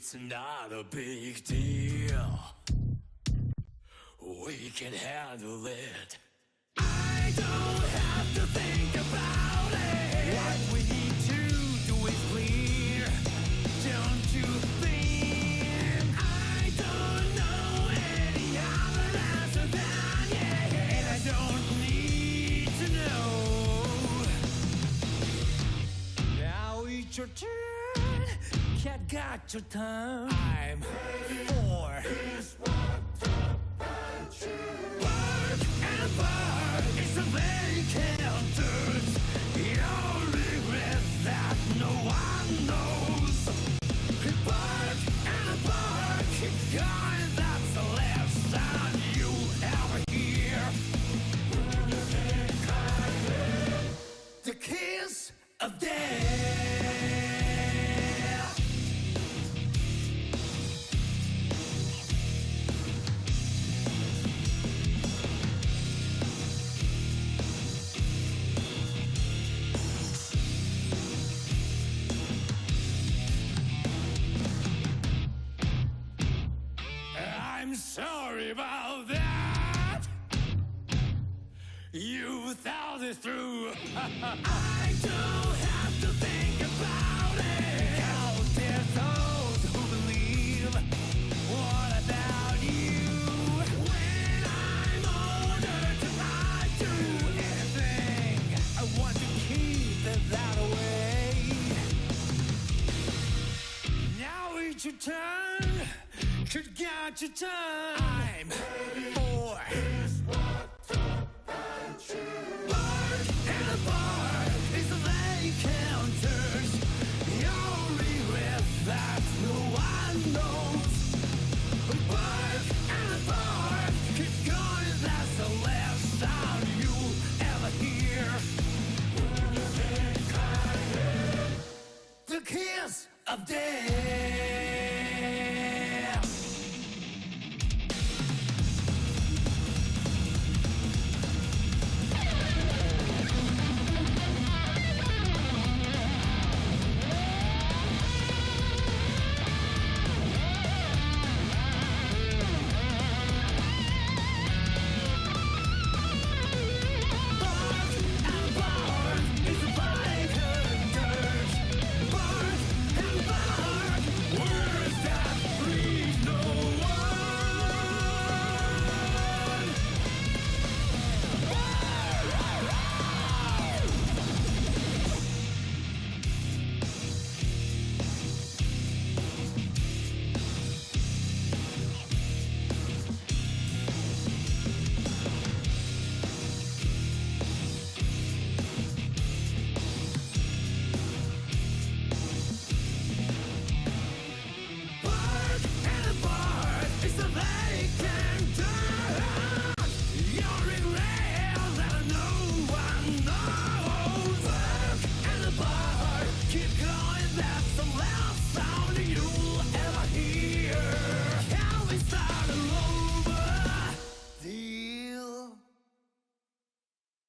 It's not a big deal. We can handle it. I don't have to think about it. What we need to do is clear. Don't you think? I don't know any other answer than yeah. And I don't need to know. Now it's your turn. Cat got your time. I'm ready for this one to punch you. Work and work is a vacant dirt. Your regret that no one knows. Work and work, keep going, that's the last sound you ever hear. The kiss of death. I'm sorry about that. You thought it through. I don't have to think about it. Out there those who believe. What about you? When I'm older, do I do anything? I want to keep it that way. Now it's your turn. Could got your time. I'm ready for this one to punch you. Work and a bar is a vacant dirt. Your regret that no one knows. Work and a bar, keep going, that's the last sound you ever hear. The kiss of death.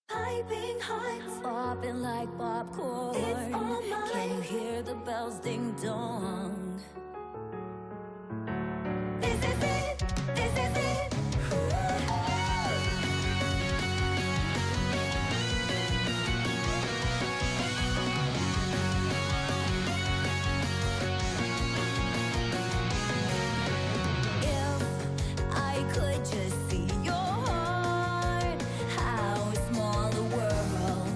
Piping hot, popping like popcorn. It's all mine. Can you hear the bells ding dong? This is it. This is it. If I could just see your heart, how small the world.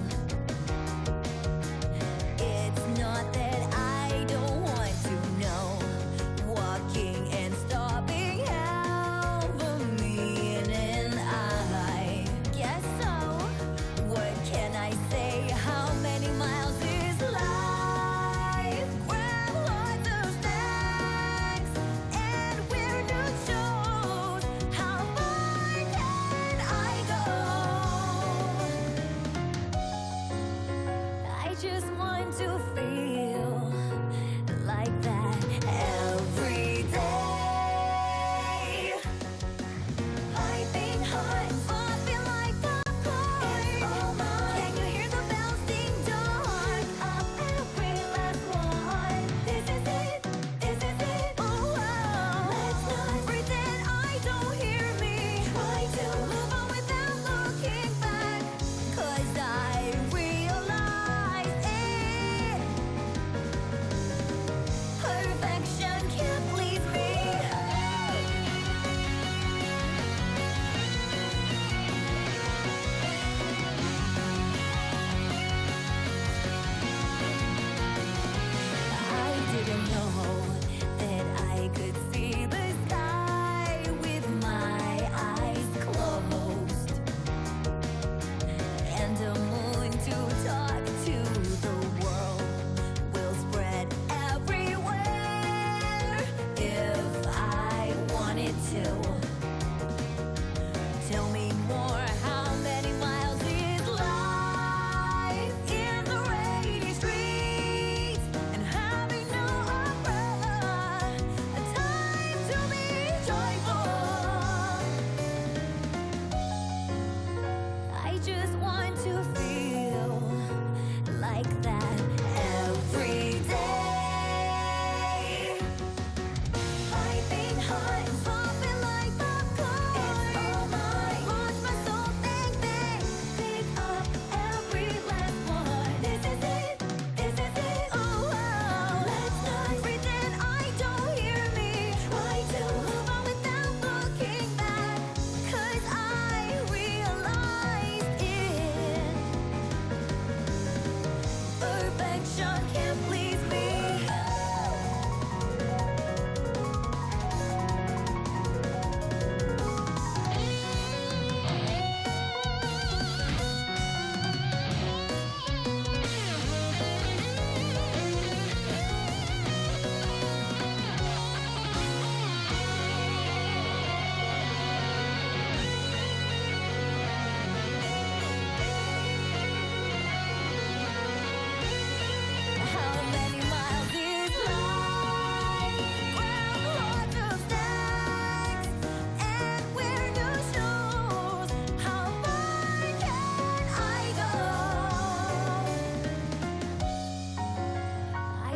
It's not that I don't want to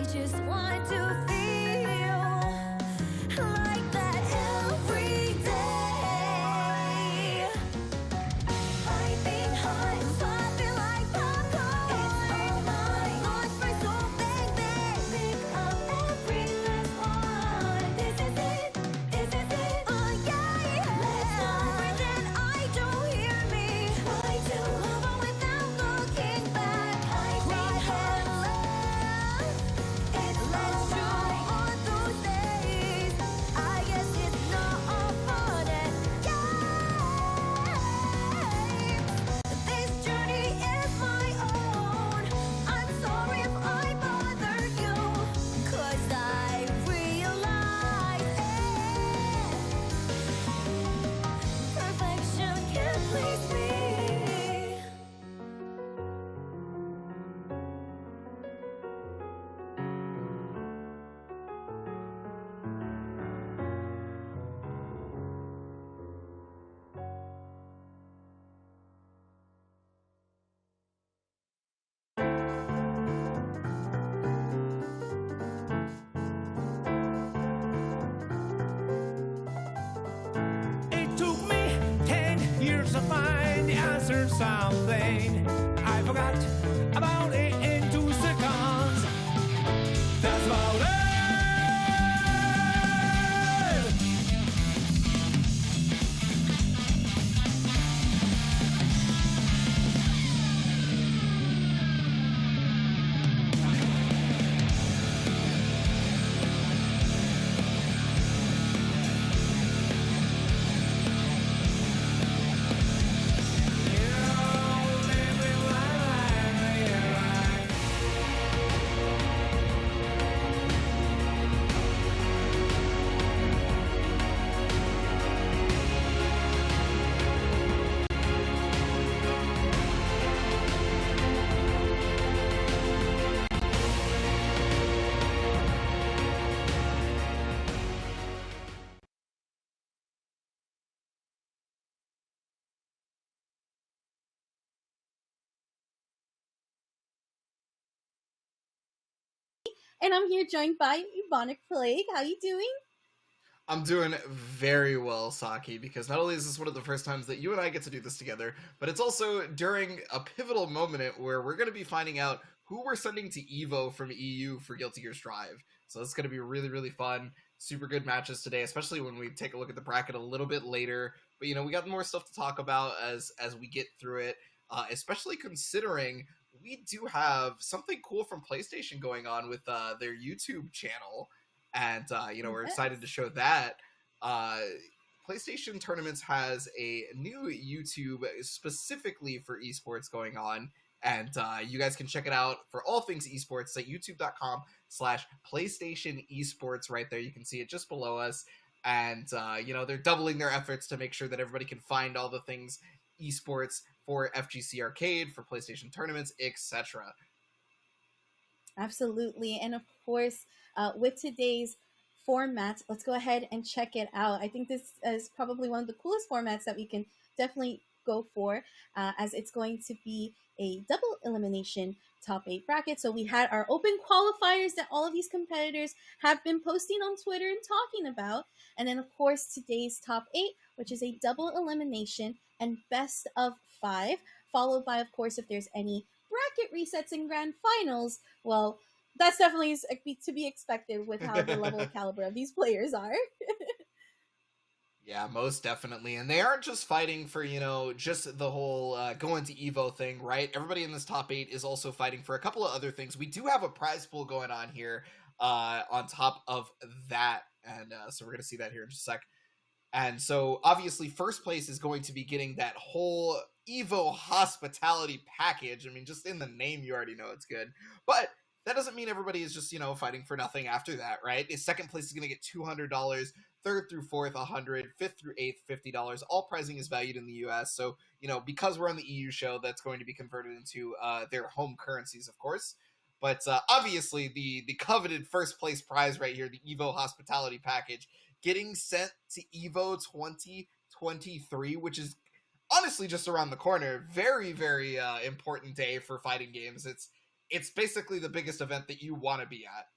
I just want to feel like that every day. Piping hot, popping like popcorn. It's all mine. Launch my soul, bang bang. Pick up every last one. This is it. This is it. Oh yeah, yeah. Let's not pretend I don't hear me. Try to move on without looking back. Piping hot love. It's let's try on those days. I guess it's not all fun and games. This journey is my own. I'm sorry if I bother you, 'cause I realize perfection can't please me. It took me 10 years to find the answer to something I forgot about it in 2 seconds. That's about it. And I'm here joined by Ebonic Plague. How you doing? I'm doing very well, Saki, because not only is this one of the first times that you and I get to do this together, but it's also during a pivotal moment where we're going to be finding out who we're sending to EVO from EU for Guilty Gear Strive. So it's going to be really, really fun. Super good matches today, especially when we take a look at the bracket a little bit later. But, you know, we got more stuff to talk about as we get through it, especially considering we do have something cool from PlayStation going on with their YouTube channel. And, you know, we're excited to show that. PlayStation Tournaments has a new YouTube specifically for esports going on. And you guys can check it out for all things esports at youtube.com/PlayStation Esports right there. You can see it just below us. And, you know, they're doubling their efforts to make sure that everybody can find all the things esports for FGC Arcade, for PlayStation Tournaments, etc. Absolutely. And of course, with today's format, let's go ahead and check it out. I think this is probably one of the coolest formats that we can definitely go for, as it's going to be a double elimination top 8 bracket. So we had our open qualifiers that all of these competitors have been posting on Twitter and talking about. And then, of course, today's top 8, which is a double elimination and best of 5, followed by, of course, if there's any bracket resets and grand finals, well, that's definitely to be expected with how the level of caliber of these players are. Yeah, most definitely. And they aren't just fighting for, you know, just the whole going to EVO thing, right? Everybody in this top 8 is also fighting for a couple of other things. We do have a prize pool going on here on top of that. And so we're going to see that here in just a sec. And so, obviously, first place is going to be getting that whole EVO hospitality package. I mean, just in the name, you already know it's good. But that doesn't mean everybody is just, you know, fighting for nothing after that, right? Second place is going to get $200, third through fourth, $100, fifth through eighth, $50. All pricing is valued in the U.S. So, you know, because we're on the EU show, that's going to be converted into their home currencies, of course. But obviously, the coveted first place prize right here, the EVO hospitality package, getting sent to EVO 2023, which is honestly just around the corner. Very, very important day for fighting games. It's basically the biggest event that you want to be at.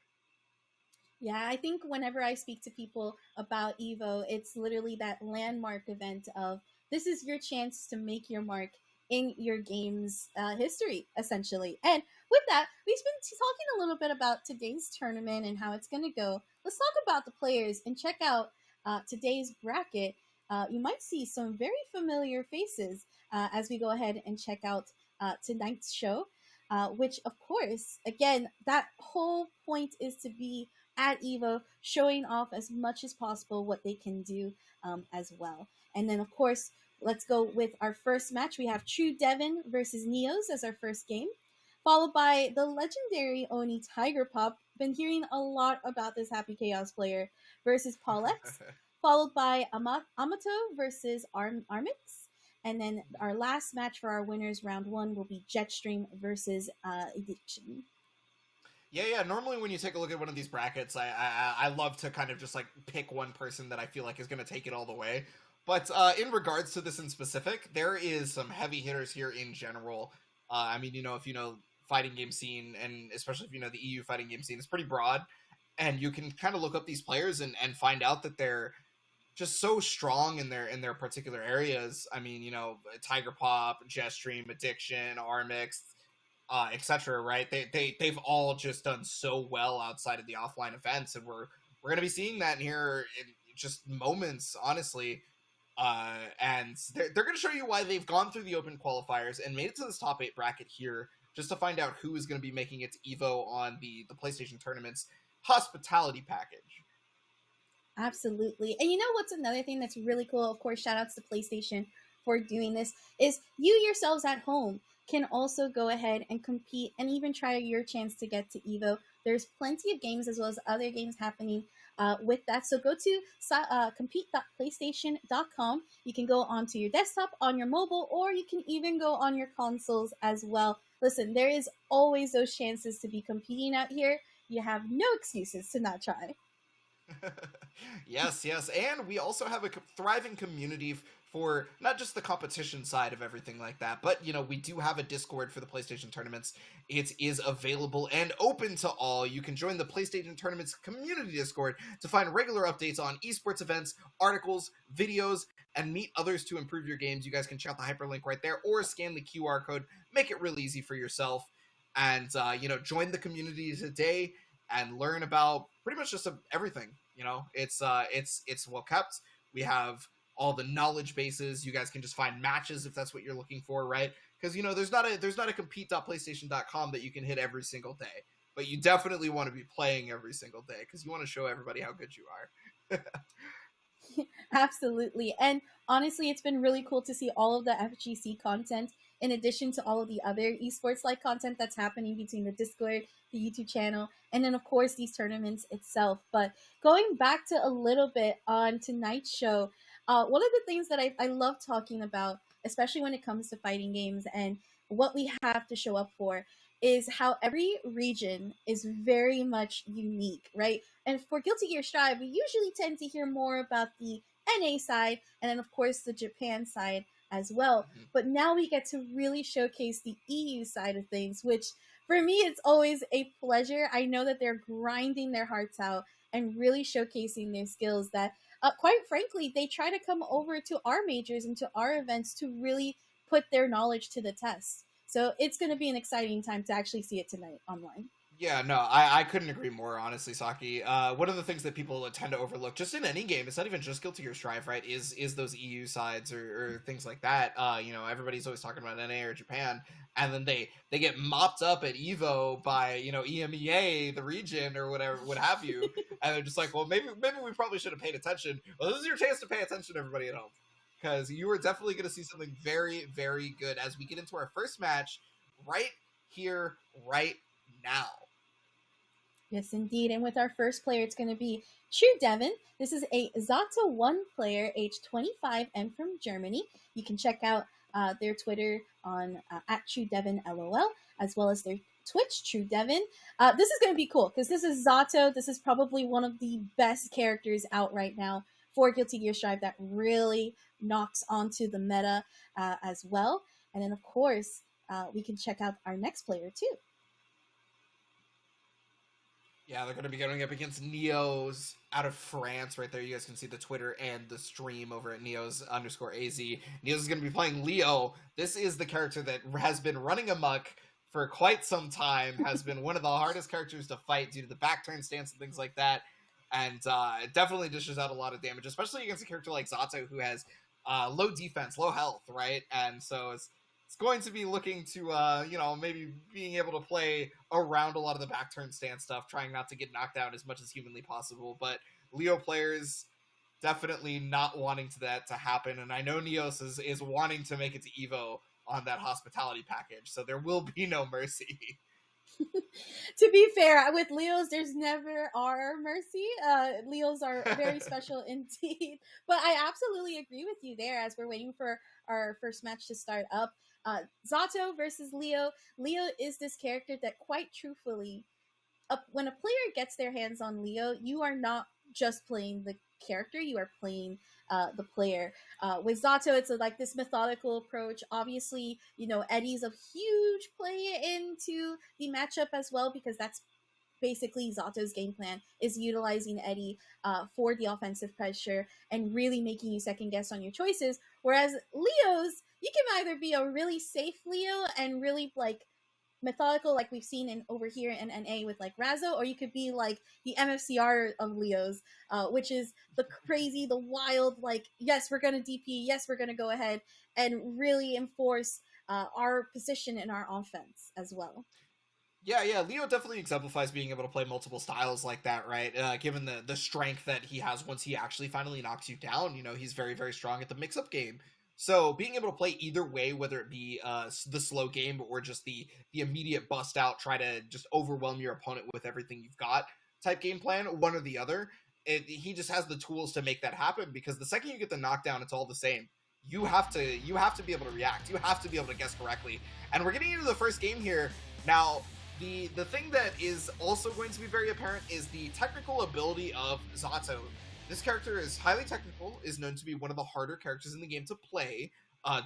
Yeah, I think whenever I speak to people about Evo, it's literally that landmark event of this is your chance to make your mark in your game's history, essentially. And with that, we've been talking a little bit about today's tournament and how it's going to go. Let's talk about the players and check out today's bracket. You might see some very familiar faces as we go ahead and check out tonight's show. Which, of course, again, that whole point is to be at Evo, showing off as much as possible what they can do as well. And then, of course, let's go with our first match. We have TrueDevin versus Neos as our first game, followed by the legendary Oni TigerPop. Been hearing a lot about this Happy Chaos player versus Paulex, followed by Amato versus Armix. And then our last match for our winners round one will be Jetstream versus Eddiction. Yeah. Normally, when you take a look at one of these brackets, I love to kind of just like pick one person that I feel like is going to take it all the way. But in regards to this in specific, there is some heavy hitters here in general. I mean, if you know fighting game scene, and especially if you know the EU fighting game scene, it's pretty broad, and you can kind of look up these players and find out that they're just so strong in their particular areas. I mean, TigerPop, Jetstream, Eddiction, Armix, etc. Right? They've all just done so well outside of the offline events, and we're gonna be seeing that in here in just moments, honestly. And they're gonna show you why they've gone through the open qualifiers and made it to this top 8 bracket here, just to find out who is going to be making it to Evo on the PlayStation Tournament's hospitality package. Absolutely. And you know what's another thing that's really cool? Of course, shout outs to PlayStation for doing this, is you yourselves at home can also go ahead and compete and even try your chance to get to Evo. There's plenty of games as well as other games happening with that. So go to compete.playstation.com. You can go onto your desktop, on your mobile, or you can even go on your consoles as well. Listen, there is always those chances to be competing out here. You have no excuses to not try. Yes, and we also have a thriving community for not just the competition side of everything like that, but we do have a Discord for the PlayStation tournaments. It is available and open to all. You can join the PlayStation tournaments community Discord to find regular updates on esports events, articles, videos, and meet others to improve your games. You guys can check out the hyperlink right there or scan the QR code. Make it real easy for yourself, and join the community today and learn about pretty much just everything. It's well kept. We have all the knowledge bases. You guys can just find matches if that's what you're looking for, right? Because there's not a compete.playstation.com that you can hit every single day, but you definitely want to be playing every single day because you want to show everybody how good you are. Absolutely. And honestly, it's been really cool to see all of the FGC content in addition to all of the other esports like content that's happening between the Discord, the YouTube channel, and then of course these tournaments itself. But going back to a little bit on tonight's show, one of the things that I love talking about, especially when it comes to fighting games and what we have to show up for, is how every region is very much unique, right? And for Guilty Gear Strive, we usually tend to hear more about the NA side and then, of course, the Japan side as well. Mm-hmm. But now we get to really showcase the EU side of things, which for me, it's always a pleasure. I know that they're grinding their hearts out and really showcasing their skills that, quite frankly, they try to come over to our majors and to our events to really put their knowledge to the test. So it's going to be an exciting time to actually see it tonight online. Yeah, no, I couldn't agree more, honestly, Saki. One of the things that people tend to overlook, just in any game, it's not even just Guilty Gear Strive, right, is those EU sides or things like that. Everybody's always talking about NA or Japan, and then they get mopped up at EVO by, EMEA, the region, or whatever, what have you, and they're just like, well, maybe we probably should have paid attention. Well, this is your chance to pay attention, everybody at home, because you are definitely going to see something very, very good as we get into our first match right here, right now. Yes, indeed. And with our first player, it's going to be TrueDevin. This is a Zato 1 player, age 25 and from Germany. You can check out their Twitter on at TrueDevinLOL, as well as their Twitch, TrueDevin. This is going to be cool because this is Zato. This is probably one of the best characters out right now for Guilty Gear Strive that really knocks onto the meta as well. And then, of course, we can check out our next player too. Yeah, they're going to be going up against Neos out of France right there. You guys can see the Twitter and the stream over at Neos_AZ. Neos is going to be playing Leo. This is the character that has been running amok for quite some time, has been one of the hardest characters to fight due to the back turn stance and things like that. And it definitely dishes out a lot of damage, especially against a character like Zato, who has low defense, low health, right? And so it's going to be looking to, maybe being able to play around a lot of the back turn stance stuff, trying not to get knocked out as much as humanly possible. But Leo players definitely not wanting that to happen. And I know Neos is wanting to make it to EVO on that hospitality package, so there will be no mercy. To be fair, with Leos, there's never our mercy. Leos are very special indeed. But I absolutely agree with you there as we're waiting for our first match to start up. Zato versus Leo. Leo is this character that, quite truthfully, when a player gets their hands on Leo, you are not just playing the character, you are playing the player. With Zato, it's like this methodical approach. Obviously, Eddie's a huge play into the matchup as well, because that's basically Zato's game plan, is utilizing Eddie for the offensive pressure and really making you second guess on your choices. Whereas Leo's, you can either be a really safe Leo and really methodical, like we've seen over here in NA with Razzo, or you could be like the MFCR of Leos, which is the crazy, the wild, yes, we're gonna DP, yes, we're gonna go ahead and really enforce our position in our offense as well. Yeah, Leo definitely exemplifies being able to play multiple styles like that, right? Given the strength that he has once he actually finally knocks you down, he's very, very strong at the mix-up game. So being able to play either way, whether it be the slow game or just the immediate bust out, try to just overwhelm your opponent with everything you've got type game plan, one or the other, he just has the tools to make that happen, because the second you get the knockdown, it's all the same. You have to be able to react. You have to be able to guess correctly. And we're getting into the first game here. Now, the thing that is also going to be very apparent is the technical ability of Zato. This character is highly technical, is known to be one of the harder characters in the game to play,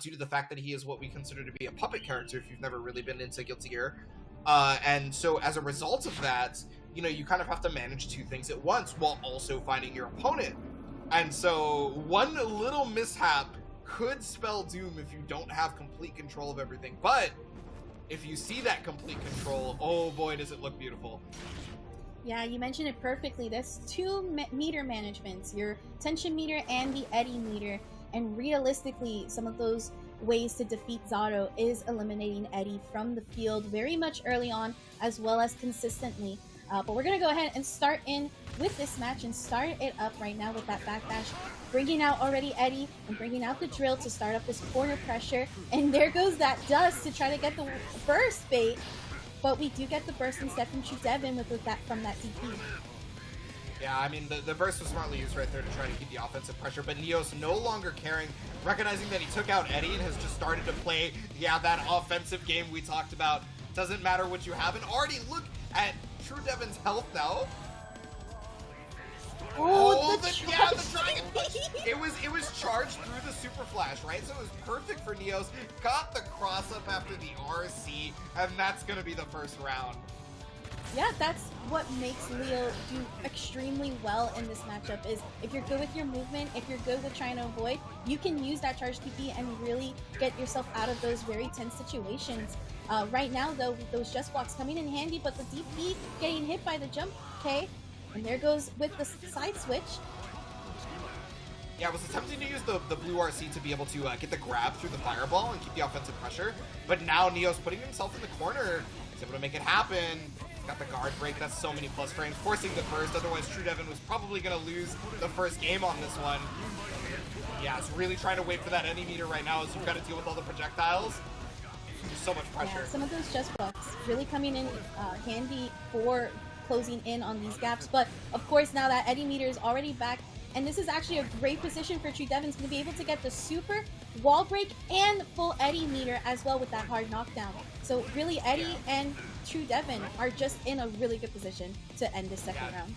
due to the fact that he is what we consider to be a puppet character if you've never really been into Guilty Gear. And so as a result of that, you kind of have to manage two things at once while also finding your opponent. And so one little mishap could spell doom if you don't have complete control of everything. But if you see that complete control, oh boy, does it look beautiful. Yeah, you mentioned it perfectly. There's two meter managements, your tension meter and the Eddie meter. And realistically, some of those ways to defeat Zato is eliminating Eddie from the field very much early on, as well as consistently. But we're going to go ahead and start in with this match and start it up right now with that backdash. Bringing out already Eddie and bringing out the drill to start up this corner pressure. And there goes that dust to try to get the burst bait. But we do get the burst instead from TrueDevin from that DP. Yeah, I mean, the burst was smartly used right there to try to keep the offensive pressure, but Neos no longer caring, recognizing that he took out Eddie and has just started to play, that offensive game we talked about. Doesn't matter what you have, and already look at TrueDevin's health now. The dragon punch. It was charged through the super flash, right? So it was perfect for Neos. Got the cross up after the RC, and that's gonna be the first round. Yeah, that's what makes Leo do extremely well in this matchup, is if you're good with your movement, if you're good with trying to avoid, you can use that charge TP and really get yourself out of those very tense situations. Right now, though, with those just blocks coming in handy, but the DP getting hit by the jump, okay? And there goes with the side switch. Yeah, I was attempting to use the blue RC to be able to get the grab through the fireball and keep the offensive pressure, but now Neos putting himself in the corner. He's able to make it happen. He's got the guard break. That's so many plus frames, forcing the burst. Otherwise, TrueDevin was probably going to lose the first game on this one. Yeah, it's really trying to wait for that Eddie meter right now as you've got to deal with all the projectiles. There's so much pressure. Yeah, some of those just blocks really coming in handy for closing in on these gaps. But of course, now that Eddie meter is already back, and this is actually a great position for TrueDevin's going to be able to get the super wall break and full Eddie meter as well with that hard knockdown. So really, Eddie and TrueDevin are just in a really good position to end this second round.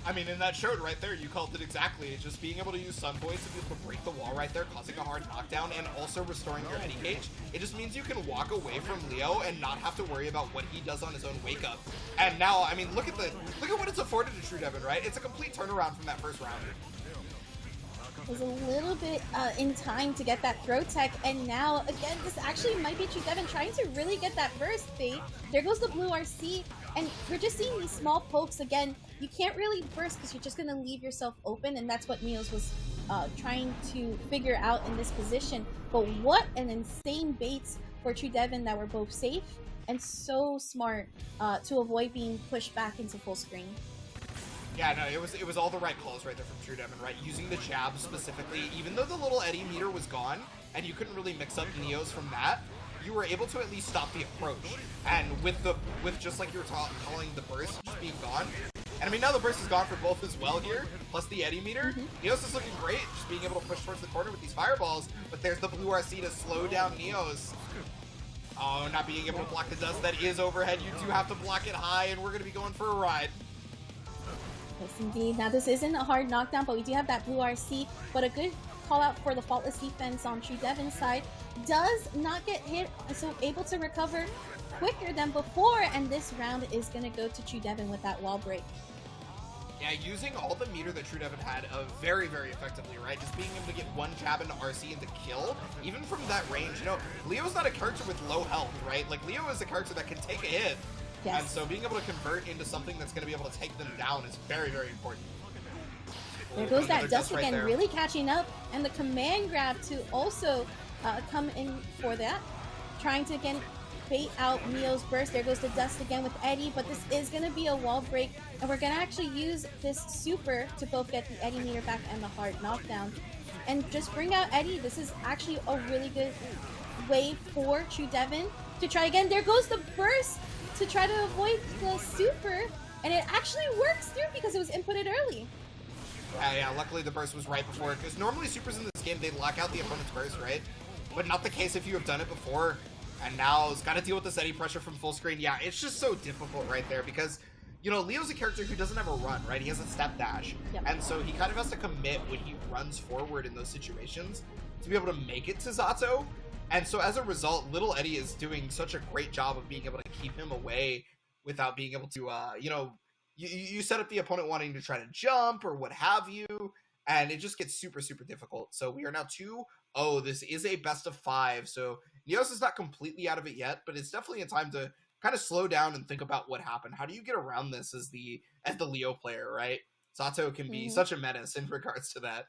I mean, and that showed right there, you called it exactly. It's just being able to use Sun Boy to be able to break the wall right there, causing a hard knockdown, and also restoring your Eddie Gauge. It just means you can walk away from Leo and not have to worry about what he does on his own wake up. And now, I mean, look at what it's afforded to TrueDevin, right? It's a complete turnaround from that first round. Was a little bit in time to get that throw tech, and now again this actually might be TrueDevin trying to really get that burst bait. There goes the blue RC, and we're just seeing these small pokes again. You can't really burst because you're just going to leave yourself open, and that's what Neos was trying to figure out in this position. But what an insane baits for TrueDevin that were both safe and so smart to avoid being pushed back into full screen. Yeah, no, it was all the right calls right there from TrueDevin, right? Using the jab specifically, even though the little Eddie meter was gone, and you couldn't really mix up Neos from that, you were able to at least stop the approach. And with just like you were calling the burst just being gone, and I mean now the burst is gone for both as well here, plus the Eddie meter, Neos is looking great, just being able to push towards the corner with these fireballs, but there's the blue RC to slow down Neos. Oh, not being able to block the dust, that is overhead, you do have to block it high, and we're going to be going for a ride. Yes, indeed. Now, this isn't a hard knockdown, but we do have that blue RC. But a good call out for the faultless defense on TrueDevin's side. Does not get hit, so able to recover quicker than before. And this round is going to go to TrueDevin with that wall break. Yeah, using all the meter that TrueDevin had very, very effectively, right? Just being able to get one jab into RC and to kill, even from that range. You know, Leo's not a character with low health, right? Like, Leo is a character that can take a hit. Yes. And so being able to convert into something that's going to be able to take them down is very, very important. There goes that dust right again, there. really catching up. And the command grab to also come in for that. Trying to, again, bait out Neo's burst. There goes the dust again with Eddie. But this is going to be a wall break. And we're going to actually use this super to both get the Eddie meter back and the hard knockdown. And just bring out Eddie. This is actually a really good way for TrueDevin to try again. There goes the burst to try to avoid the super, and it actually works through because it was inputted early. Yeah, luckily the burst was right before, because normally supers in this game, they lock out the opponent's burst, right? But not the case if you have done it before, and now it's got to deal with this Eddie pressure from full screen. Yeah, it's just so difficult right there, because, you know, Leo's a character who doesn't have a run, right? He has a step dash, and so he kind of has to commit when he runs forward in those situations to be able to make it to Zato. And so as a result, little Eddie is doing such a great job of being able to keep him away without being able to, you know, you set up the opponent wanting to try to jump or what have you, and it just gets super, super difficult. So we are now 2-0. This is a best of 5. So Neos is not completely out of it yet, but it's definitely a time to kind of slow down and think about what happened. How do you get around this as the Leo player, right? Zato can be such a menace in regards to that.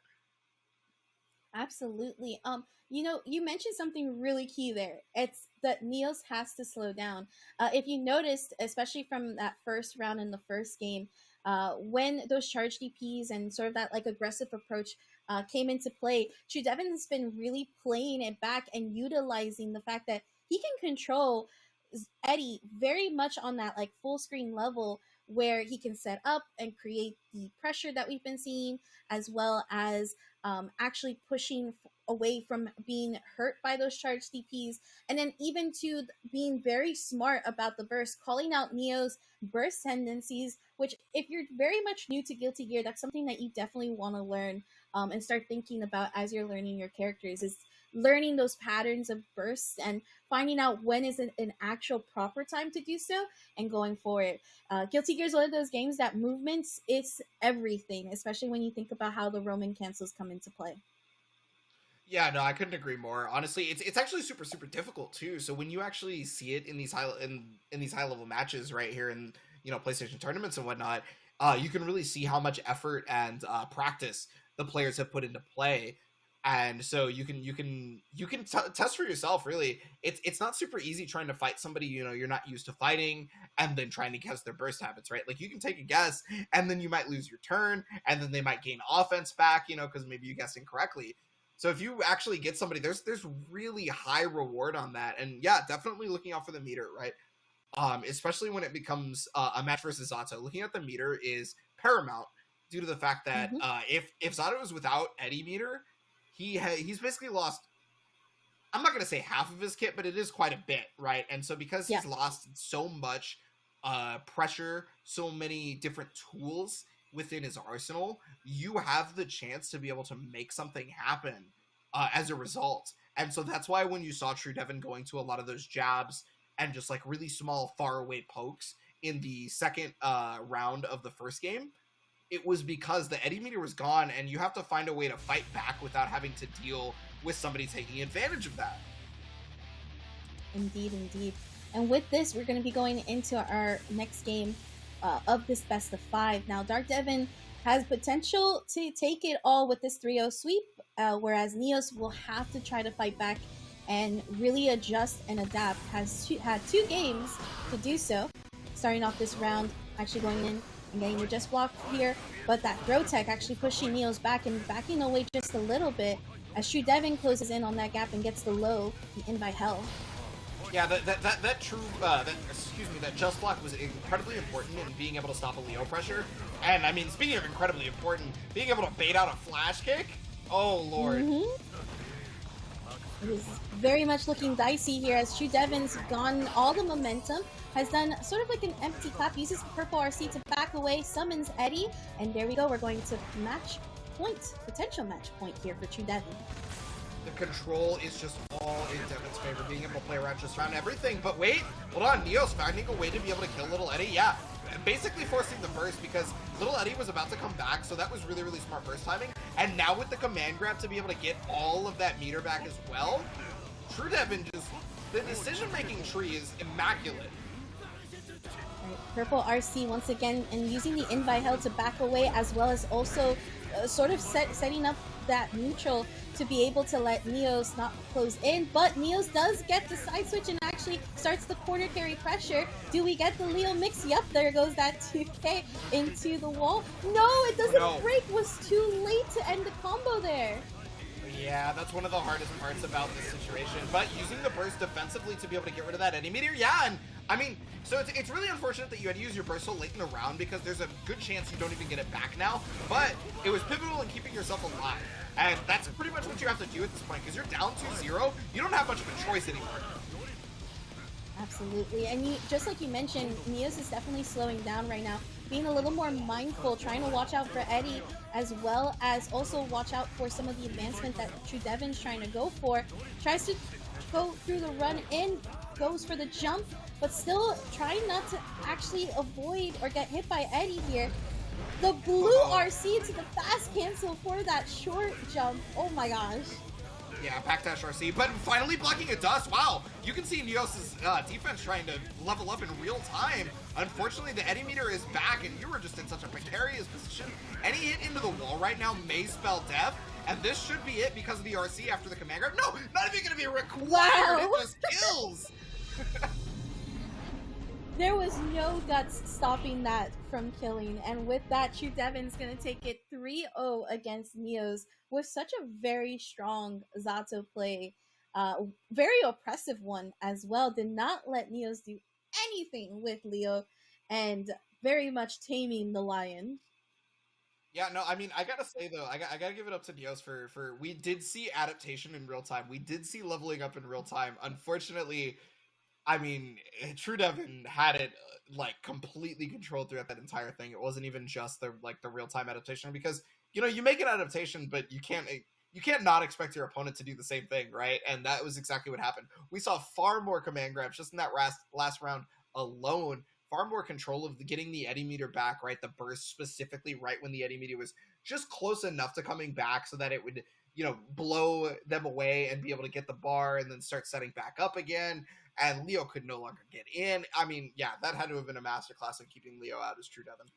Absolutely. You know, you mentioned something really key there. It's that Neos has to slow down. If you noticed, especially from that first round in the first game, when those charge DPs and sort of that like aggressive approach came into play, TrueDevin has been really playing it back and utilizing the fact that he can control Eddie very much on that like full screen level where he can set up and create the pressure that we've been seeing, as well as actually pushing away from being hurt by those charge DPs, and then even to being very smart about the burst, calling out Neo's burst tendencies, which if you're very much new to Guilty Gear, that's something that you definitely want to learn and start thinking about as you're learning your characters, is learning those patterns of bursts and finding out when is an actual proper time to do so and going for it. Guilty Gear is one of those games that movements is everything, especially when you think about how the Roman cancels come into play. Yeah, no, I couldn't agree more. Honestly, it's actually super, super difficult too. So when you actually see it in these high level matches right here in, you know, PlayStation tournaments and whatnot, you can really see how much effort and practice the players have put into play. And so you can test for yourself. Really, it's not super easy trying to fight somebody, you know, you're not used to fighting, and then trying to guess their burst habits, right? Like, you can take a guess and then you might lose your turn, and then they might gain offense back, you know, because maybe you guessed incorrectly. So if you actually get somebody, there's really high reward on that. And yeah, definitely looking out for the meter, right? Especially when it becomes a match versus Zato. Looking at the meter is paramount due to the fact that if Zato is without Eddie meter, he's basically lost, I'm not going to say half of his kit, but it is quite a bit, right? And so because he's lost so much pressure, so many different tools within his arsenal, you have the chance to be able to make something happen as a result. And so that's why when you saw TrueDevin going to a lot of those jabs and just like really small, far away pokes in the second round of the first game, it was because the Eddy meter was gone, and you have to find a way to fight back without having to deal with somebody taking advantage of that. Indeed, indeed. And with this, we're going to be going into our next game of this best of 5. Now, TrueDevin has potential to take it all with this 3-0 sweep, whereas Neos will have to try to fight back and really adjust and adapt. Has had 2 games to do so. Starting off this round, actually going in and getting the just block here, but that throw tech actually pushing Neos back and backing away just a little bit as TrueDevin closes in on that gap and gets the low, the in by hell. Yeah, that just block was incredibly important in being able to stop a Leo pressure. And I mean, speaking of incredibly important, being able to bait out a flash kick, oh lord. It is very much looking dicey here as TrueDevin's gone all the momentum, has done sort of like an empty clap, uses purple RC to back away, summons Eddy, and there we go. We're going to match point, potential match point here for TrueDevin. The control is just all in Devin's favor, being able to play around just around everything. But wait, hold on, Neos finding a way to be able to kill Little Eddy. Yeah, basically forcing the burst because Little Eddy was about to come back, so that was really, really smart burst timing. And now with the command grab to be able to get all of that meter back as well, TrueDevin just, the decision-making tree is immaculate. Right, purple RC once again, and using the in by hell to back away, as well as also sort of setting up that neutral to be able to let Neos not close in, but Neos does get the side switch and actually starts the corner carry pressure. Do we get the Leo mix? Yep, there goes that 2K into the wall. No, it doesn't break. Was too late to end the combo there. Yeah, that's one of the hardest parts about this situation. But using the burst defensively to be able to get rid of that Eddy meteor, yeah, and I mean, so it's really unfortunate that you had to use your burst so late in the round because there's a good chance you don't even get it back now, but it was pivotal in keeping yourself alive. And that's pretty much what you have to do at this point, because you're down 2-0, you don't have much of a choice anymore. Absolutely, and just like you mentioned, Neos is definitely slowing down right now, being a little more mindful, trying to watch out for Eddy, as well as also watch out for some of the advancement that TrueDevin's trying to go for. Tries to go through the run in, goes for the jump, but still trying not to actually avoid or get hit by Eddy here. The blue RC to the fast cancel for that short jump. Oh my gosh. Yeah, backdash RC, but finally blocking a dust. Wow, you can see Neos' defense trying to level up in real time. Unfortunately, the Eddy meter is back, and you were just in such a precarious position. Any hit into the wall right now may spell death, and this should be it because of the RC after the command grab. No, not even going to be required. Wow. It just kills. There was no guts stopping that from killing, and with that, TrueDevin's going to take it 3-0 against Neos with such a very strong Zato play. Very oppressive one as well. Did not let Neos do anything with Leo, and very much taming the lion. Yeah, no, I mean, I gotta say though, I gotta give it up to Neos for we did see adaptation in real time. We did see leveling up in real time. Unfortunately, I mean, TrueDevin had it like completely controlled throughout that entire thing. It wasn't even just the real time adaptation, because you know you make an adaptation, but you can't not expect your opponent to do the same thing, right? And that was exactly what happened. We saw far more command grabs just in that last round alone. Far more control of getting the Eddy meter back, right? The burst specifically, right when the Eddy meter was just close enough to coming back so that it would, you know, blow them away and be able to get the bar and then start setting back up again. And Leo could no longer get in. I mean, yeah, that had to have been a masterclass in keeping Leo out as TrueDevin.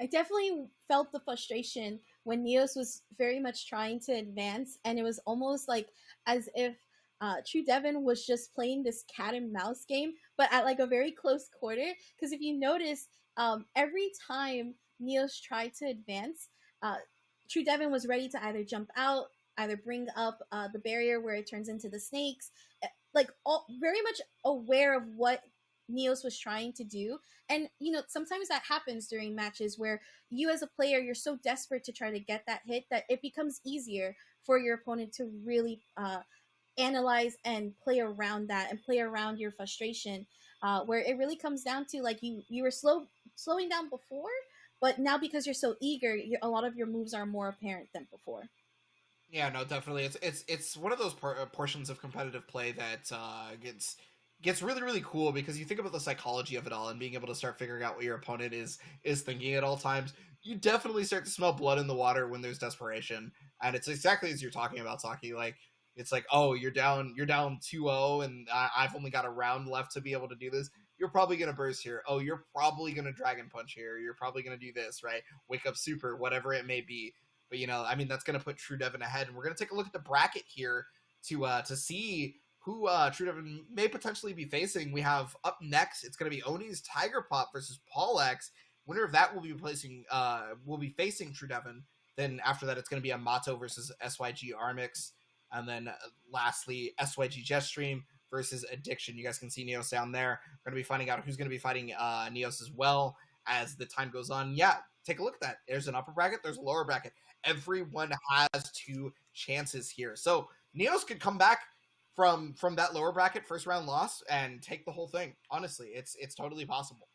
I definitely felt the frustration when Neos was very much trying to advance, and it was almost like as if TrueDevin was just playing this cat and mouse game, but at like a very close quarter. Because if you notice, every time Neos tried to advance, TrueDevin was ready to either jump out, either bring up the barrier where it turns into the snakes, like very much aware of what Neos was trying to do. And you know, sometimes that happens during matches where you as a player, you're so desperate to try to get that hit that it becomes easier for your opponent to really analyze and play around that and play around your frustration, where it really comes down to like you were slowing down before, But now because you're so eager, a lot of your moves are more apparent than before. Yeah, no, definitely. It's one of those portions of competitive play that gets really really cool, because you think about the psychology of it all and being able to start figuring out what your opponent is thinking at all times. You definitely start to smell blood in the water when there's desperation, and it's exactly as you're talking about, Saki. Like, it's like, oh, you're down 2-0, and I've only got a round left to be able to do this. You're probably gonna burst here. Oh, you're probably gonna dragon punch here. You're probably gonna do this, right? Wake up super, whatever it may be. But, I mean, that's going to put TrueDevin ahead. And we're going to take a look at the bracket here to see who TrueDevin may potentially be facing. We have up next, it's going to be Oni's TigerPop versus Paulex. Winner of that will be facing TrueDevin. Then after that, it's going to be Amato versus SYG Armix. And then lastly, SYG Jetstream versus Eddiction. You guys can see Neos down there. We're going to be finding out who's going to be fighting Neos as well as the time goes on. Yeah, take a look at that. There's an upper bracket. There's a lower bracket. Everyone has 2 chances here. So Neos could come back from that lower bracket first round loss and take the whole thing. Honestly, it's totally possible.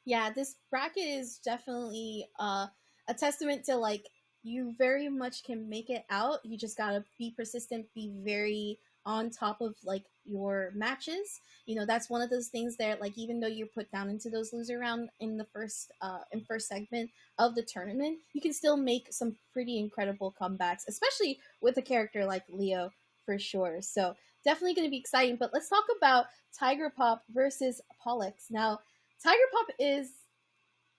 Yeah, this bracket is definitely a testament to, like, you very much can make it out. You just gotta be persistent, be very on top of, like, your matches. That's one of those things that, like, even though you're put down into those loser round in the first segment of the tournament, you can still make some pretty incredible comebacks, especially with a character like Leo, for sure. So definitely going to be exciting. But let's talk about TigerPop versus Paulex. Now, TigerPop is,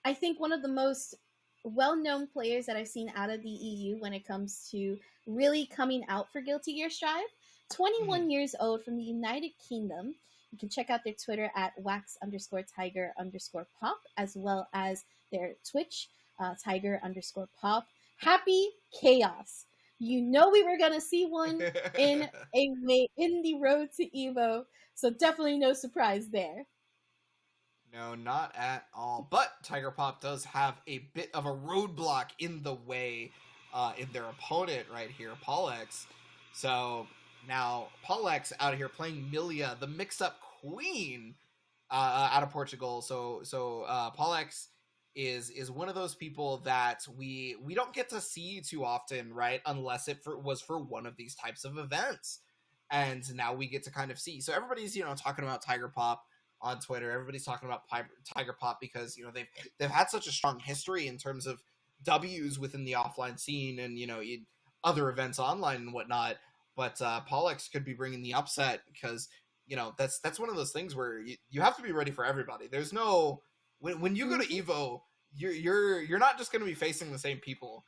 I think, one of the most well-known players that I've seen out of the EU when it comes to really coming out for Guilty Gear Strive. 21 years old, from the United Kingdom. You can check out their Twitter at wax_tiger_pop, as well as their Twitch, tiger_pop. Happy Chaos. We were going to see one in the road to EVO, so definitely no surprise there. No, not at all. But TigerPop does have a bit of a roadblock in the way in their opponent right here, Paulex. So now Paulex out of here playing Milia, the mix-up queen out of Portugal. So Paulex is one of those people that we don't get to see too often, right? Unless it was for one of these types of events. And now we get to kind of see. So everybody's, talking about TigerPop on Twitter. Everybody's talking about TigerPop because, they've had such a strong history in terms of W's within the offline scene and, other events online and whatnot. But Paulex could be bringing the upset because, that's one of those things where you have to be ready for everybody. There's no when you go to EVO, you're not just going to be facing the same people.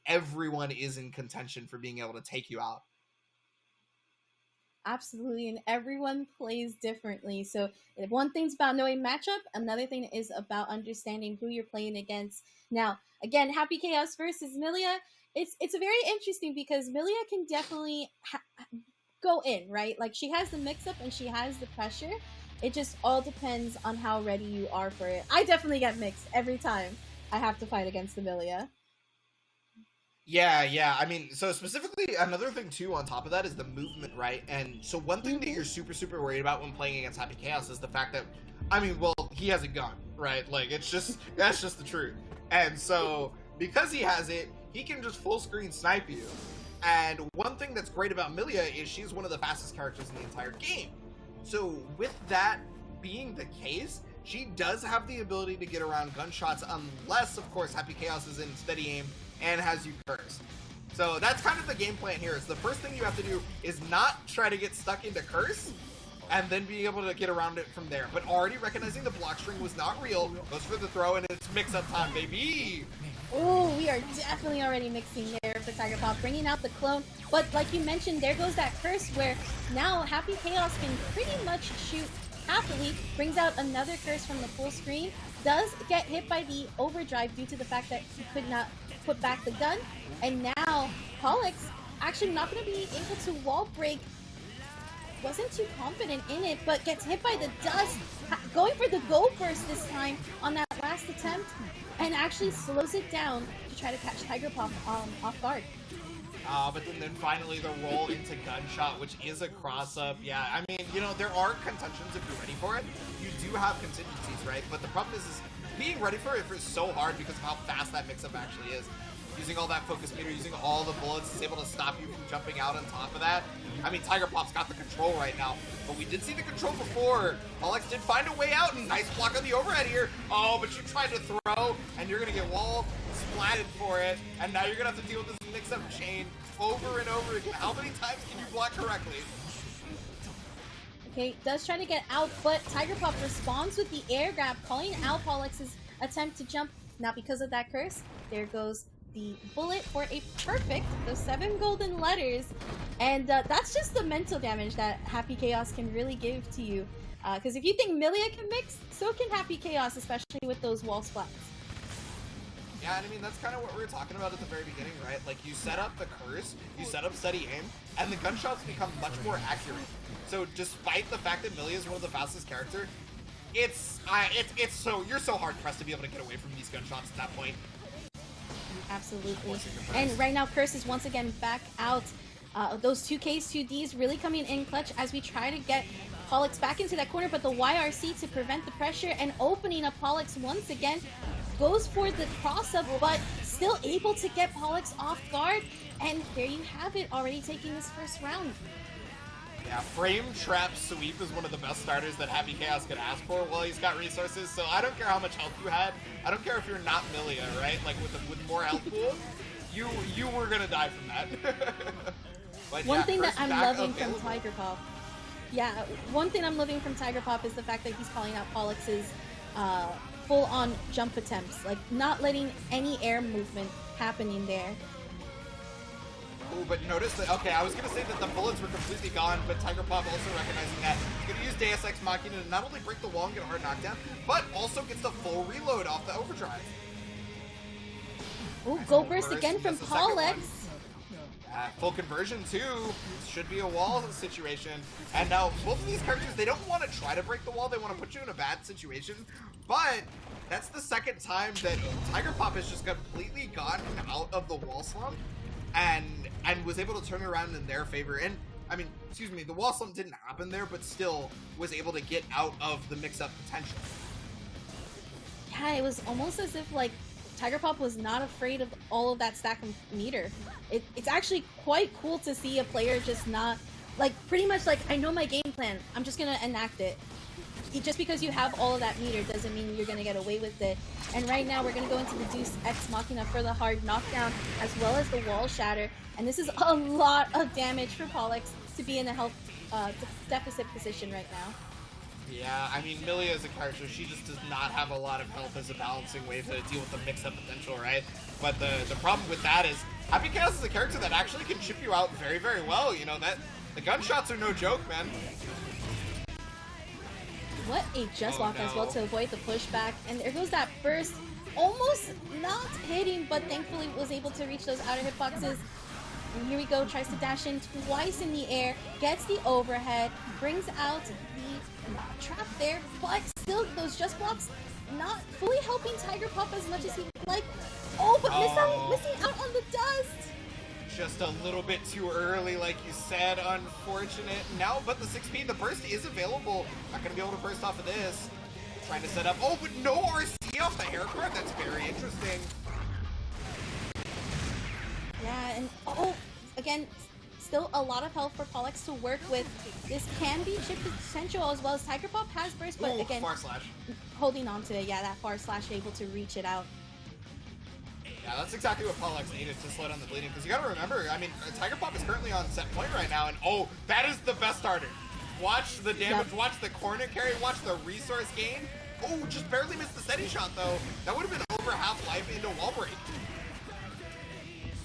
Everyone is in contention for being able to take you out. Absolutely, and everyone plays differently. So if one thing's about knowing matchup, another thing is about understanding who you're playing against. Now, again, Happy Chaos versus Milia. It's very interesting because Milia can definitely go in, right? Like, she has the mix-up and she has the pressure. It just all depends on how ready you are for it. I definitely get mixed every time I have to fight against Milia. Yeah. I mean, so specifically, another thing, too, on top of that is the movement, right? And so one thing that you're super, super worried about when playing against Happy Chaos is the fact that, he has a gun, right? Like, that's just the truth. And so, because he has it, he can just full screen snipe you. And one thing that's great about Milia is she's one of the fastest characters in the entire game. So with that being the case, she does have the ability to get around gunshots unless, of course, Happy Chaos is in steady aim and has you cursed. So that's kind of the game plan here. Is the first thing you have to do is not try to get stuck into curse and then be able to get around it from there. But already recognizing the block string was not real, goes for the throw, and it's mix-up time, baby! Oh, we are definitely already mixing there for TigerPop, bringing out the clone. But like you mentioned, there goes that curse where now Happy Chaos can pretty much shoot happily, brings out another curse from the full screen, does get hit by the overdrive due to the fact that he could not put back the gun, and now Paulex actually not going to be able to wall break. Wasn't too confident in it, but gets hit by the dust, going for the go burst this time on that last attempt, and actually slows it down to try to catch TigerPop off guard. But then finally the roll into gunshot, which is a cross-up. Yeah, I mean, there are contentions if you're ready for it. You do have contingencies, right? But the problem is being ready for it is so hard because of how fast that mix-up actually is. Using all that focus meter, using all the bullets, is able to stop you from jumping out on top of that. I mean, TigerPop's got the control right now, but we did see the control before. Paulex did find a way out, and nice block on the overhead here. Oh, but you tried to throw, and you're gonna get wall splatted for it, and now you're gonna have to deal with this mix-up chain over and over again. How many times can you block correctly? Okay, does try to get out, but TigerPop responds with the air grab, calling out Paulex's attempt to jump. Now, because of that curse, there goes the bullet for a perfect, those 7 golden letters. And that's just the mental damage that Happy Chaos can really give to you. Because if you think Millia can mix, so can Happy Chaos, especially with those wall splats. Yeah, and I mean, that's kind of what we were talking about at the very beginning, right? Like, you set up the curse, you set up steady aim, and the gunshots become much more accurate. So, despite the fact that Millia is one of the fastest characters, it's so, you're so hard-pressed to be able to get away from these gunshots at that point. Absolutely. And right now, Curse is once again back out. Those 2Ks, 2Ds really coming in clutch as we try to get Paulex back into that corner, but the YRC to prevent the pressure and opening up Paulex once again goes for the cross-up, but still able to get Paulex off guard. And there you have it, already taking this first round. Yeah, frame trap sweep is one of the best starters that Happy Chaos could ask for while he's got resources. So I don't care how much health you had. I don't care if you're not Millia, right? Like with more health pool, you were gonna die from that. But One yeah, thing that I'm loving available. from TigerPop, one thing I'm loving from TigerPop is the fact that he's calling out Paulex's full-on jump attempts, like not letting any air movement happening there. Ooh, but notice that, okay, I was going to say that the bullets were completely gone, but TigerPop also recognizing that. He's going to use Deus Ex Machina to not only break the wall and get a hard knockdown, but also gets the full reload off the overdrive. Ooh, Nice go little burst again from Gets the second one. Paulex. Full conversion too. Should be a wall situation. And now both of these characters, they don't want to try to break the wall. They want to put you in a bad situation. But that's the second time that TigerPop has just completely gotten out of the wall slump and was able to turn it around in their favor. And I mean, excuse me, the wall slump didn't happen there, but still was able to get out of the mix-up potential. Yeah, it was almost as if like TigerPop was not afraid of all of that stack of meter. It's actually quite cool to see a player just not, like, pretty much like, I know my game plan, I'm just gonna enact it. Just because you have all of that meter doesn't mean you're gonna get away with it. And right now we're gonna go into the Deus Ex Machina for the hard knockdown as well as the wall shatter. And this is a lot of damage for Paulex to be in a health deficit position right now. Yeah, I mean, Millia as a character, she just does not have a lot of health as a balancing way to deal with the mix-up potential, right? But the problem with that is, Happy Chaos is a character that actually can chip you out very, very well. You know, that the gunshots are no joke, man. What a just Oh, walk as well no. to avoid the pushback. And there goes that burst. Almost not hitting, but thankfully was able to reach those outer hitboxes. And here we go, tries to dash in twice in the air, gets the overhead, brings out the trap there, but still those just blocks not fully helping TigerPop as much as he'd like. Oh, but missing out on the dust! Just a little bit too early, like you said, unfortunate. Now, but the 6P, the burst is available. Not gonna be able to burst off of this. Trying to set up, oh, but no RC off the hair card, that's very interesting. Yeah, and oh, again, still a lot of health for Paulex to work with. This can be chip potential as well as TigerPop has burst, but Ooh, again, far slash. holding on to it. Yeah, that far slash able to reach it out. Yeah, that's exactly what Paulex needed to slow down the bleeding. Because you gotta remember, I mean, TigerPop is currently on set point right now, and oh, that is the best starter. Watch the damage, Yep. watch the corner carry, watch the resource gain. Oh, just barely missed the steady shot though. That would have been over half life into wall break.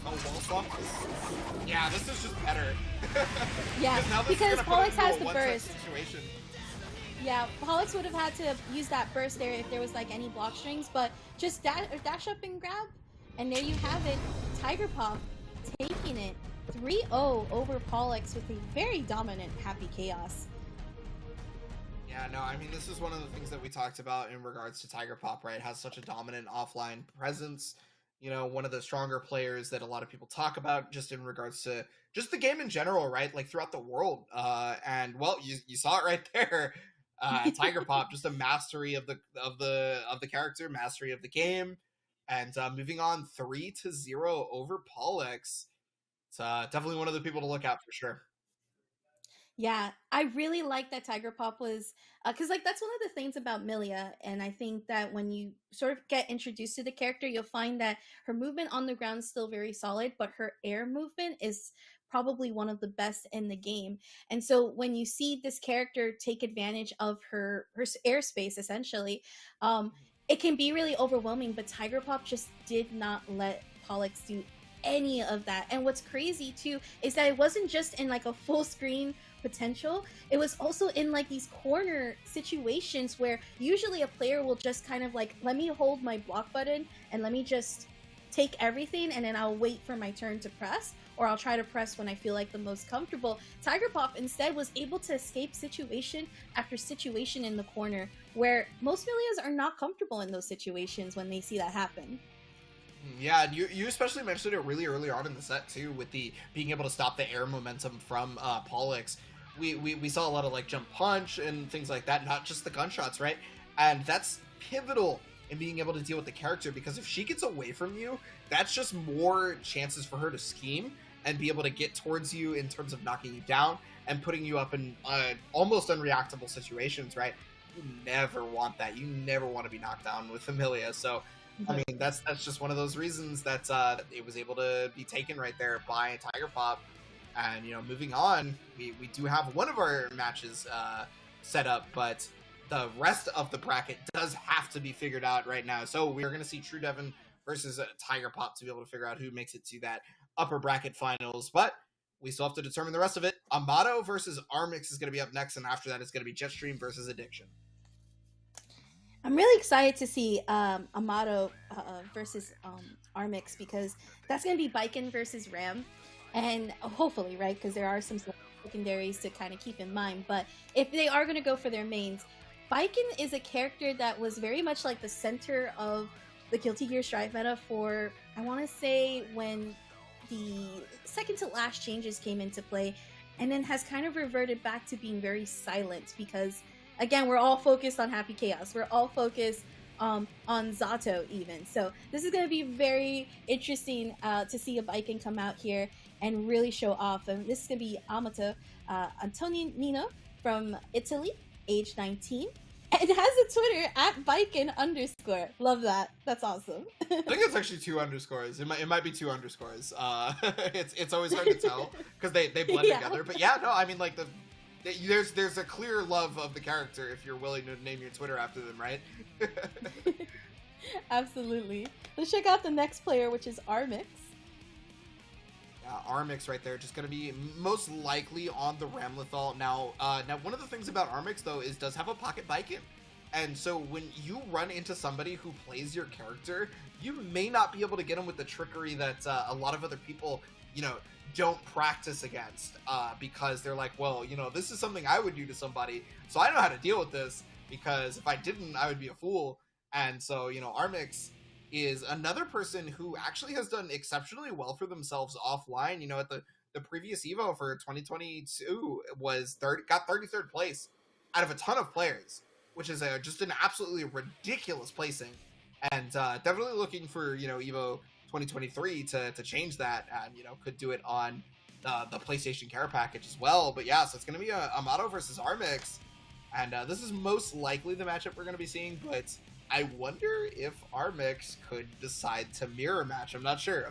Oh, wall slump. Yeah, this is just better. Yeah, now this is because gonna put Paulex him into has a the one-set burst. situation. Yeah, Paulex would have had to use that burst there if there was like any block strings, but just dash up and grab, and there you have it. TigerPop taking it 3-0 over Paulex with a very dominant Happy Chaos. Yeah, no, I mean, this is one of the things that we talked about in regards to TigerPop, right? Has such a dominant offline presence. You know, one of the stronger players that a lot of people talk about just in regards to just the game in general, right? Like throughout the world. And well, you saw it right there. TigerPop, just a mastery of the character, mastery of the game, and moving on 3-0 over Paulex. It's definitely one of the people to look out for sure. Yeah, I really like that TigerPop was because like that's one of the things about Milia, and I think that when you sort of get introduced to the character, you'll find that her movement on the ground is still very solid, but her air movement is probably one of the best in the game. And so when you see this character take advantage of her airspace, essentially, it can be really overwhelming. But TigerPop just did not let Paulex do any of that. And what's crazy too is that it wasn't just in like a full screen potential, it was also in like these corner situations where usually a player will just kind of like, let me hold my block button and let me just take everything and then I'll wait for my turn to press, or I'll try to press when I feel like the most comfortable. TigerPop instead was able to escape situation after situation in the corner, where most Milias are not comfortable in those situations when they see that happen. Yeah, and you especially mentioned it really early on in the set too, with the being able to stop the air momentum from Paulex. We saw a lot of like jump punch and things like that, not just the gunshots, right? And that's pivotal in being able to deal with the character, because if she gets away from you, that's just more chances for her to scheme and be able to get towards you in terms of knocking you down and putting you up in almost unreactable situations, right? You never want that. You never want to be knocked down with Amelia. So, I mean, that's just one of those reasons that it was able to be taken right there by TigerPop. And, you know, moving on, we do have one of our matches set up, but the rest of the bracket does have to be figured out right now. So we are going to see TrueDevin versus TigerPop to be able to figure out who makes it to that upper bracket finals. But we still have to determine the rest of it. Amato versus Armix is going to be up next, and after that it's going to be Jetstream versus Eddiction. I'm really excited to see Amato versus Armix, because that's going to be Biken versus Ram. And hopefully, right, because there are some secondaries to kind of keep in mind. But if they are going to go for their mains, Biken is a character that was very much like the center of the Guilty Gear Strive meta for, I want to say, when the second to last changes came into play, and then has kind of reverted back to being very silent because, again, we're all focused on Happy Chaos. We're all focused on Zato even. So this is going to be very interesting to see a Biken come out here and really show off. And this is going to be Amato Antonino from Italy, age 19. And it has a Twitter at Biken_. Love that. That's awesome. I think it's actually 2 underscores. It might be 2 underscores. It's always hard to tell because they blend together. But yeah, no, I mean, like there's a clear love of the character if you're willing to name your Twitter after them, right? Absolutely. Let's check out the next player, which is Armix. Armix right there, just going to be most likely on the Ramlethal. Now, one of the things about Armix, though, is does have a pocket Biken. And so when you run into somebody who plays your character, you may not be able to get them with the trickery that a lot of other people, you know, don't practice against because they're like, well, you know, this is something I would do to somebody, so I know how to deal with this, because if I didn't, I would be a fool. And so, you know, Armix is another person who actually has done exceptionally well for themselves offline. You know, at the previous Evo for 2022 got 33rd place out of a ton of players, which is just an absolutely ridiculous placing. And definitely looking for, you know, Evo 2023 to change that, and, you know, could do it on the PlayStation Care Package as well. But yeah, so it's going to be Amato versus Armix, and this is most likely the matchup we're going to be seeing, but I wonder if Armix could decide to mirror match. I'm not sure.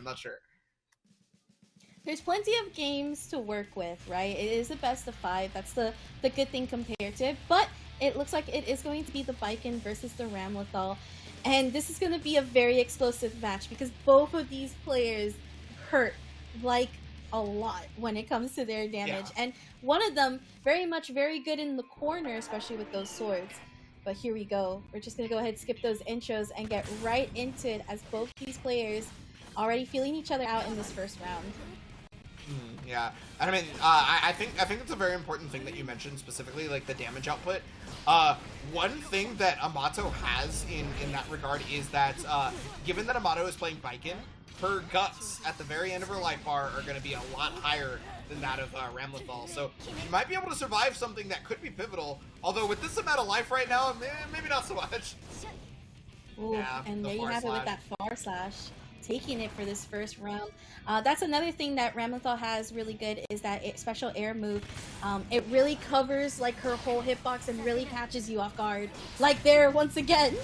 There's plenty of games to work with, right? It is a best of 5. That's the good thing compared to it. But it looks like it is going to be the Biken versus the Ramlethal. And this is going to be a very explosive match because both of these players hurt like a lot when it comes to their damage. Yeah. And one of them very good in the corner, especially with those swords. But here we go. We're just going to go ahead and skip those intros and get right into it, as both these players already feeling each other out in this first round. Yeah, and I mean, I think it's a very important thing that you mentioned, specifically like the damage output. One thing that Amato has in that regard is that given that Amato is playing Biken, her guts at the very end of her life bar are going to be a lot higher than that of Ramlethal. So she might be able to survive something that could be pivotal. Although with this amount of life right now, maybe not so much. Ooh, Yeah, and the there you far have it with slash. that far slash, taking it for this first round. That's another thing that Ramlethal has really good is that special air move. It really covers like her whole hitbox and really catches you off guard. Like there once again.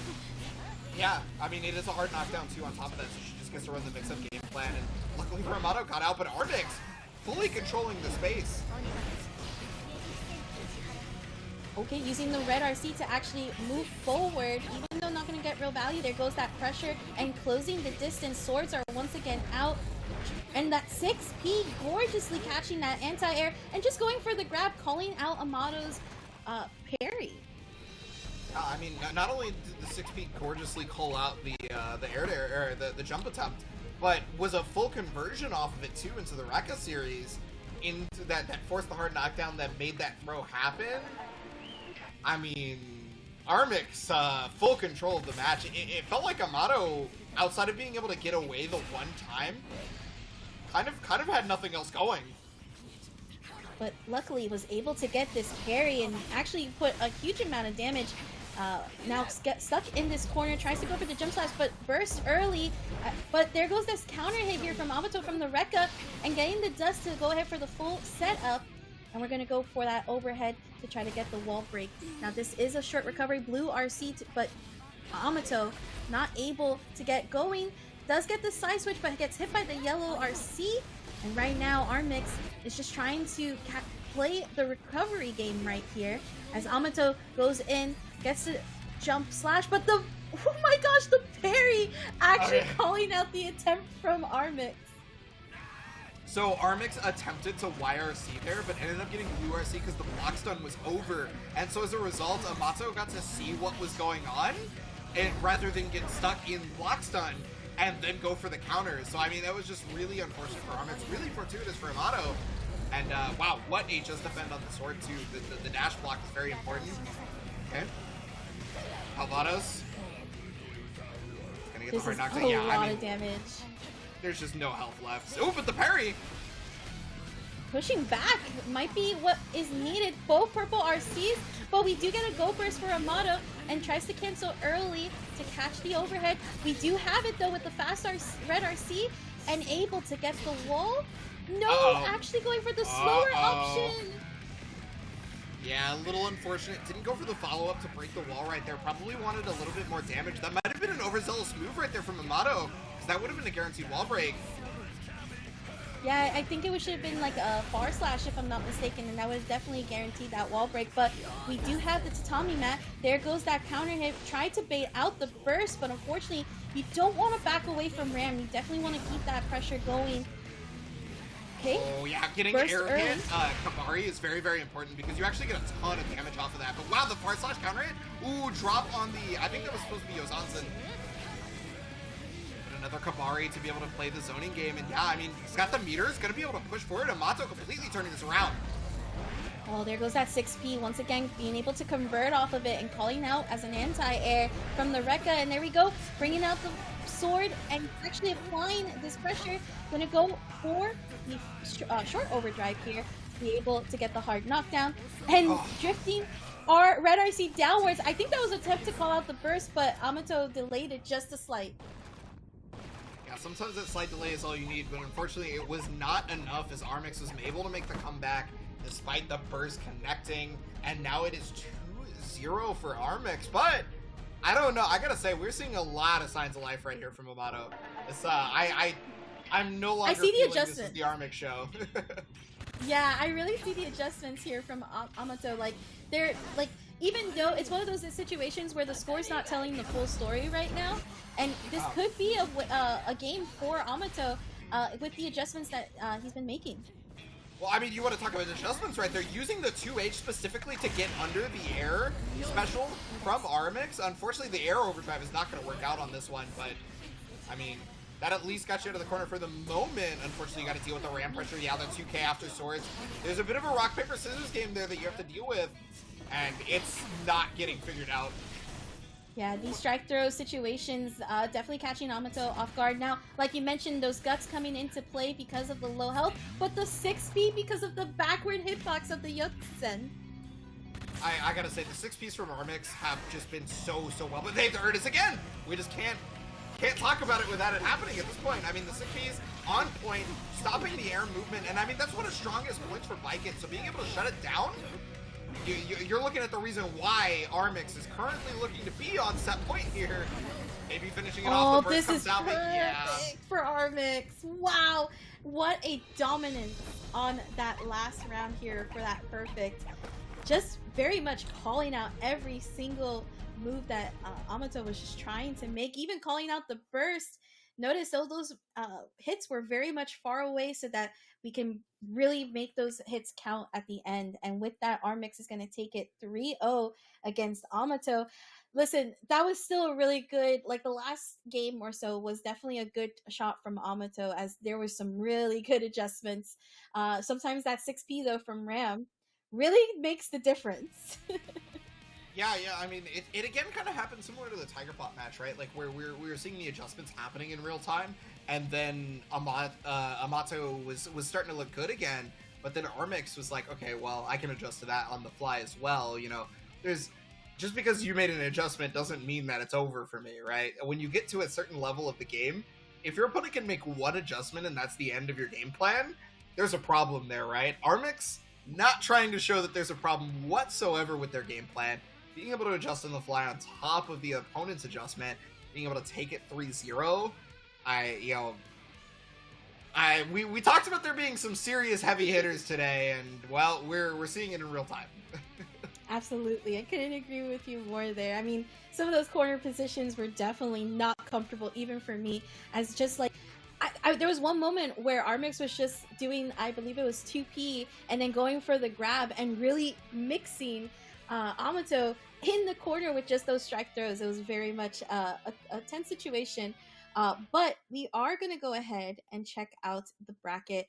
Yeah, I mean, it is a hard knockdown too on top of that, so she just gets to run the mix-up game plan, and luckily for Amato got out, but Armix fully controlling the space. Okay, using the red RC to actually move forward, even though not going to get real value. There goes that pressure and closing the distance. Swords are once again out. And that 6P gorgeously catching that anti-air and just going for the grab, calling out Amato's parry. I mean, not only did the 6-feet gorgeously call out the air-to-air, or the jump attempt, but was a full conversion off of it too into the Rekka series, into that forced the hard knockdown that made that throw happen. I mean, Armix, full control of the match. It felt like Amato, outside of being able to get away the one time, kind of had nothing else going. But luckily was able to get this parry and actually put a huge amount of damage. Now gets stuck in this corner, tries to go for the jump slash, but burst early. But there goes this counter hit here from Amato from the Rekka, and getting the dust to go ahead for the full setup. And we're going to go for that overhead to try to get the wall break. Now this is a short recovery, blue RC, but Amato not able to get going. Does get the side switch, but gets hit by the yellow RC. And right now, Armix is just trying to play the recovery game right here. As Amato goes in, gets to jump slash, but the, oh my gosh, the parry actually calling out the attempt from Armix. So Armix attempted to YRC there, but ended up getting blue RC because the block stun was over. And so as a result, Amato got to see what was going on, and rather than get stuck in block stun and then go for the counters. So I mean, that was just really unfortunate for Armix, really fortuitous for Amato. And wow, what a just defend on the sword too. The dash block is very important. Okay. Alvados. Gonna get This the hard is knockdown. a Yeah, lot I mean, of damage. there's just no health left. Oh, but the parry! Pushing back might be what is needed. Both purple RCs, but we do get a go first for Amato and tries to cancel early to catch the overhead. We do have it though with the fast red RC and able to get the wall. No, actually going for the slower option. Yeah, a little unfortunate. Didn't go for the follow-up to break the wall right there. Probably wanted a little bit more damage. That might have been an overzealous move right there from Amato, because that would have been a guaranteed wall break. Yeah, I think it should have been like a far slash if I'm not mistaken, and that would have definitely guaranteed that wall break. But we do have the tatami mat. There goes that counter hit. Tried to bait out the burst, but unfortunately, you don't want to back away from Ram. You definitely want to keep that pressure going. Okay. Oh yeah, getting Burst air early. hit Kabari is very, very important because you actually get a ton of damage off of that. But wow, the far slash counter hit. Ooh, drop on the, I think that was supposed to be Yozansen. But another Kabari to be able to play the zoning game. And yeah, I mean, he's got the meters, gonna be able to push forward. Amato completely turning this around. Oh, there goes that 6P once again, being able to convert off of it and calling out as an anti-air from the Rekka. And there we go, bringing out the sword and actually applying this pressure. Gonna go for the short overdrive here to be able to get the hard knockdown and drifting our red RC downwards. I think that was an attempt to call out the burst, but Amato delayed it just a slight. Yeah, sometimes that slight delay is all you need, but unfortunately it was not enough as Armix was able to make the comeback despite the burst connecting, and now it is 2-0 for Armix. But I don't know, I gotta say, we're seeing a lot of signs of life right here from Amato. It's I'm no longer see the feeling adjustment. this is the Armix show. Yeah, I really see the adjustments here from Amato. Like, they're like, even though it's one of those situations where the score's not telling the full story right now, and this could be a game for Amato with the adjustments that he's been making. Well, I mean, you want to talk about adjustments right there. Using the 2H specifically to get under the air special from Armix. Unfortunately, the air overdrive is not going to work out on this one, but I mean, that at least got you out of the corner for the moment. Unfortunately, you got to deal with the ram pressure. Yeah, the 2K after swords. There's a bit of a rock, paper, scissors game there that you have to deal with, and it's not getting figured out. Yeah, these strike throw situations definitely catching Amato off guard. Now, like you mentioned, those guts coming into play because of the low health, but the 6P because of the backward hitbox of the Yotsen. I gotta say, the 6Ps from Armix have just been so well, but they've earned us again. We just can't talk about it without it happening at this point. I mean, the 6Ps on point, stopping the air movement, and I mean, that's one of the strongest points for Viking, so being able to shut it down, you're looking at the reason why Armix is currently looking to be on set point here. Maybe finishing it off. Oh, this is perfect for Armix. Wow, what a dominance on that last round here for that perfect. Just very much calling out every single move that Amato was just trying to make, even calling out the burst. Notice those hits were very much far away so that we can really make those hits count at the end. And with that, Armix is going to take it 3-0 against Amato. Listen, that was still a really good, like the last game or so was definitely a good shot from Amato, as there was some really good adjustments. Sometimes that 6P though from Ram really makes the difference. Yeah, I mean, it again kind of happened similar to the TigerPop match, right? Like, where we were seeing the adjustments happening in real time, and then Amato was starting to look good again, but then Armix was like, okay, well, I can adjust to that on the fly as well, you know? Just because you made an adjustment doesn't mean that it's over for me, right? When you get to a certain level of the game, if your opponent can make one adjustment and that's the end of your game plan, there's a problem there, right? Armix not trying to show that there's a problem whatsoever with their game plan, being able to adjust on the fly on top of the opponent's adjustment, being able to take it 3-0, we talked about there being some serious heavy hitters today, and well, we're seeing it in real time. Absolutely, I couldn't agree with you more there. I mean, some of those corner positions were definitely not comfortable, even for me, as just like there was one moment where Armix was just doing, I believe it was 2P, and then going for the grab and really mixing Amato in the corner with just those strike throws. It was very much a tense situation, but we are going to go ahead and check out the bracket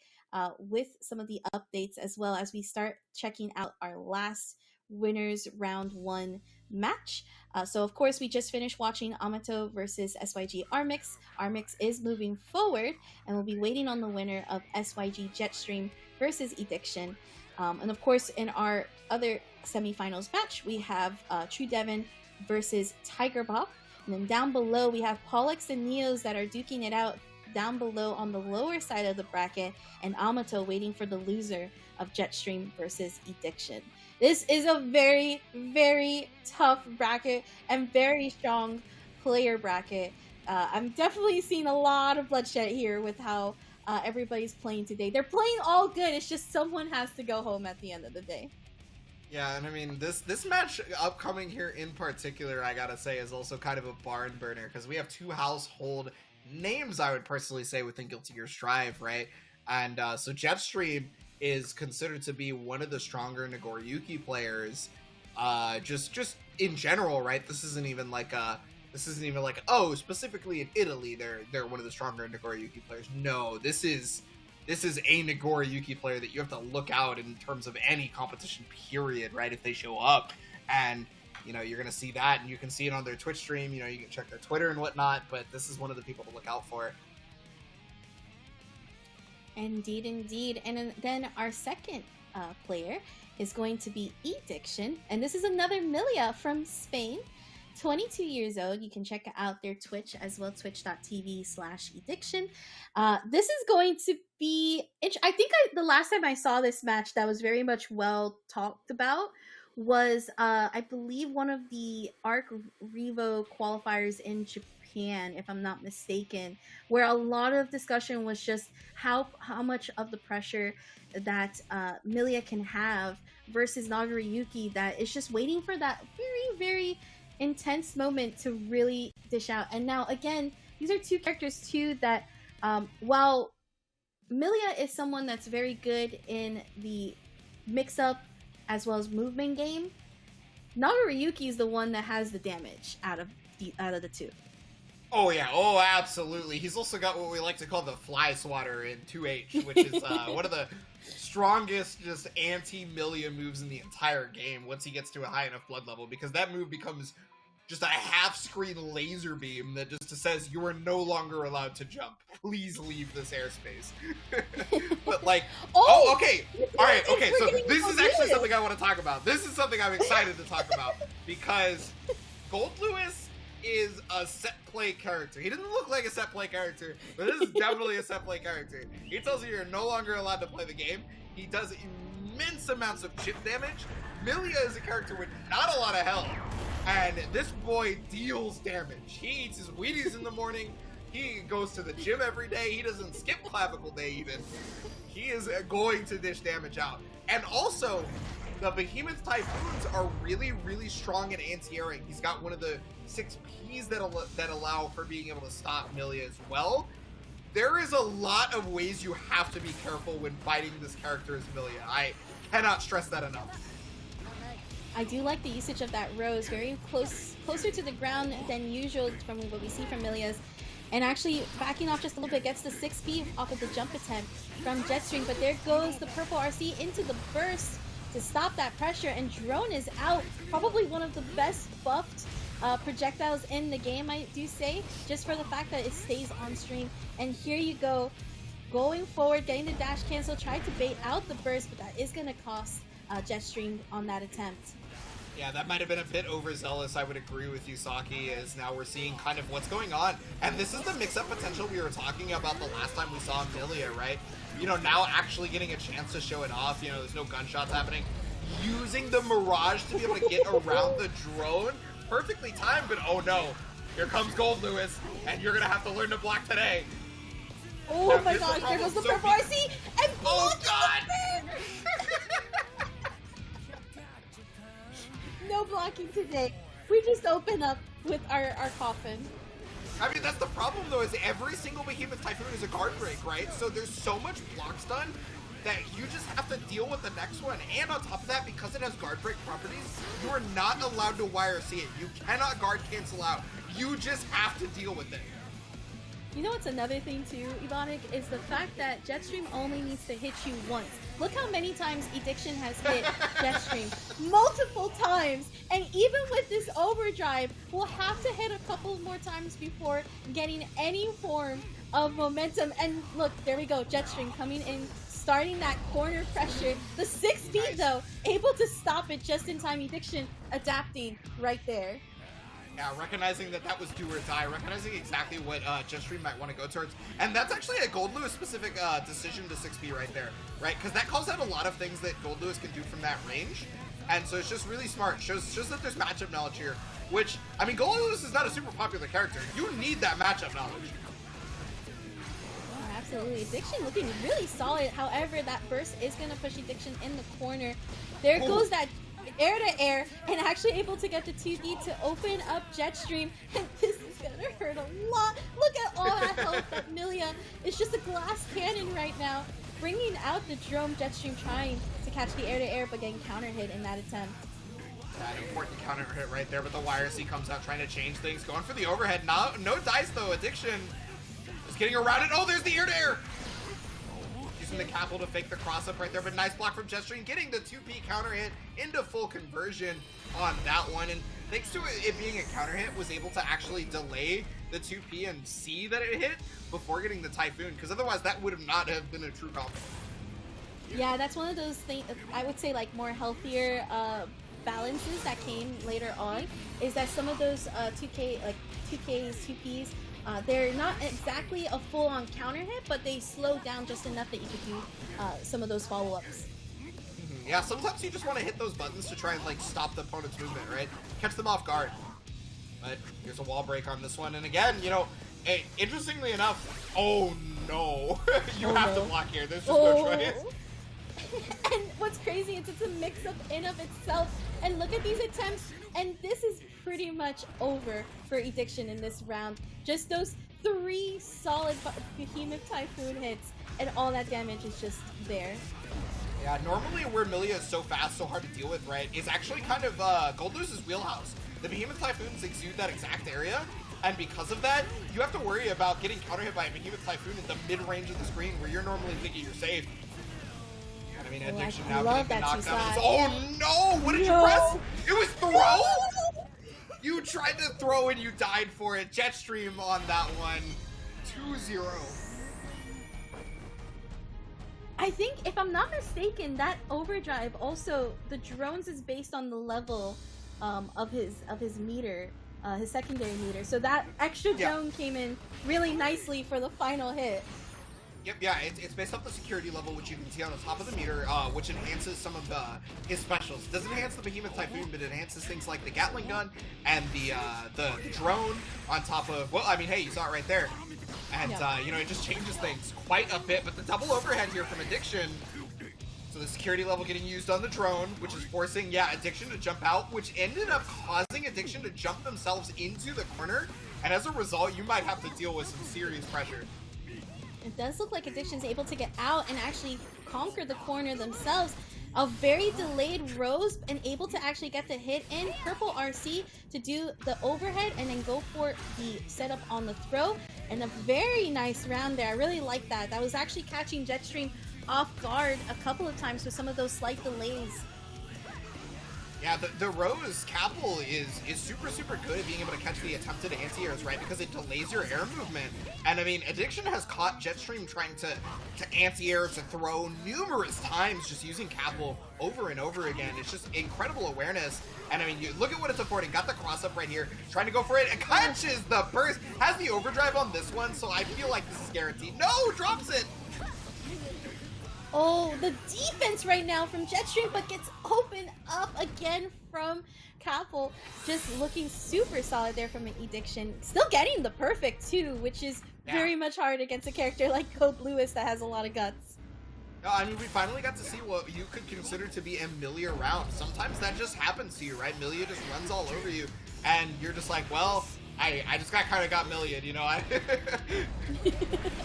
with some of the updates, as well as we start checking out our last winners round 1 match. So of course we just finished watching Amato versus SYG Armix. Armix is moving forward, and we'll be waiting on the winner of SYG Jetstream versus Eddiction. And of course, in our other semifinals match, we have TrueDevin versus TigerPop. And then down below, we have Paulex and Neos that are duking it out down below on the lower side of the bracket, and Amato waiting for the loser of Jetstream versus Eddiction. This is a very, very tough bracket and very strong player bracket. I'm definitely seeing a lot of bloodshed here with how everybody's playing today. They're playing all good. It's just someone has to go home at the end of the day. Yeah, and I mean, this match upcoming here in particular, I gotta say, is also kind of a barn burner, because we have two household names, I would personally say, within Guilty Gear Strive, right? And so Jetstream is considered to be one of the stronger Nagoriyuki players, just in general, right? This isn't even like oh, specifically in Italy they're one of the stronger Nagoriyuki players. No, this is a Nagoriyuki player that you have to look out in terms of any competition period, right? If they show up, and you know, you're gonna see that, and you can see it on their Twitch stream, you know, you can check their Twitter and whatnot, but this is one of the people to look out for. Indeed. And then our second player is going to be Eddiction, and this is another Milia from Spain, 22 years old. You can check out their Twitch as well, twitch.tv/Eddiction. This is going to be, I think the last time I saw this match that was very much well talked about was, I believe, one of the Arc Revo qualifiers in Japan, if I'm not mistaken, where a lot of discussion was just how much of the pressure that Milia can have versus Nagoriyuki, that is just waiting for that very, very intense moment to really dish out. And now, again, these are two characters too that, while Milia is someone that's very good in the mix-up as well as movement game, Nagoriyuki is the one that has the damage out of the two. Oh yeah, oh absolutely. He's also got what we like to call the fly swatter in 2H, which is one of the strongest just anti-Milia moves in the entire game once he gets to a high enough blood level, because that move becomes just a half-screen laser beam that just says you are no longer allowed to jump. Please leave this airspace. But like, oh, okay, all right, okay. So this is actually something I want to talk about. This is something I'm excited to talk about because Gold Lewis is a set play character. He doesn't look like a set play character, but this is definitely a set play character. He tells you you're no longer allowed to play the game. He does immense amounts of chip damage. Milia is a character with not a lot of health, and this boy deals damage. He eats his Wheaties in the morning. He goes to the gym every day. He doesn't skip clavicle day even. He is going to dish damage out. And also, the Behemoth Typhoons are really, really strong at anti-airing. He's got one of the 6 Ps that allow for being able to stop Milia as well. There is a lot of ways you have to be careful when fighting this character as Milia. I cannot stress that enough. I do like the usage of that rose, very closer to the ground than usual from what we see from Milia's. And actually backing off just a little bit, gets the 6P off of the jump attempt from Jetstream. But there goes the purple RC into the burst to stop that pressure, and Drone is out. Probably one of the best buffed projectiles in the game, I do say, just for the fact that it stays on stream. And here you go, going forward, getting the dash cancel, tried to bait out the burst, but that is going to cost Jetstream on that attempt. Yeah, that might have been a bit overzealous. I would agree with you, Saki, as now we're seeing kind of what's going on. And this is the mix-up potential we were talking about the last time we saw Milia, right? You know, now actually getting a chance to show it off. You know, there's no gunshots happening. Using the Mirage to be able to get around the drone. Perfectly timed, but oh no. Here comes Gold Lewis, and you're going to have to learn to block today. Oh now, my gosh, there goes the purple RC, and oh god! No blocking today. We just open up with our coffin. I mean, that's the problem though, is every single Behemoth Typhoon is a guard break, right? So there's so much blocks done that you just have to deal with the next one. And on top of that, because it has guard break properties, you are not allowed to YRC it. You cannot guard cancel out. You just have to deal with it. You know what's another thing too, Ebonic, is the fact that Jetstream only needs to hit you once. Look how many times Eddiction has hit Jetstream. Multiple times! And even with this overdrive, we'll have to hit a couple more times before getting any form of momentum. And look, there we go, Jetstream coming in, starting that corner pressure. The 6 speed nice. though, able to stop it just in time. Eddiction adapting right there. Yeah, recognizing that was do or die, recognizing exactly what Jetstream might want to go towards. And that's actually a Gold Lewis specific decision to 6P right there, right? Because that calls out a lot of things that Gold Lewis can do from that range. And so it's just really smart. Shows that there's matchup knowledge here, which, I mean, Gold Lewis is not a super popular character. You need that matchup knowledge. Oh, absolutely. Eddiction looking really solid. However, that burst is going to push Eddiction in the corner. There goes that air to air, and actually able to get the 2D to open up Jetstream. And this is gonna hurt a lot. Look at all that health that Milia is just a glass cannon right now, bringing out the drone. Jetstream trying to catch the air to air, but getting counter hit in that attempt. That important counter hit right there, but the YRC comes out trying to change things, going for the overhead. No dice though. Eddiction is getting around it. Oh, there's the air to air. Using the capital to fake the cross up right there, but nice block from Jetstream, getting the 2P counter hit into full conversion on that one. And thanks to it being a counter hit, was able to actually delay the 2P and see that it hit before getting the Typhoon, because otherwise that would have not have been a true combo. Yeah, that's one of those things, I would say, like more healthier balances that came later on, is that some of those 2Ks, 2Ps, they're not exactly a full-on counter hit, but they slow down just enough that you could do some of those follow-ups. Yeah, sometimes you just want to hit those buttons to try and like stop the opponent's movement, right? Catch them off guard. But here's a wall break on this one, and again, you know, interestingly enough, oh no, you have to block here. There's just no choice. And what's crazy is it's a mix-up in of itself. And look at these attempts, and this is pretty much over for Eddiction in this round. Just those 3 solid Behemoth Typhoon hits, and all that damage is just there. Yeah, normally where Milia is so fast, so hard to deal with, right, is actually kind of Gold Lewis's wheelhouse. The Behemoth Typhoons exude that exact area, and because of that, you have to worry about getting counter hit by a Behemoth Typhoon in the mid-range of the screen where you're normally thinking you're safe. And I mean, Eddiction now getting the knockdown. Oh no! What did you press? It was throw? You tried to throw and you died for it. Jetstream on that one. 2-0. I think, if I'm not mistaken, that overdrive also, the drones is based on the level of his meter, his secondary meter. So that extra drone came in really nicely for the final hit. Yep, yeah, it's based off the security level, which you can see on the top of the meter, which enhances some of his specials. It doesn't enhance the Behemoth Typhoon, but it enhances things like the Gatling gun and the drone on top of, well, I mean, hey, you saw it right there. And, you know, it just changes things quite a bit. But the double overhead here from Eddiction, so the security level getting used on the drone, which is forcing, Eddiction to jump out, which ended up causing Eddiction to jump themselves into the corner. And as a result, you might have to deal with some serious pressure. It does look like Eddiction's able to get out and actually conquer the corner themselves. A very delayed Rose and able to actually get the hit in. Purple RC to do the overhead and then go for the setup on the throw. And a very nice round there. I really like that. That was actually catching Jetstream off guard a couple of times with some of those slight delays. Yeah, the Rose Capel is super good at being able to catch the attempted anti-airs, right? Because it delays your air movement. And I mean, Eddiction has caught Jetstream trying to anti-air, to throw numerous times, just using Capel over and over again. It's just incredible awareness. And I mean, you look at what it's affording. Got the cross up right here, trying to go for it. It catches the burst, has the overdrive on this one, so I feel like this is guaranteed. No, drops it. Oh, the defense right now from Jetstream, but gets opened up again from Capel. Just looking super solid there from an Eddiction. Still getting the perfect too, which is very much hard against a character like Code Lewis that has a lot of guts. No, I mean, we finally got to see what you could consider to be a Milia round. Sometimes that just happens to you, right? Milia just runs all over you, and you're just like, well, I just kind of got Million, you know?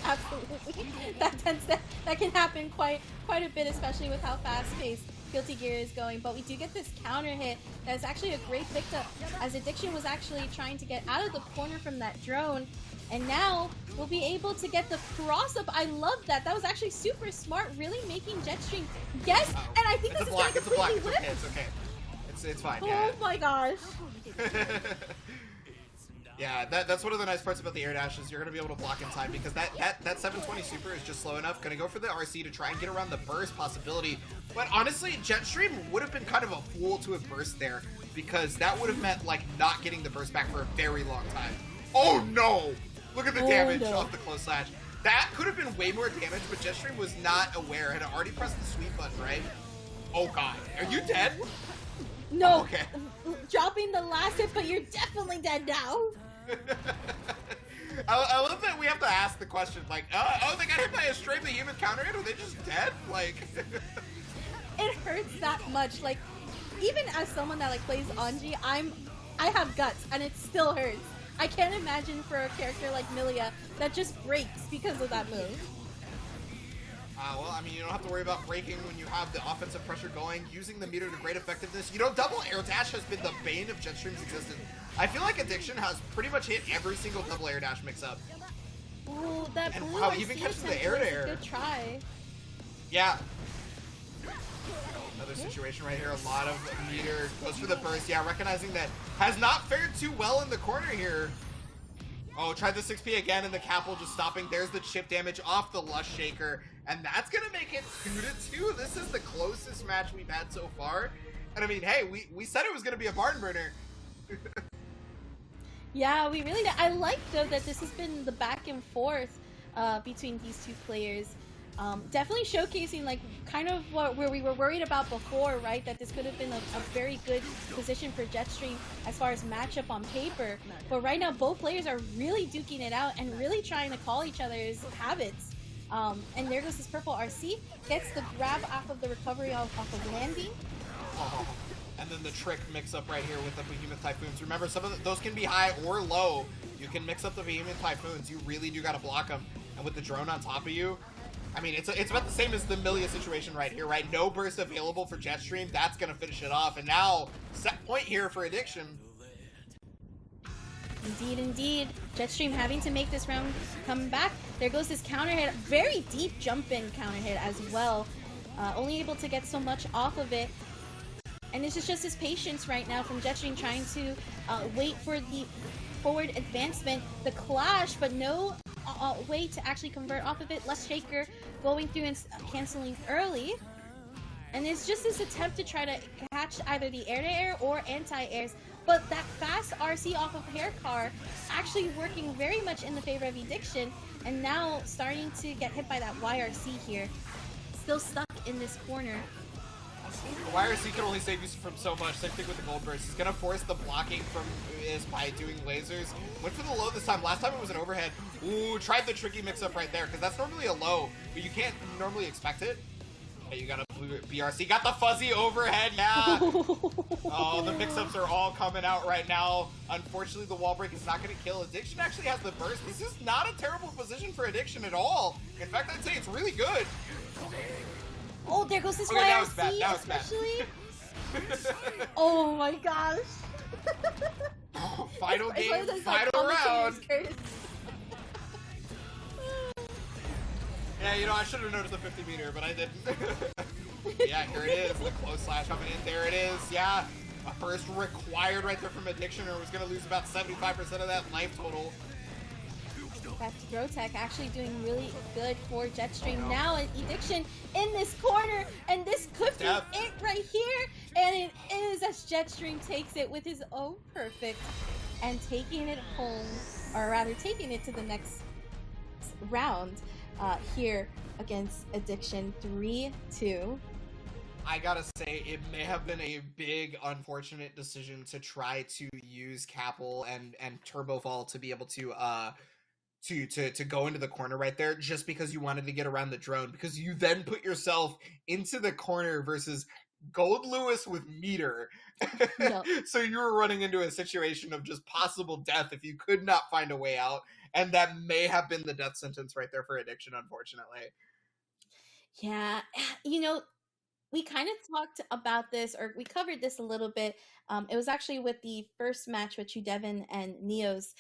Absolutely. That can happen quite a bit, especially with how fast-paced Guilty Gear is going. But we do get this counter hit that's actually a great pickup, as Eddiction was actually trying to get out of the corner from that drone. And now we'll be able to get the cross-up. I love that. That was actually super smart, really making Jetstream guess. And I think this is going to completely whip. It's okay. It's fine. Oh my gosh. Yeah, that's one of the nice parts about the air dash is you're going to be able to block in time, because that 720 super is just slow enough. Going to go for the RC to try and get around the burst possibility. But honestly, Jetstream would have been kind of a fool to have burst there, because that would have meant, like, not getting the burst back for a very long time. Oh no! Look at the damage off the close slash. That could have been way more damage, but Jetstream was not aware. Had already pressed the sweep button, right? Oh god. Are you dead? No. Oh, okay. Dropping the last hit, but you're definitely dead now. I love that we have to ask the question, like, oh, they got hit by a straight behemoth counter hit? Are they just dead? Like, it hurts that much. Like, even as someone that like plays Anji, I have guts, and it still hurts. I can't imagine for a character like Milia that just breaks because of that move. Well, I mean, you don't have to worry about breaking when you have the offensive pressure going, using the meter to great effectiveness. You know, double air dash has been the bane of Jetstream's existence. I feel like Eddiction has pretty much hit every single double air dash mix-up. Ooh, that and blue how even catches the air to air. Good try. Yeah. Another situation right here. A lot of meter goes for the burst. Yeah, recognizing that has not fared too well in the corner here. Oh, tried the 6P again, and the Capel just stopping. There's the chip damage off the Lush Shaker, and that's gonna make it 2-2. This is the closest match we've had so far. And I mean, hey, we said it was gonna be a barn burner. Yeah, we really did. I like, though, that this has been the back and forth between these two players. Definitely showcasing, like, kind of where we were worried about before, right? That this could have been a very good position for Jetstream as far as matchup on paper. But right now, both players are really duking it out and really trying to call each other's habits. And there goes this purple RC. Gets the grab off of the recovery off of landing. Oh. And then the trick mix-up right here with the Behemoth Typhoons. Remember, some of those can be high or low. You can mix up the Behemoth Typhoons. You really do got to block them. And with the drone on top of you, I mean, it's about the same as the Milia situation right here, right? No burst available for Jetstream. That's going to finish it off. And now, set point here for Eddiction. Indeed, indeed. Jetstream having to make this round come back. There goes this counter hit. Very deep jump-in counter hit as well. Only able to get so much off of it. And this is just his patience right now from Jetstream trying to wait for the forward advancement, the clash, but no way to actually convert off of it. Less Shaker going through and canceling early. And it's just this attempt to try to catch either the air-to-air or anti-airs, but that fast RC off of Hair Car actually working very much in the favor of Eddiction, and now starting to get hit by that YRC here. Still stuck in this corner. The YRC can only save you from so much. Same thing with the Gold Burst. He's gonna force the blocking from is by doing lasers. Went for the low this time. Last time it was an overhead. Ooh, tried the tricky mix-up right there, because that's normally a low, but you can't normally expect it. Okay, you got a blue BRC. Got the fuzzy overhead, yeah! Oh, the mix-ups are all coming out right now. Unfortunately, the wall break is not gonna kill. Eddiction actually has the burst. This is not a terrible position for Eddiction at all. In fact, I'd say it's really good. Oh, there goes this Okay, YRC, that was bad. That was especially. Oh my gosh. Oh, final It's game, one of those, final round. Curtis. Yeah, you know, I should have noticed the 50 meter, but I didn't. Yeah, here it is. The close slash coming in. There it is. Yeah. A burst required right there from Eddiction, or was going to lose about 75% of that life total. Back to Grotech, actually doing really good for Jetstream. Now an Eddiction in this corner, and this could be it right here. And it is as Jetstream takes it with his own perfect and taking it home, or rather taking it to the next round here against Eddiction 3-2. I gotta say, it may have been a big, unfortunate decision to try to use Capel and Turbofall to be able to go into the corner right there, just because you wanted to get around the drone, because you then put yourself into the corner versus Gold Lewis with meter. Yep. So you were running into a situation of just possible death if you could not find a way out, and that may have been the death sentence right there for Eddiction, unfortunately. Yeah, you know, we kind of talked about this, or we covered this a little bit. It was actually with the first match with TrueDevin and Neos.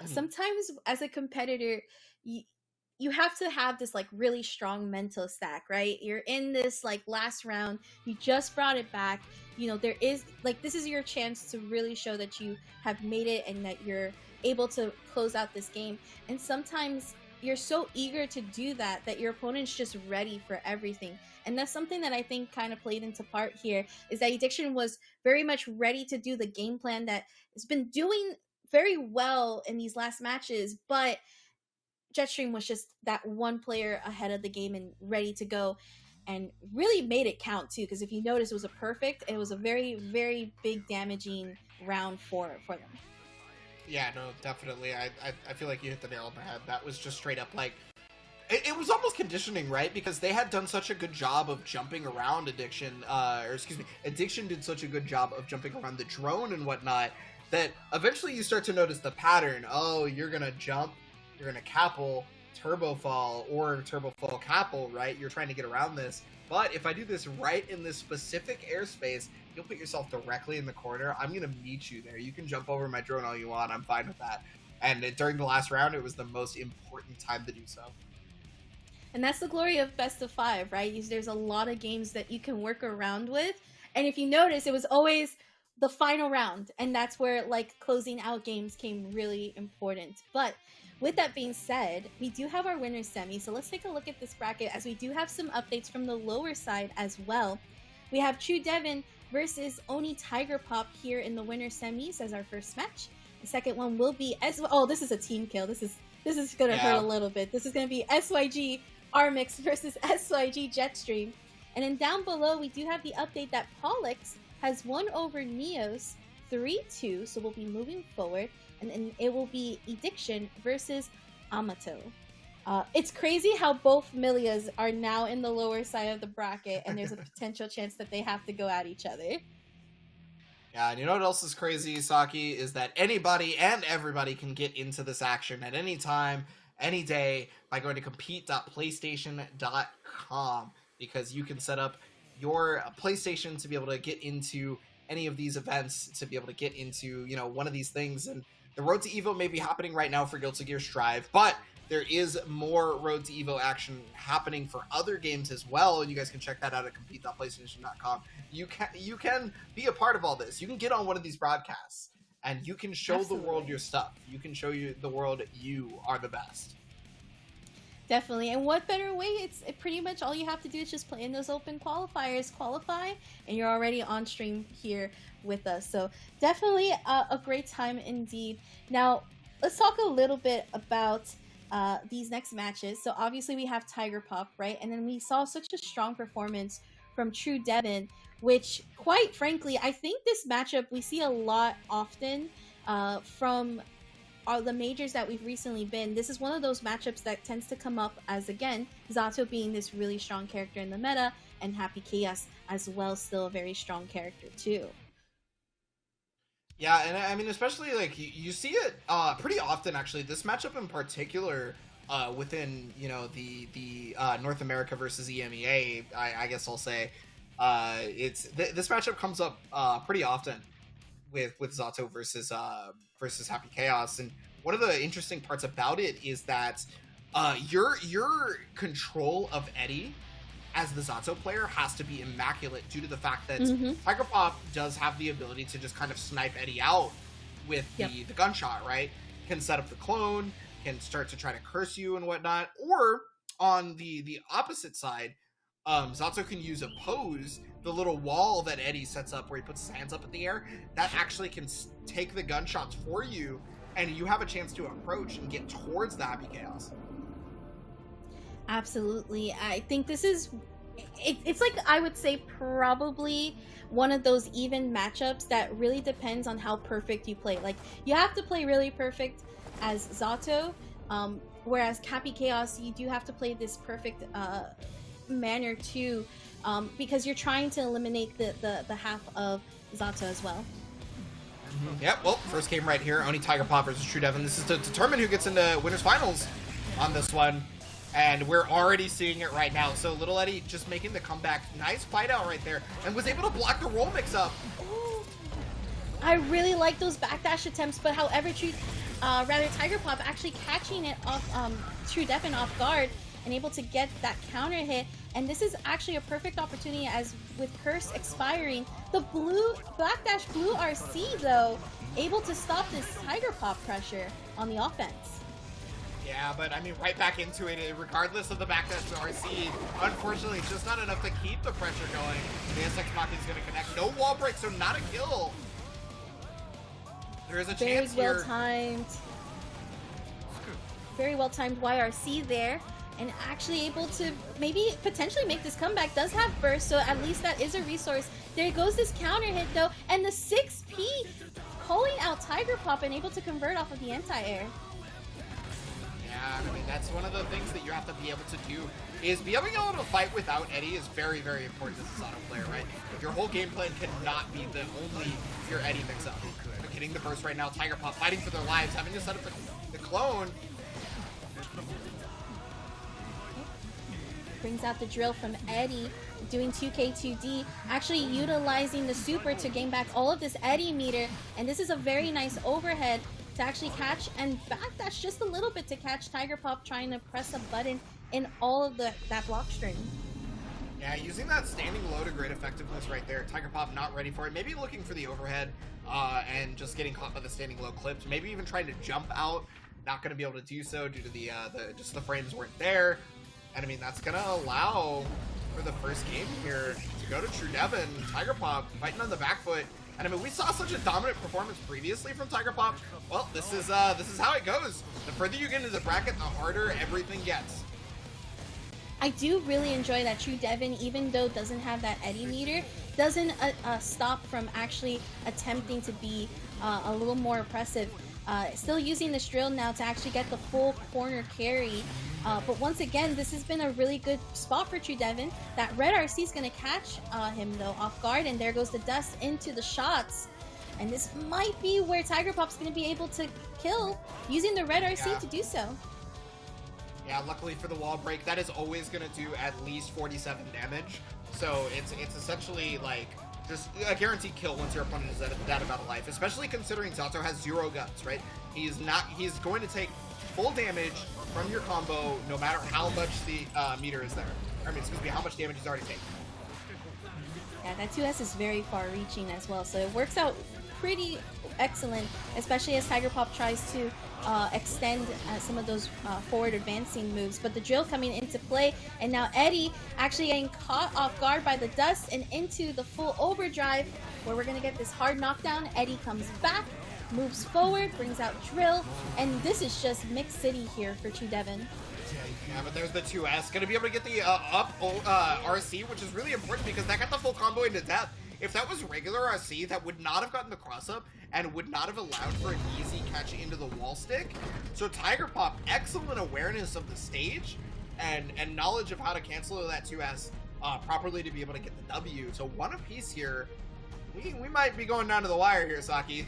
Sometimes as a competitor, you have to have this like really strong mental stack, right? You're in this like last round, you just brought it back. You know, there is like, this is your chance to really show that you have made it and that you're able to close out this game. And sometimes you're so eager to do that that your opponent's just ready for everything. And that's something that I think kind of played into part here, is that Eddiction was very much ready to do the game plan that has been doing very well in these last matches, but Jetstream was just that one player ahead of the game and ready to go, and really made it count too, because if you notice, it was a perfect, it was a very, very big damaging round for them. Yeah, no, definitely. I feel like you hit the nail on the head. That was just straight up like, it was almost conditioning, right? Because they had done such a good job of jumping around Eddiction, Eddiction did such a good job of jumping around the drone and whatnot, that eventually you start to notice the pattern. Oh, you're gonna jump, you're gonna Capel, Turbofall, or Turbofall Capel, right? You're trying to get around this. But if I do this right in this specific airspace, you'll put yourself directly in the corner. I'm gonna meet you there. You can jump over my drone all you want. I'm fine with that. And during the last round, it was the most important time to do so. And that's the glory of best of 5, right? There's a lot of games that you can work around with. And if you notice, it was always the final round. And that's where like closing out games came really important. But with that being said, we do have our winner semi. So let's take a look at this bracket, as we do have some updates from the lower side as well. We have TrueDevin versus Oni TigerPop here in the winner semis as our first match. The second one will be this is a team kill. This is gonna hurt a little bit. This is gonna be SYG Armix versus SYG Jetstream. And then down below, we do have the update that Paulex has won over Neos 3-2, so we'll be moving forward. And then it will be Eddiction versus Amato. It's crazy how both Milias are now in the lower side of the bracket, and there's a potential chance that they have to go at each other. Yeah, and you know what else is crazy, Saki, is that anybody and everybody can get into this action at any time, any day, by going to compete.playstation.com, because you can set up your PlayStation to be able to get into any of these events, to be able to get into, you know, one of these things. And the road to Evo may be happening right now for Guilty Gear Strive, but there is more Road to Evo action happening for other games as well, and you guys can check that out at compete.playstation.com. You can be a part of all this. You can get on one of these broadcasts, and you can show the world your stuff. You can show the world you are the best. Definitely. And what better way? It's pretty much all you have to do is just play in those open qualifiers, qualify, and you're already on stream here with us. So definitely a great time indeed. Now, let's talk a little bit about these next matches. So obviously we have TigerPop, right? And then we saw such a strong performance from TrueDevin, which quite frankly, I think this matchup we see a lot often from the majors that we've recently been. This is one of those matchups that tends to come up as, again, Zato being this really strong character in the meta, and Happy Chaos as well, still a very strong character too. Yeah, and I mean, especially like you see it pretty often actually. This matchup in particular, within the North America versus EMEA, I guess I'll say, this matchup comes up pretty often with Zato versus Happy Chaos. And one of the interesting parts about it is that your control of Eddie as the Zato player has to be immaculate, due to the fact that TigerPop does have the ability to just kind of snipe Eddie out with the gunshot, right? Can set up the clone, can start to try to curse you and whatnot. Or on the opposite side, Zato can use a pose, the little wall that Eddie sets up where he puts his hands up in the air, that actually can take the gunshots for you, and you have a chance to approach and get towards the Happy Chaos. Absolutely. I think this is, it's like, I would say probably one of those even matchups that really depends on how perfect you play. Like, you have to play really perfect as Zato, whereas Happy Chaos, you do have to play this perfect manner too, because you're trying to eliminate the half of Zato as well. Yep, well, first game right here, Oni TigerPop versus TrueDevin. This is to determine who gets into winners finals on this one. And we're already seeing it right now. So Little Eddie just making the comeback. Nice fight out right there. And was able to block the roll mix up. I really like those backdash attempts, but however, TigerPop actually catching it off TrueDevin off guard and able to get that counter hit. And this is actually a perfect opportunity, as with Curse expiring, the backdash blue RC though, able to stop this TigerPop pressure on the offense. Yeah, but I mean, right back into it, regardless of the backdash to RC. Unfortunately, just not enough to keep the pressure going. The SX Mach is going to connect. No wall break, so not a kill. There is a chance here. Very well timed YRC there, and actually able to maybe potentially make this comeback. Does have burst, so at least that is a resource. There goes this counter hit though, and the 6P calling out TigerPop and able to convert off of the anti-air. Yeah, I mean, that's one of the things that you have to be able to do, is being able to fight without Eddie is very, very important as a Zato player, right? Your whole game plan cannot be the only your Eddie mix-up. They're getting the burst right now. TigerPop fighting for their lives, having to set up the clone. Brings out the drill from Eddie, doing 2K2D, actually utilizing the super to gain back all of this Eddie meter, and this is a very nice overhead to actually catch and backdash just a little bit to catch TigerPop trying to press a button in all of that block string. Yeah, using that standing low to great effectiveness right there. TigerPop not ready for it. Maybe looking for the overhead and just getting caught by the standing low clips. Maybe even trying to jump out. Not going to be able to do so due to just the frames weren't there. And I mean, that's going to allow for the first game here to go to TrueDevin. TigerPop fighting on the back foot. And I mean, we saw such a dominant performance previously from TigerPop. Well, this is how it goes. The further you get into the bracket, the harder everything gets. I do really enjoy that TrueDevin, even though doesn't have that Eddie meter, doesn't stop from actually attempting to be a little more oppressive. Still using this drill now to actually get the full corner carry. But once again, this has been a really good spot for TrueDevin. That red RC is going to catch him though off guard, and there goes the dust into the shots. And this might be where TigerPop's going to be able to kill using the red RC to do so. Yeah, luckily for the wall break, that is always going to do at least 47 damage. So it's essentially like just a guaranteed kill once your opponent is at that amount of life, especially considering Zato has 0 guns, right? He's going to take full damage from your combo, no matter how much the meter is there. I mean, excuse me, how much damage he's already taken. Yeah, that 2S is very far-reaching as well, so it works out pretty excellent, especially as TigerPop tries to extend some of those forward advancing moves. But the drill coming into play, and now Eddie actually getting caught off guard by the dust and into the full overdrive, where we're gonna get this hard knockdown. Eddie comes back, moves forward, brings out drill, and this is just mixed city here for TrueDevin. Yeah, but there's the 2S. Gonna be able to get the up RC, which is really important because that got the full combo into death. If that was regular RC, that would not have gotten the cross-up and would not have allowed for an easy catch into the wall stick. So TigerPop, excellent awareness of the stage and knowledge of how to cancel that 2S properly to be able to get the W. So one apiece here. We might be going down to the wire here, Saki.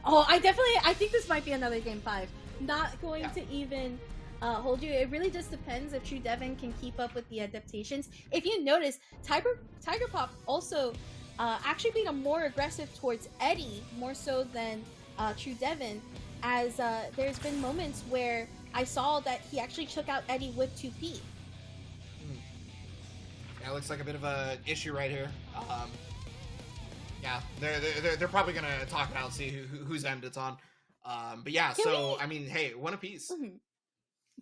Oh, I think this might be another game 5. Not going to even hold you. It really just depends if TrueDevin can keep up with the adaptations. If you notice, TigerPop also actually being more aggressive towards Eddie, more so than TrueDevin, as there's been moments where I saw that he actually took out Eddie with 2P. Yeah, looks like a bit of a issue right here. Yeah, they're probably gonna talk it out, see whose end it's on. But yeah, I mean, hey, one apiece.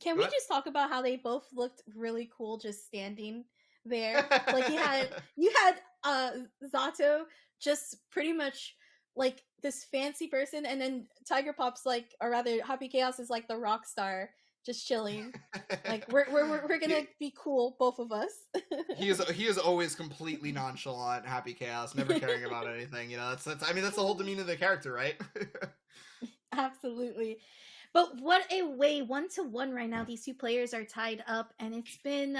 Can we just talk about how they both looked really cool just standing there? Like you had Zato just pretty much like this fancy person, and then TigerPop's like, or rather Happy Chaos is like the rock star just chilling. Like we're gonna be cool, both of us. he is always completely nonchalant, Happy Chaos, never caring about anything. You know, that's I mean that's the whole demeanor of the character, right? Absolutely. But what a way, 1-1 right now. These two players are tied up, and it's been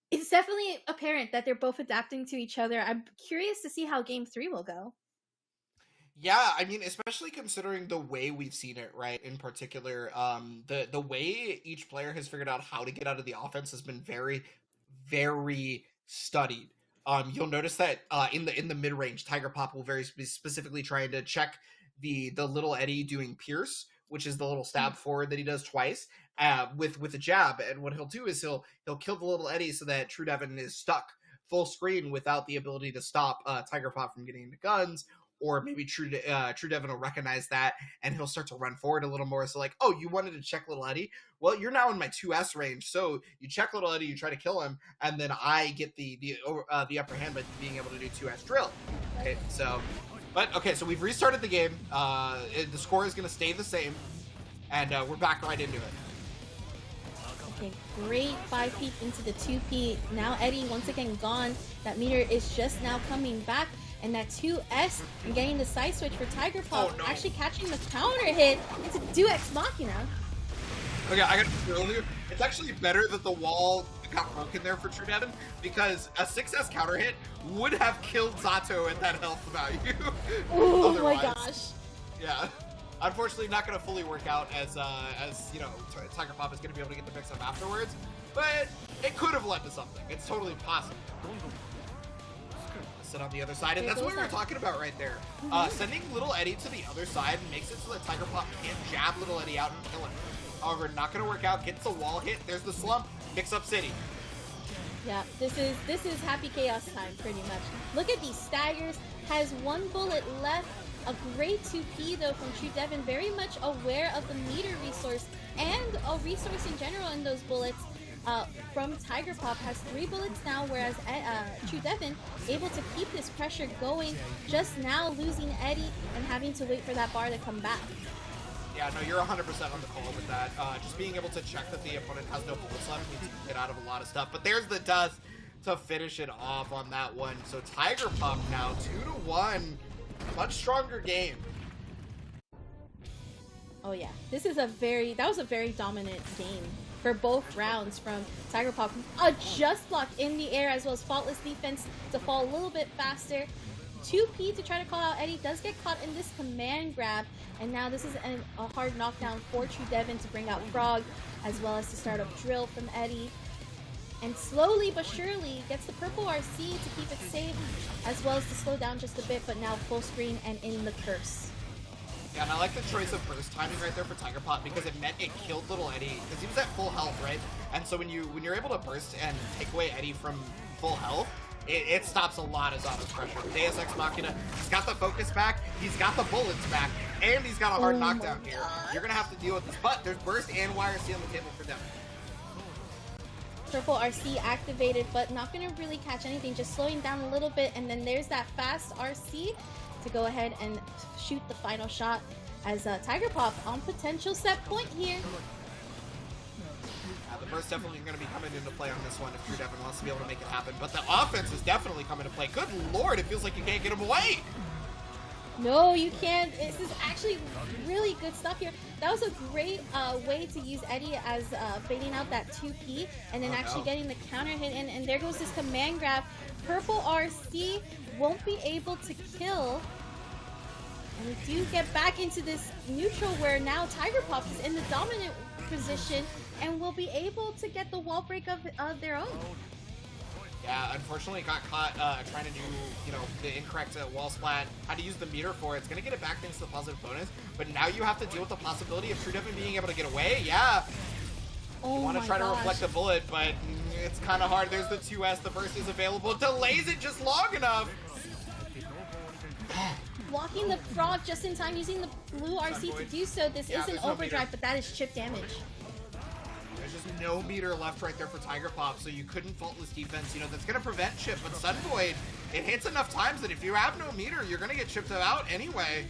it's definitely apparent that they're both adapting to each other. I'm curious to see how game 3 will go. Yeah, I mean, especially considering the way we've seen it, right? In particular, the way each player has figured out how to get out of the offense has been very, very studied. You'll notice that in the mid range, TigerPop will very specifically try to check the little Eddie doing Pierce, which is the little stab forward that he does twice with a jab. And what he'll do is he'll kill the little Eddie so that TrueDevin is stuck full screen without the ability to stop TigerPop from getting into guns. Or maybe TrueDevin will recognize that and he'll start to run forward a little more. So like, oh, you wanted to check little Eddie? Well, you're now in my 2S range. So you check little Eddie, you try to kill him, and then I get the upper hand by being able to do 2S drill. Okay, so... But, okay, so we've restarted the game. The score is going to stay the same. And we're back right into it. Okay, great 5-peek into the 2P. Now Eddie once again gone. That meter is just now coming back. And that 2S and getting the side switch for TigerPop, actually catching the counter hit into Deus Machina. Okay, I gotta tell you, it's actually better that the wall got broken there for TrueDevin, because a 6S counter hit would have killed Zato at that health value. Oh my gosh. Yeah. Unfortunately, not going to fully work out as you know, TigerPop is going to be able to get the mix up afterwards, but it could have led to something. It's totally possible. Sit on the other side, and that's what we were talking about right there. Sending little Eddie to the other side makes it so that TigerPop can't jab little Eddie out and kill him. However, not going to work out. Gets the wall hit. There's the slump. Mix up city. Yeah, this is Happy Chaos time pretty much. Look at these staggers. Has one bullet left. A great 2P though from TrueDevin, very much aware of the meter resource and a resource in general in those bullets. From TigerPop has 3 bullets now, whereas TrueDevin able to keep this pressure going, just now losing Eddie and having to wait for that bar to come back. Yeah, no, you're 100% on the call with that. Just being able to check that the opponent has no bullets left means you can get out of a lot of stuff. But there's the dust to finish it off on that one. So TigerPop now 2-1, much stronger game. Oh yeah, that was a very dominant game for both rounds from TigerPop. A just block in the air as well as faultless defense to fall a little bit faster. 2P to try to call out Eddie, does get caught in this command grab, and now this is a hard knockdown for TrueDevin to bring out Frog, as well as to start up drill from Eddie. And slowly but surely gets the purple RC to keep it safe, as well as to slow down just a bit, but now full screen and in the curse. Yeah, and I like the choice of burst timing right there for TigerPop because it meant it killed little Eddie because he was at full health, right? And so when you're able to burst and take away Eddie from full health, it stops a lot of Zato's pressure. Deus Ex Machina, he's got the focus back, he's got the bullets back, and he's got a hard knockdown here. You're gonna have to deal with this, but there's burst and YRC on the table for them. Purple RC activated, but not going to really catch anything, just slowing down a little bit, and then there's that fast RC to go ahead and shoot the final shot as TigerPop on potential set point here. The burst definitely going to be coming into play on this one if TrueDevin wants to be able to make it happen, but the offense is definitely coming to play. Good lord, it feels like you can't get him away! No, you can't. This is actually really good stuff here. That was a great way to use Eddie as baiting out that 2P and then actually getting the counter hit in. And there goes this command grab. Purple RC won't be able to kill. And we do get back into this neutral where now TigerPop is in the dominant position and will be able to get the wall break of their own. Yeah, unfortunately got caught trying to do, you know, the incorrect wall splat. Had to use the meter for it. It's going to get it back thanks to the positive bonus. But now you have to deal with the possibility of TrueDevin being able to get away. Yeah. Oh, you want to try to reflect the bullet, but it's kind of hard. There's the 2S. The burst is available. Delays it just long enough. Blocking the frog just in time, using the blue RC to do so. This is an overdrive, but that is chip damage. There's just no meter left right there for TigerPop, so you couldn't faultless defense. You know, that's going to prevent chip, but Sun Void, it hits enough times that if you have no meter, you're going to get chipped out anyway.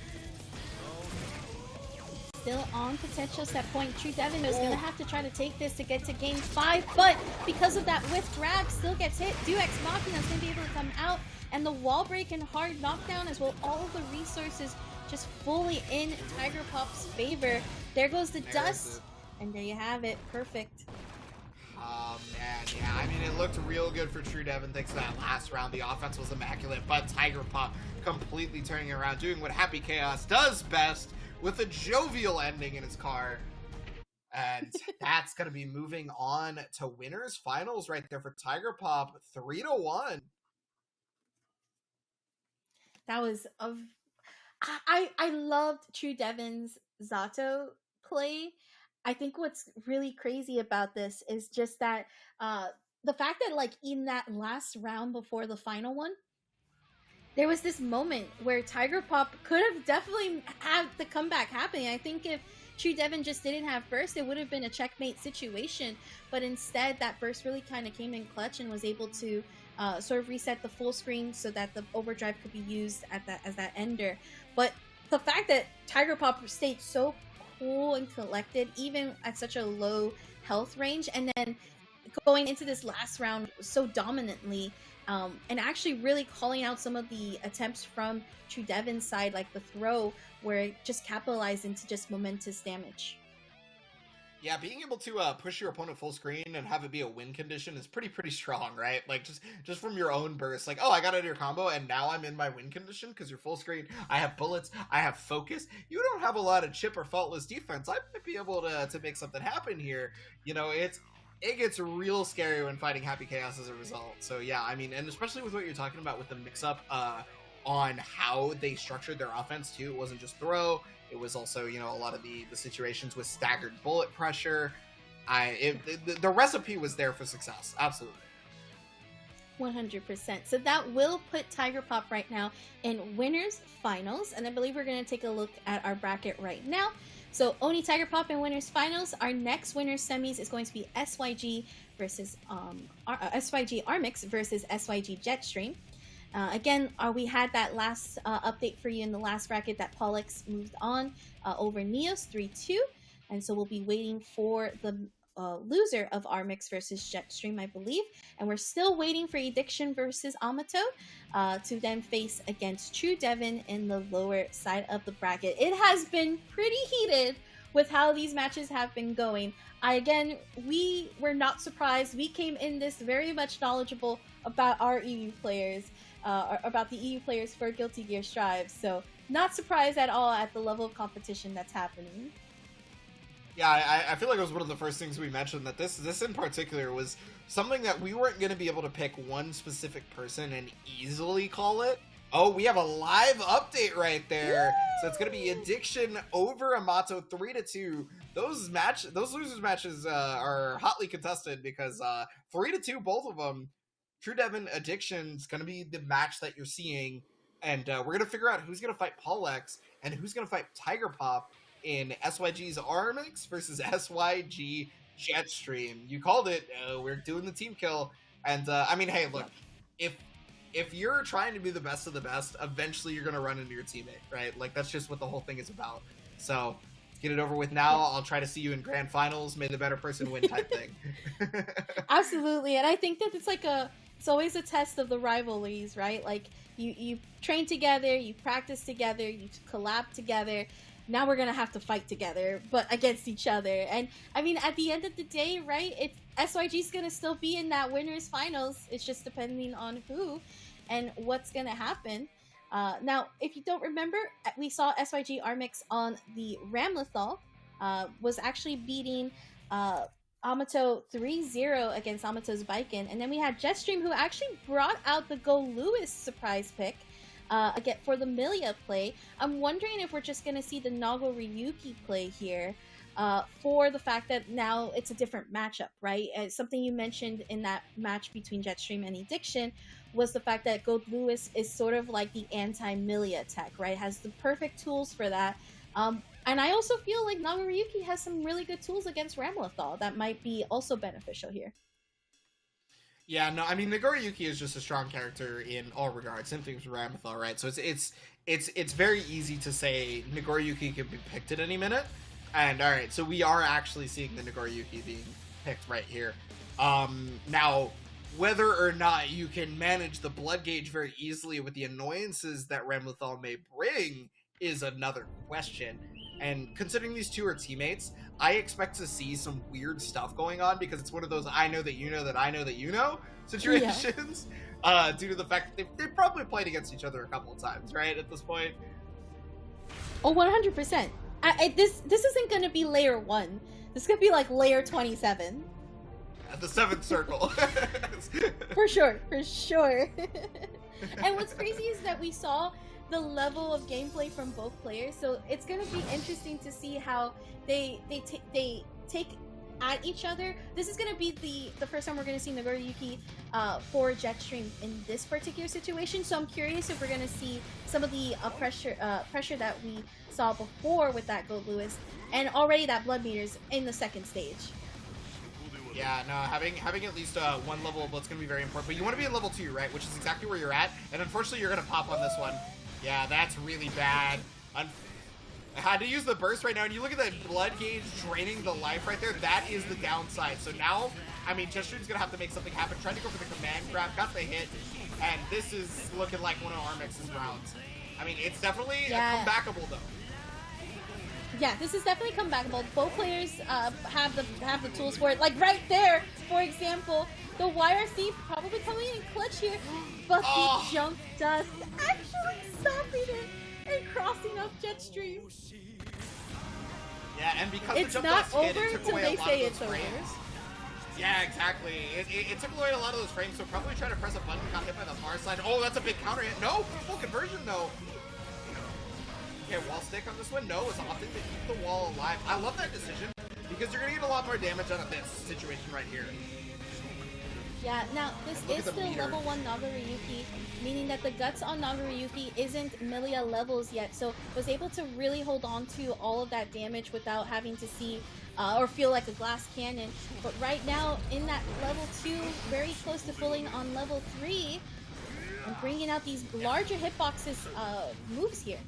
Still on potential set point. TrueDevin is going to have to try to take this to get to game 5, but because of that whiff grab, still gets hit. Deus Ex Machina is going to be able to come out, and the wall break and hard knockdown as well. All of the resources just fully in TigerPop's favor. There goes the dust. And there you have it. Perfect. Oh, man. Yeah, I mean, it looked real good for TrueDevin thanks to that last round. The offense was immaculate, but TigerPop completely turning it around, doing what Happy Chaos does best with a jovial ending in his car. And that's going to be moving on to winners finals right there for TigerPop, 3-1. That was I loved TrueDevin's Zato play. I think what's really crazy about this is just that the fact that like in that last round before the final one, there was this moment where TigerPop could have definitely had the comeback happening. I think if TrueDevin just didn't have burst, it would have been a checkmate situation. But instead, that burst really kind of came in clutch and was able to sort of reset the full screen so that the overdrive could be used at as that ender. But the fact that TigerPop stayed so cool and collected even at such a low health range, and then going into this last round so dominantly, and actually really calling out some of the attempts from TrueDevin's side, like the throw where it just capitalized into just momentous damage. Yeah, being able to push your opponent full screen and have it be a win condition is pretty strong, right? Like, just from your own burst, like, oh, I got out of your combo, and now I'm in my win condition because you're full screen. I have bullets. I have focus. You don't have a lot of chip or faultless defense. I might be able to make something happen here. You know, it gets real scary when fighting Happy Chaos as a result. So, yeah, I mean, and especially with what you're talking about with the mix-up on how they structured their offense, too. It wasn't just throw. It was also, you know, a lot of the situations with staggered bullet pressure. The recipe was there for success. Absolutely. 100%. So that will put TigerPop right now in winners finals. And I believe we're going to take a look at our bracket right now. So Oni TigerPop in winners finals. Our next winners semis is going to be SYG versus SYG Armix versus SYG Jetstream. Again, we had that last update for you in the last bracket that Paulex moved on over Neos 3-2. And so we'll be waiting for the loser of Armix versus Jetstream, I believe. And we're still waiting for Eddiction versus Amato to then face against TrueDevin in the lower side of the bracket. It has been pretty heated with how these matches have been going. We were not surprised. We came in this very much knowledgeable about our EU players, about the EU players for Guilty Gear Strive. So not surprised at all at the level of competition that's happening. Yeah, I feel like it was one of the first things we mentioned, that this in particular was something that we weren't going to be able to pick one specific person and easily call it. Oh, we have a live update right there. So it's gonna be Eddiction over Amato 3-2. Those losers matches are hotly contested because 3-2, both of them. TrueDevin Addiction's gonna be the match that you're seeing, and we're gonna figure out who's gonna fight Paulex and who's gonna fight TigerPop in SYG's Armix versus SYG Jetstream. You called it. We're doing the team kill, and I mean, hey, look, if you're trying to be the best of the best, eventually you're gonna run into your teammate, right? Like that's just what the whole thing is about. So let's get it over with now. I'll try to see you in grand finals. May the better person win type thing. Absolutely, and I think that it's always a test of the rivalries, right? Like you train together, you practice together, you collab together. Now we're gonna have to fight together, but against each other. And I mean, at the end of the day, right? SYG's gonna still be in that winners finals. It's just depending on who and what's gonna happen. Now, if you don't remember, we saw SYG Armix on the Ramlethal was actually beating Amato 3-0 against Amato's Biken, and then we had Jetstream, who actually brought out the Go Lewis surprise pick again for the Milia play. I'm wondering if we're just going to see the Nago Ryuki play here for the fact that now it's a different matchup, right? Something you mentioned in that match between Jetstream and Eddiction was the fact that Go Lewis is sort of like the anti-Milia tech, right? Has the perfect tools for that. And I also feel like Nago Ryuki has some really good tools against Ramlethal that might be also beneficial here. Yeah, no, I mean, Nagoriyuki is just a strong character in all regards. Same thing with Ramlethal, right? So it's very easy to say Nagoriyuki could be picked at any minute. And all right, so we are actually seeing the Nagoriyuki being picked right here. Now, whether or not you can manage the blood gauge very easily with the annoyances that Ramlethal may bring is another question. And considering these two are teammates, I expect to see some weird stuff going on because it's one of those I know that you know that I know that you know situations due to the fact that they've probably played against each other a couple of times, right, at this point? Oh, 100%. This isn't going to be layer 1. This could be like layer 27. At the 7th circle. For sure. And what's crazy is that we saw the level of gameplay from both players, so it's going to be interesting to see how they take at each other. This is going to be the first time we're going to see Nagoriyuki for Jetstream in this particular situation, so I'm curious if we're going to see some of the pressure that we saw before with that Gold Lewis, and already that blood meters in the second stage. Yeah, no, having at least one level of Blitz is going to be very important, but you want to be in level 2, right, which is exactly where you're at, and unfortunately you're going to pop on this one. Yeah, that's really bad. I had to use the burst right now, and you look at that blood gauge draining the life right there. That is the downside. So now, I mean, Jetstream's going to have to make something happen. Trying to go for the command grab, got the hit, and this is looking like one of Armix's rounds. I mean, it's definitely comebackable, though. Yeah, this is definitely comebackable. Both players have the tools for it. Like right there, for example, the YRC probably coming in clutch here, but the jump dust actually stopping it and crossing up Jetstream. Yeah, and because it's the jump not dust over hit, it took until away they a lot say of it's those over. frames. Yeah, exactly. It took away a lot of those frames, so probably try to press a button, got hit by the far side. Oh, that's a big counter hit. No, full conversion though. Okay, wall stick on this one. No, it's opting to keep the wall alive. I love that decision because you're gonna get a lot more damage out of this situation right here. Yeah, now this is still level 1 Nago Ryuki, meaning that the guts on Nago Ryuki isn't Milia levels yet, so was able to really hold on to all of that damage without having to see or feel like a glass cannon. But right now, in that level 2, very close to fulling on level 3, and bringing out these larger hitboxes moves here.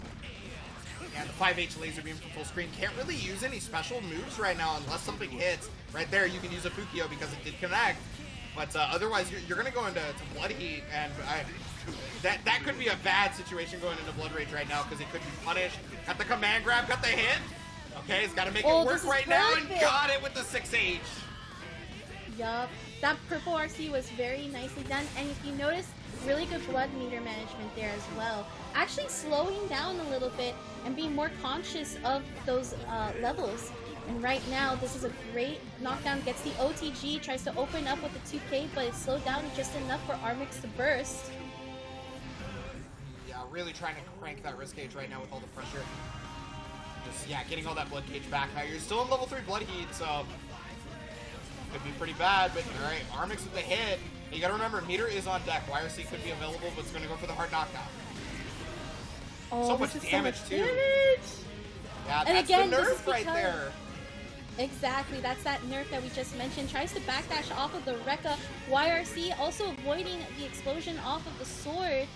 Yeah, the 5H laser beam from full screen can't really use any special moves right now unless something hits. Right there, you can use a Fukio because it did connect. But otherwise, you're going to go into Blood Heat, and that could be a bad situation going into Blood Rage right now because it could be punished. Got the command grab, got the hit. Okay, he's got to make it work right now, and got it with the 6H. Yup, that purple RC was very nicely done, and if you notice, really good blood meter management there as well. Actually slowing down a little bit and being more conscious of those levels. And right now, this is a great knockdown. Gets the OTG, tries to open up with the 2K, but it's slowed down just enough for Armix to burst. Yeah, really trying to crank that wrist gauge right now with all the pressure. Just, yeah, getting all that blood gauge back. Now you're still in level 3 blood heat, so could be pretty bad, but all right, Armix with the hit. You gotta remember, meter is on deck. YRC could be available, but it's gonna go for the hard knockdown. Oh, So much damage, too. Yeah, And that's again, the this nerf is right because- there. Exactly, that's that nerf that we just mentioned. Tries to backdash off of the Rekka. YRC also avoiding the explosion off of the sword.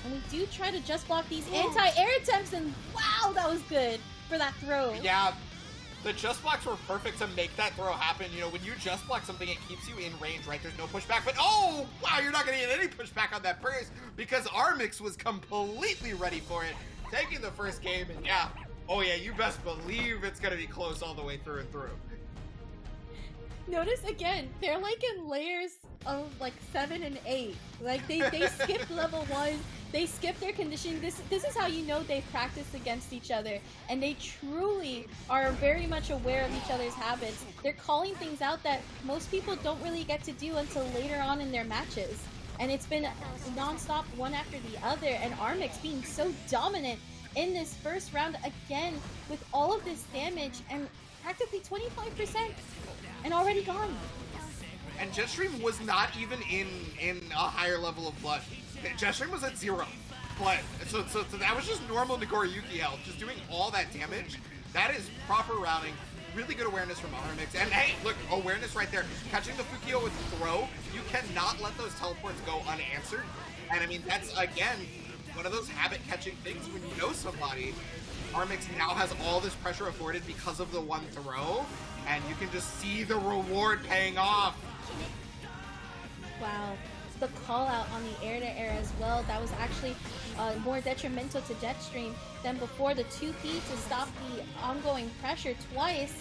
And we do try to just block these anti-air attempts, and wow, that was good for that throw. Yeah, the just blocks were perfect to make that throw happen. You know, when you just block something, it keeps you in range, right? There's no pushback, but oh, wow, you're not gonna get any pushback on that burst because Armix was completely ready for it, taking the first game, and yeah, oh yeah, you best believe it's gonna be close all the way through and through. Notice again, they're like in layers of like 7 and 8. Like they skipped level 1, they skipped their conditioning. This is how you know they've practiced against each other, and they truly are very much aware of each other's habits. They're calling things out that most people don't really get to do until later on in their matches. And it's been non-stop one after the other, and Armix being so dominant in this first round again with all of this damage and practically 25% and already gone. And Jetstream was not even in a higher level of blood. Jetstream was at 0 blood. So that was just normal Nagoriyuki health, just doing all that damage. That is proper routing. Really good awareness from Armix. And hey, look, awareness right there. Catching the Fukio with the throw, you cannot let those teleports go unanswered. And I mean, that's, again, one of those habit-catching things when you know somebody. Armix now has all this pressure afforded because of the one throw, and you can just see the reward paying off. Wow. The call out on the air-to-air as well, that was actually more detrimental to Jetstream than before. The 2P to stop the ongoing pressure twice.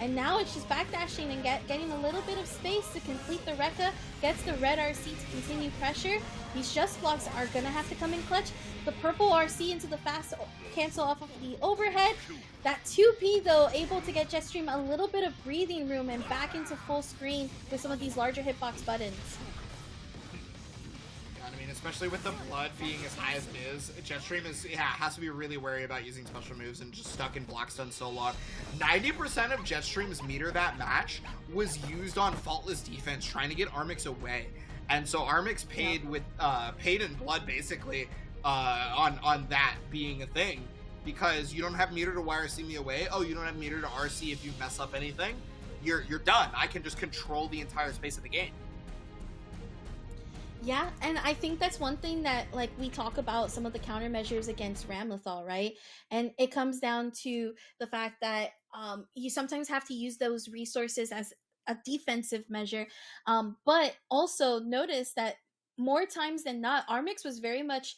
And now it's just backdashing and getting a little bit of space to complete the Rekka. Gets the red RC to continue pressure. These just blocks are going to have to come in clutch. The purple RC into the fast cancel off of the overhead. That 2P though, able to get Jetstream a little bit of breathing room and back into full screen with some of these larger hitbox buttons. I mean, especially with the blood being as high as it is, Jetstream is, yeah, has to be really wary about using special moves and just stuck in block stun so long. 90% of Jetstream's meter that match was used on faultless defense, trying to get Armix away. And so Armix paid with paid in blood basically on that being a thing, because you don't have meter to YRC me away. Oh, you don't have meter to RC if you mess up anything. You're done. I can just control the entire space of the game. Yeah, and I think that's one thing that, like, we talk about some of the countermeasures against Ramlethal, right? And it comes down to the fact that you sometimes have to use those resources as a defensive measure. But also notice that more times than not, Armix was very much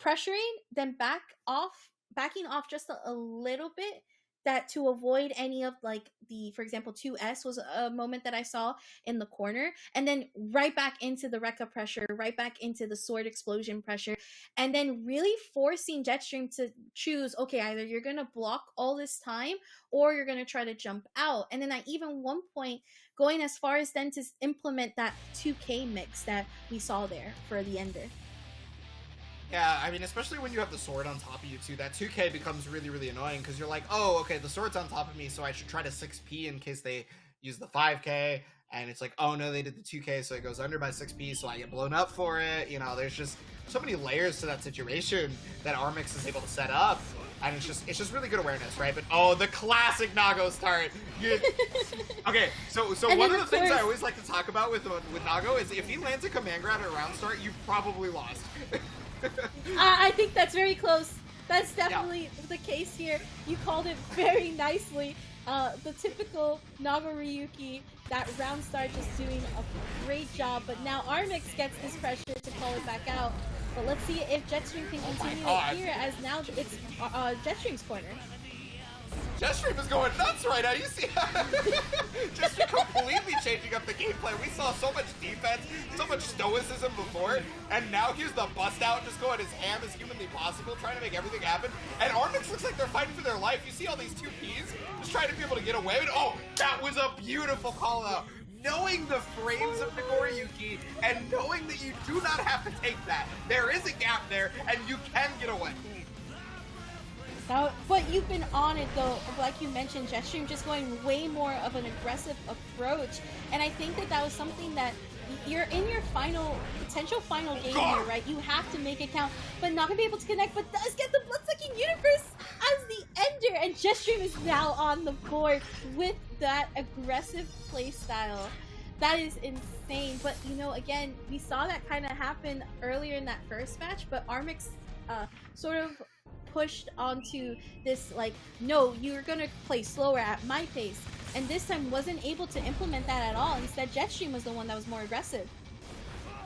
pressuring, then backing off just a little bit, that to avoid any of, like, the, for example, 2S was a moment that I saw in the corner, and then right back into the Rekka pressure, right back into the sword explosion pressure, and then really forcing Jetstream to choose, okay, either you're gonna block all this time or you're gonna try to jump out. And then at even one point going as far as then to implement that 2K mix that we saw there for the ender. Yeah, I mean, especially when you have the sword on top of you too, that 2K becomes really, really annoying, because you're like, oh, okay, the sword's on top of me, so I should try to 6P in case they use the 5K, and it's like, oh no, they did the 2K, so it goes under by 6P, so I get blown up for it. You know, there's just so many layers to that situation that Armix is able to set up, and it's just really good awareness, right? But oh, the classic Nago start. Okay, so one of the things I always like to talk about with Nago is if he lands a command grab at round start, you've probably lost. I think that's very close. That's definitely the case here. You called it very nicely. The typical Nagoriyuki, that round start just doing a great job, but now Armix gets this pressure to call it back out. But let's see if Jetstream can continue it here, as now it's Jetstream's corner. Jetstream is going nuts right now. You see, Jetstream completely changing up the gameplay. We saw so much defense, so much stoicism before, and now here's the bust out, just going as ham as humanly possible, trying to make everything happen. And Armix looks like they're fighting for their life. You see all these 2Ps just trying to be able to get away. And, oh, that was a beautiful call out. Knowing the frames of Nagoriyuki and and knowing that you do not have to take that. There is a gap there, and you can get away. But you've been on it though, like you mentioned, Jetstream just going way more of an aggressive approach, and I think that was something that you're in your potential final game here, right? You have to make it count, but not gonna be able to connect, but does get the Bloodsucking Universe as the ender, and Jetstream is now on the board with that aggressive playstyle. That is insane, but you know, again, we saw that kind of happen earlier in that first match, but Armix sort of pushed onto this, like, no, you're gonna play slower at my pace, and this time wasn't able to implement that at all. Instead, Jetstream was the one that was more aggressive.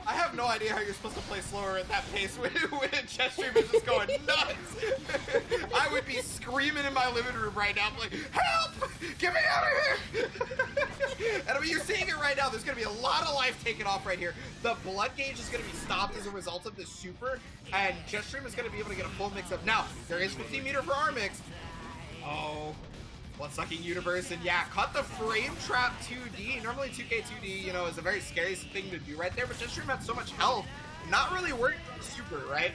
I have no idea how you're supposed to play slower at that pace when Jetstream is just going nuts. I would be screaming in my living room right now, like, help! Get me out of here! And I mean, you're seeing it right now. There's going to be a lot of life taken off right here. The blood gauge is going to be stopped as a result of this super, and Jetstream is going to be able to get a full mix-up. Now, there is 15 meter for Armix. Oh. Bloodsucking Universe, and yeah, caught the frame trap 2D. Normally 2K 2D, you know, is a very scary thing to do right there, but Jetstream had so much health, not really working on the super, right?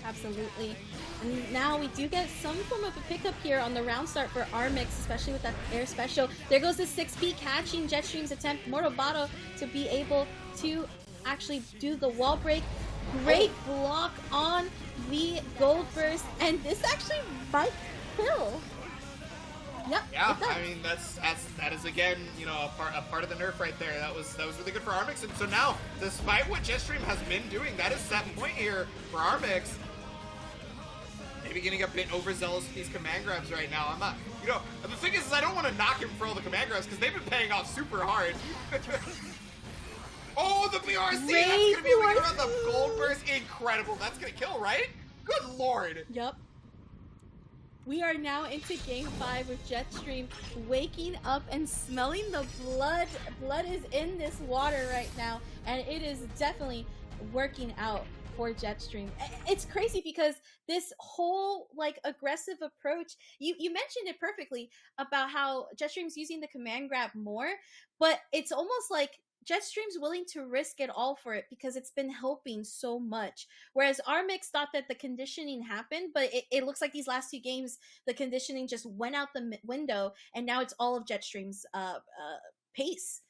Absolutely. And now we do get some form of a pickup here on the round start for Armix, especially with that air special. There goes the 6P catching Jetstream's attempt. Mortal Botto to be able to actually do the wall break. Great block on the gold burst, and this actually might kill. Yep. Yeah, I mean that is again, you know, a part of the nerf right there. That was really good for Armix, and so now, despite what Jetstream has been doing, that is set point here for Armix. Maybe getting a bit overzealous with these command grabs right now. I'm not, you know, the thing is I don't want to knock him for all the command grabs because they've been paying off super hard. Oh, the BRC! That's gonna be able to get around the gold burst. Incredible. That's gonna kill, right? Good lord. Yep. We are now into game 5 with Jetstream waking up and smelling the blood. Blood is in this water right now, and it is definitely working out for Jetstream. It's crazy because this whole like aggressive approach, you mentioned it perfectly about how Jetstream's using the command grab more, but it's almost like Jetstream's willing to risk it all for it because it's been helping so much. Whereas Armix thought that the conditioning happened, but it looks like these last 2 games, the conditioning just went out the window, and now it's all of Jetstream's pace.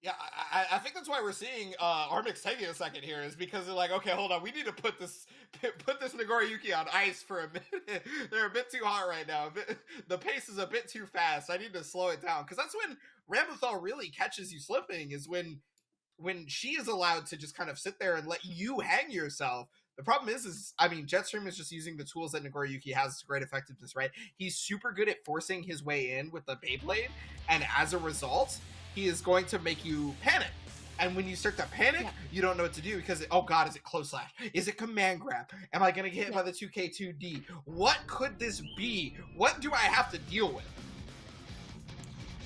Yeah, I think that's why we're seeing Armix taking a second here, is because they're like, okay, hold on, we need to put this Nagoriyuki on ice for a minute. They're a bit too hot right now. The pace is a bit too fast. I need to slow it down, because that's when Rambuthal really catches you slipping, is when she is allowed to just kind of sit there and let you hang yourself. The problem is I mean, Jetstream is just using the tools that Nagoriyuki has to great effectiveness, right? He's super good at forcing his way in with the Beyblade, and as a result, he is going to make you panic. And when you start to panic, you don't know what to do because, oh god, is it close slash? Is it command grab? Am I going to get hit by the 2K2D? What could this be? What do I have to deal with?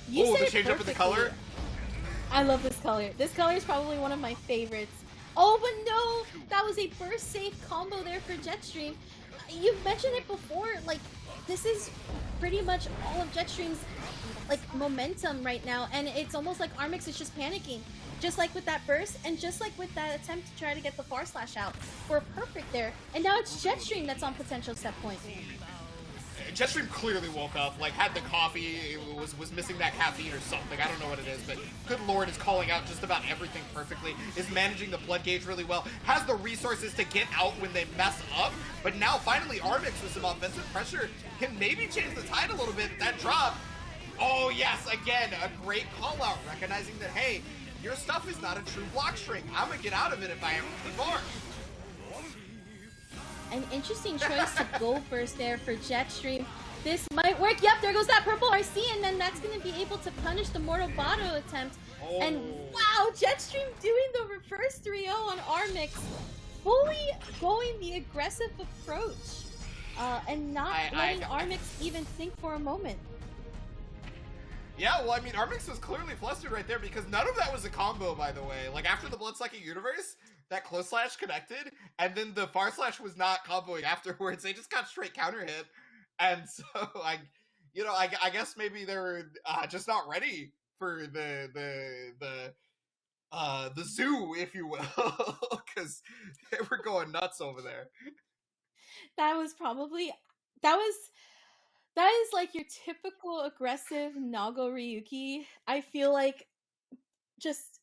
You the change up in the color? I love this color. This color is probably one of my favorites. Oh, but no! That was a burst safe combo there for Jetstream. You've mentioned it before, like, this is pretty much all of Jetstream's like momentum right now, and it's almost like Armix is just panicking, just like with that burst and just like with that attempt to try to get the far slash out for perfect there, and now it's Jetstream that's on potential set point. Jetstream clearly woke up, like had the coffee, was missing that caffeine or something. I don't know what it is, but good lord, is calling out just about everything perfectly, is managing the blood gauge really well, has the resources to get out when they mess up, but now finally Armix with some offensive pressure can maybe change the tide a little bit. That drop, oh yes, again, a great call out, recognizing that, hey, your stuff is not a true block string. I'm gonna get out of it if I ever keep on. An interesting choice to go first there for Jetstream. This might work. Yep, there goes that purple RC, and then that's going to be able to punish the Mortal Botto attempt. Oh. And wow, Jetstream doing the reverse 3-0 on Armix, fully going the aggressive approach, and not letting Armix even think for a moment. Yeah, well, I mean, Armix was clearly flustered right there because none of that was a combo, by the way. Like, after the Bloodsucking Universe, that close slash connected, and then the far slash was not comboing afterwards. They just got straight counter hit. And so, I guess maybe they were just not ready for the the zoo, if you will, because they were going nuts over there. That was probably that is like your typical aggressive Nago Ryuki. I feel like just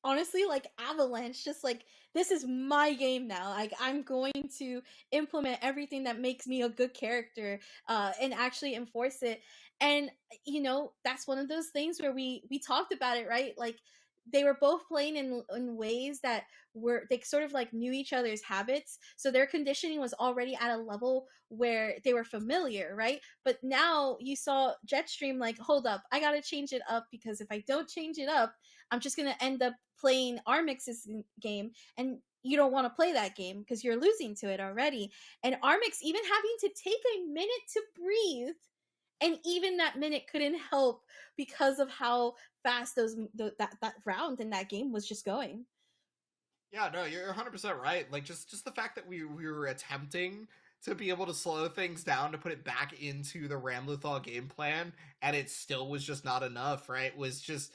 honestly like Avalanche, just like this is my game now. Like I'm going to implement everything that makes me a good character and actually enforce it. And you know, that's one of those things where we talked about it, right? Like they were both playing in ways that were they sort of like knew each other's habits, so their conditioning was already at a level where they were familiar, right? But now you saw Jetstream like, hold up, I gotta change it up, because if I don't change it up, I'm just gonna end up playing Armix's game, and you don't want to play that game because you're losing to it already. And Armix even having to take a minute to breathe, and even that minute couldn't help because of how fast that round in that game was just going. Yeah, no, you're 100% right. Like just the fact that we were attempting to be able to slow things down to put it back into the Ramluthal game plan, and it still was just not enough, right? Was just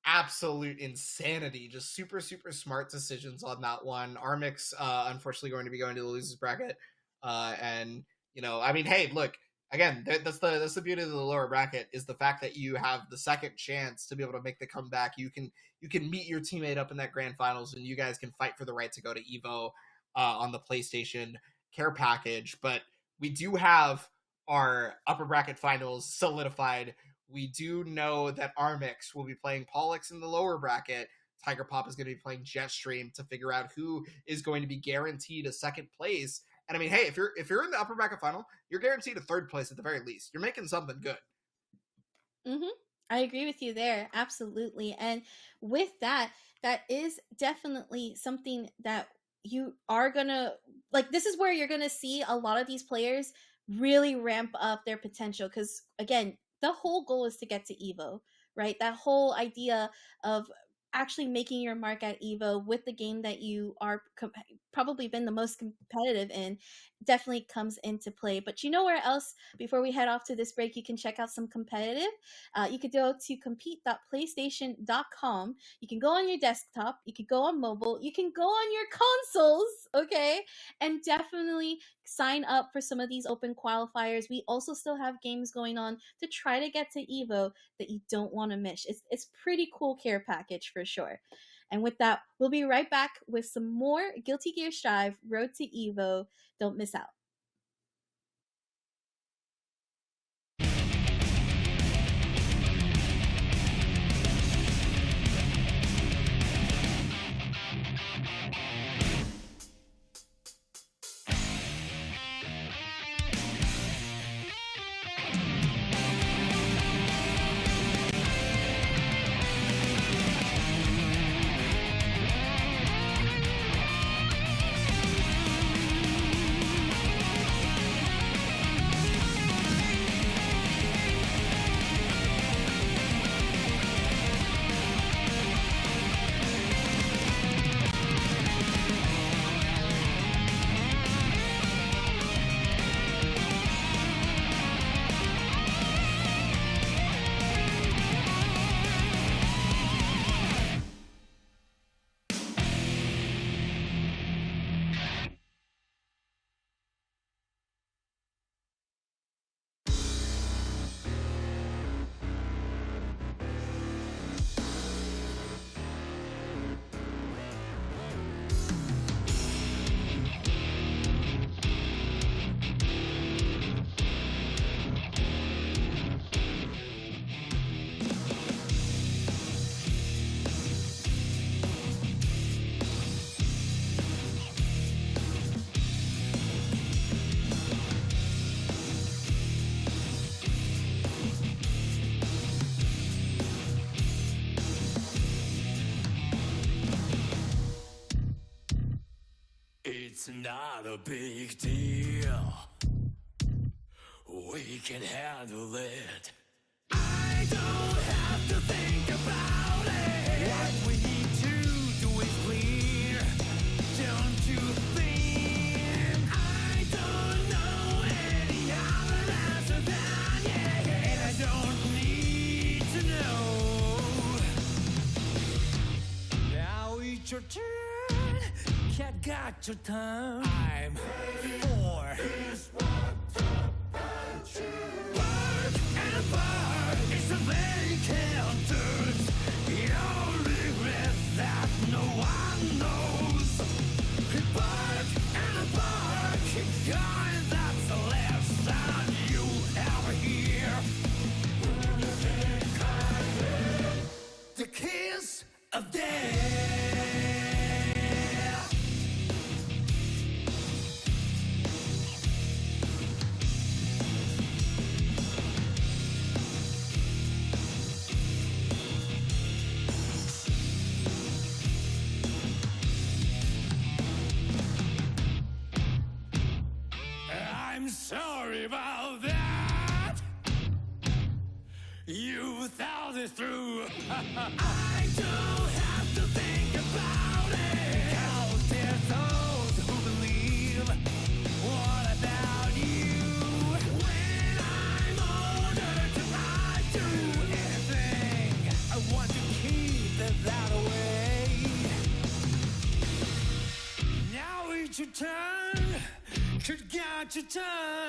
absolute insanity. Just super smart decisions on that one. Armix unfortunately going to be going to the losers bracket, and you know, I mean, hey, look, again, that's the beauty of the lower bracket, is the fact that you have the second chance to be able to make the comeback. You can meet your teammate up in that grand finals, and you guys can fight for the right to go to Evo on the PlayStation care package. But we do have our upper bracket finals solidified. We do know that Armix will be playing Paulex in the lower bracket. TigerPop is going to be playing Jetstream to figure out who is going to be guaranteed a second place. And I mean, hey, if you're in the upper bracket final, you're guaranteed a third place at the very least. You're making something good. Mm-hmm. I agree with you there, absolutely. And with that, that is definitely something that you are gonna like. This is where you're gonna see a lot of these players really ramp up their potential, because again, the whole goal is to get to Evo, right? That whole idea of actually making your mark at Evo with the game that you are probably been the most competitive in definitely comes into play. But you know where else, before we head off to this break, you can check out some competitive? You could go to compete.playstation.com. You can go on your desktop, you can go on mobile, you can go on your consoles, okay? And definitely sign up for some of these open qualifiers. We also still have games going on to try to get to Evo that you don't want to miss. It's pretty cool care package for sure. And with that, we'll be right back with some more Guilty Gear Strive Road to Evo. Don't miss out. It's not a big deal. We can handle it. I don't have to think about it. What we need to do is clear. Don't you think? I don't know any other answer than yeah, and I don't need to know. it's your turn. Cat got your tongue. I'm ready for this one to punch you. Bark and bark, it's a vacant dirt. Your regret that no one knows. Bark and bark, God, that's the last sound you'll ever hear. The kiss of death. I'm sorry about that. You thought it through. I don't have to think about it. Out there those who believe. What about you? When I'm older, do I do anything? I want to keep it that way. Now it's your turn. You got your turn.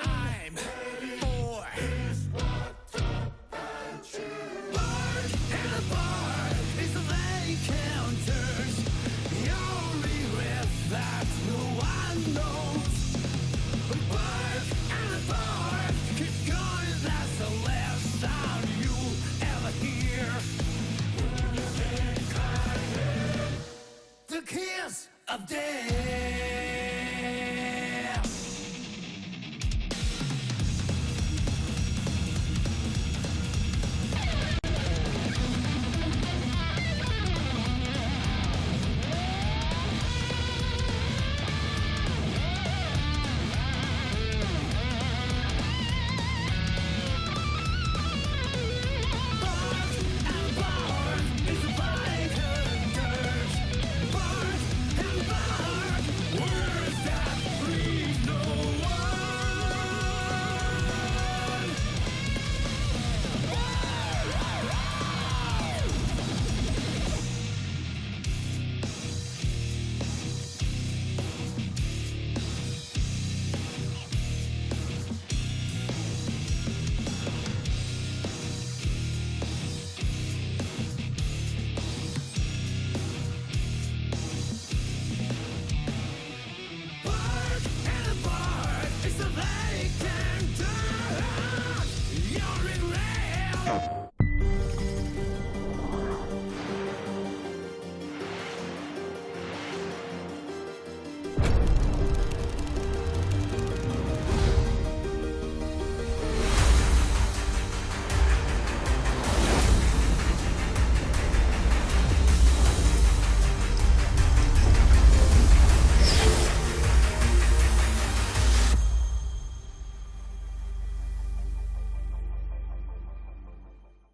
I'm ready for this one to punch you. Bark and bark is the vacant dirt. Your regret that no one knows. Bark and bark, keep going, that's the last sound you'll ever hear. The kiss of death.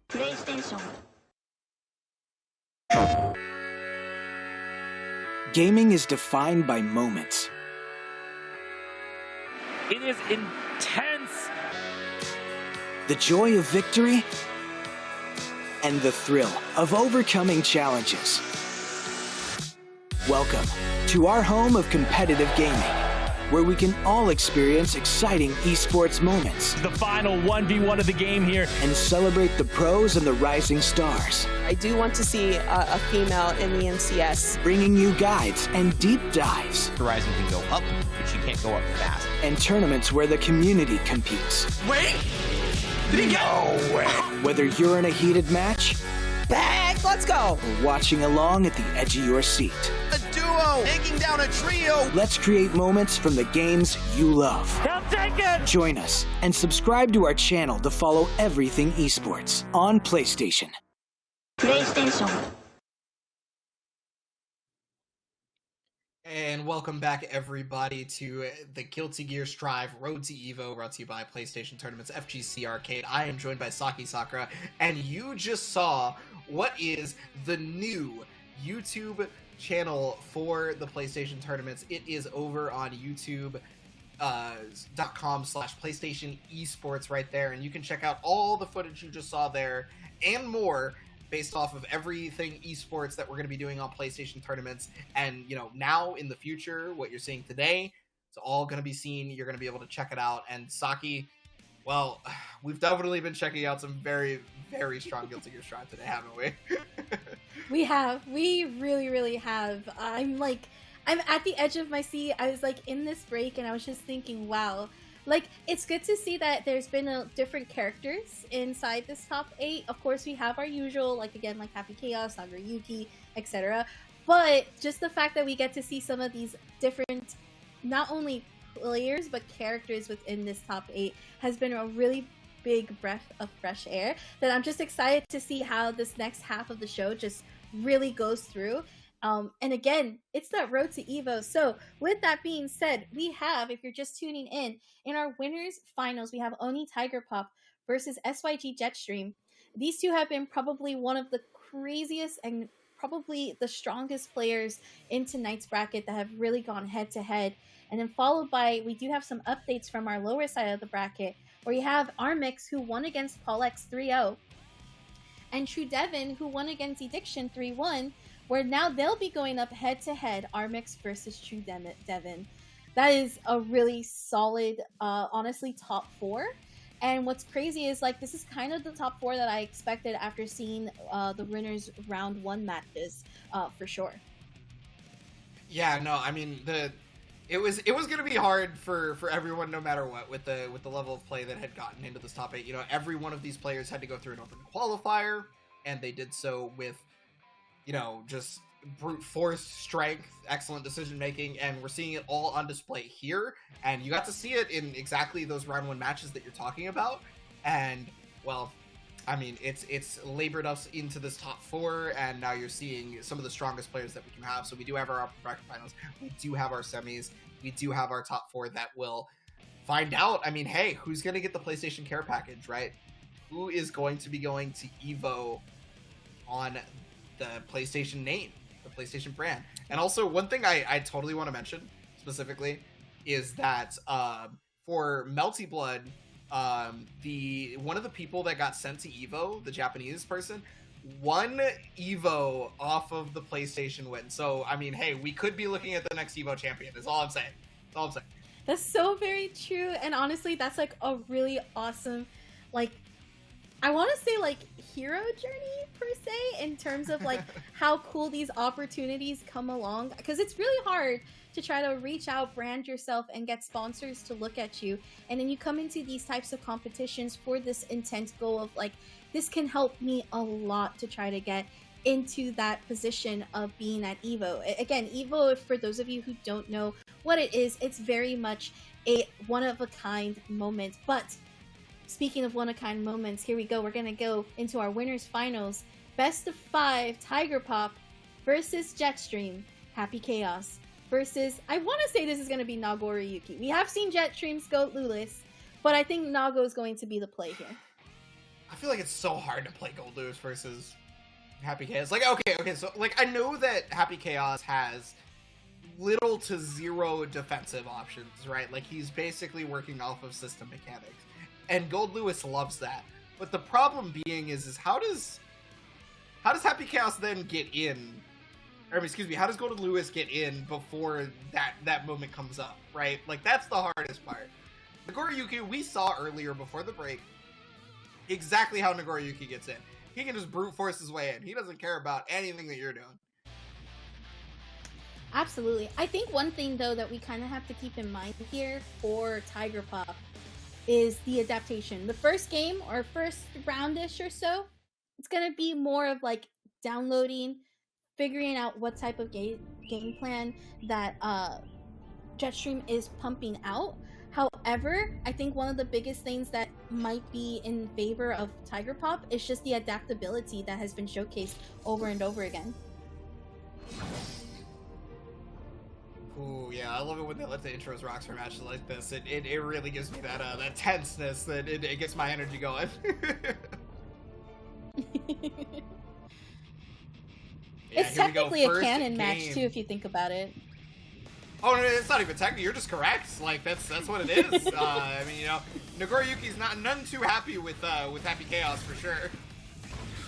PlayStation. Gaming is defined by moments. It is intense. The joy of victory and the thrill of overcoming challenges. Welcome to our home of competitive gaming, where we can all experience exciting esports moments The final 1v1 of the game here. and celebrate the pros and the rising stars, I do want to see a female in the NCS. bringing you guides and deep dives Horizon can go up, but she can't go up fast. and tournaments where the community competes. Wait! Did he go? No way! Whether you're in a heated match Back, let's go. or watching along at the edge of your seat, A duo taking down a trio! let's create moments from the games you love. He'll take it. Join us and subscribe to our channel to follow everything esports on PlayStation. PlayStation. And welcome back, everybody, to the Guilty Gear Strive Road to Evo, brought to you by PlayStation Tournaments FGC Arcade. I am joined by Saki Sakura, and you just saw what is the new YouTube channel for the PlayStation Tournaments. It is over on youtube.com/PlayStation Esports right there, and you can check out all the footage you just saw there and more based off of everything esports that we're going to be doing on PlayStation tournaments. And, you know, now in the future, what you're seeing today, it's all going to be seen. You're going to be able to check it out. And Saki, well, we've definitely been checking out some very, very strong Guilty Gear Strive today, haven't we? We really, really have. I'm at the edge of my seat. I was like in this break and I was just thinking, wow, like it's good to see that there's been different characters inside this top 8. Of course, we have our usual, like again, like Happy Chaos, Nagoriyuki, etc. But just the fact that we get to see some of these different, not only players, but characters within this top 8 has been a really big breath of fresh air that I'm just excited to see how this next half of the show just really goes through. And again, it's that road to Evo. So with that being said, we have, if you're just tuning in our winners finals, we have Oni TigerPop versus SYG Jetstream. These two have been probably one of the craziest and probably the strongest players in tonight's bracket that have really gone head to head. And then followed by, we do have some updates from our lower side of the bracket, where you have Armix, who won against Paulex 3-0, and TrueDevin, who won against Eddiction 3-1, where now they'll be going up head-to-head, Armix versus TrueDevin. That is a really solid, honestly, top 4. And what's crazy is, like, this is kind of the top 4 that I expected after seeing the winners round 1 matches, for sure. Yeah, no, I mean, it was going to be hard for everyone, no matter what, with the level of play that had gotten into this top 8. You know, every one of these players had to go through an open qualifier, and they did so with, you know, just brute force strength, excellent decision making, and we're seeing it all on display here. And you got to see it in exactly those round 1 matches that you're talking about. And, well, I mean, it's labored us into this top 4, and now you're seeing some of the strongest players that we can have. So we do have our upper bracket finals, we do have our semis, we do have our top 4 that will find out. I mean, hey, who's going to get the PlayStation Care package, right? Who is going to be going to Evo on the PlayStation name, the PlayStation brand? And also, one thing I totally want to mention specifically is that for Melty Blood, one of the people that got sent to Evo, the Japanese person, won Evo off of the PlayStation win. So, I mean, hey, we could be looking at the next Evo champion, is all I'm saying. That's all I'm saying. That's so very true. And honestly, that's like a really awesome, like, I want to say like hero journey per se, in terms of like how cool these opportunities come along, because it's really hard to try to reach out, brand yourself, and get sponsors to look at you. And then you come into these types of competitions for this intense goal of like, this can help me a lot to try to get into that position of being at Evo. Again, Evo, for those of you who don't know what it is, it's very much a one-of-a-kind moment. But speaking of one-of-a-kind moments, here we go. We're going to go into our winners finals. Best of 5, TigerPop versus Jetstream, Happy Chaos, versus, I want to say this is going to be Nagoriyuki. We have seen Jetstream's Goat Lewis, but I think Nago is going to be the play here. I feel like it's so hard to play Gold Lewis versus Happy Chaos. Like, okay, so, like, I know that Happy Chaos has little to zero defensive options, right? Like, he's basically working off of system mechanics. And Gold Lewis loves that. But the problem being is how does Happy Chaos then get in? Or, excuse me, how does Gold Lewis get in before that moment comes up, right? Like, that's the hardest part. Nagoriyuki, we saw earlier before the break exactly how Nagoriyuki gets in. He can just brute force his way in. He doesn't care about anything that you're doing. Absolutely. I think one thing, though, that we kind of have to keep in mind here for TigerPop is the adaptation. The first game, or first roundish or so, it's going to be more of like downloading, figuring out what type of game plan that Jetstream is pumping out. However, I think one of the biggest things that might be in favor of TigerPop is just the adaptability that has been showcased over and over again. Ooh, yeah, I love it when they let the intros rocks for matches like this. It really gives me that tenseness, that it gets my energy going. It's technically a canon match too, if you think about it. Oh, no, it's not even technically. You're just correct. Like, that's what it is. I mean, you know, Nagoriyuki's none too happy with Happy Chaos for sure.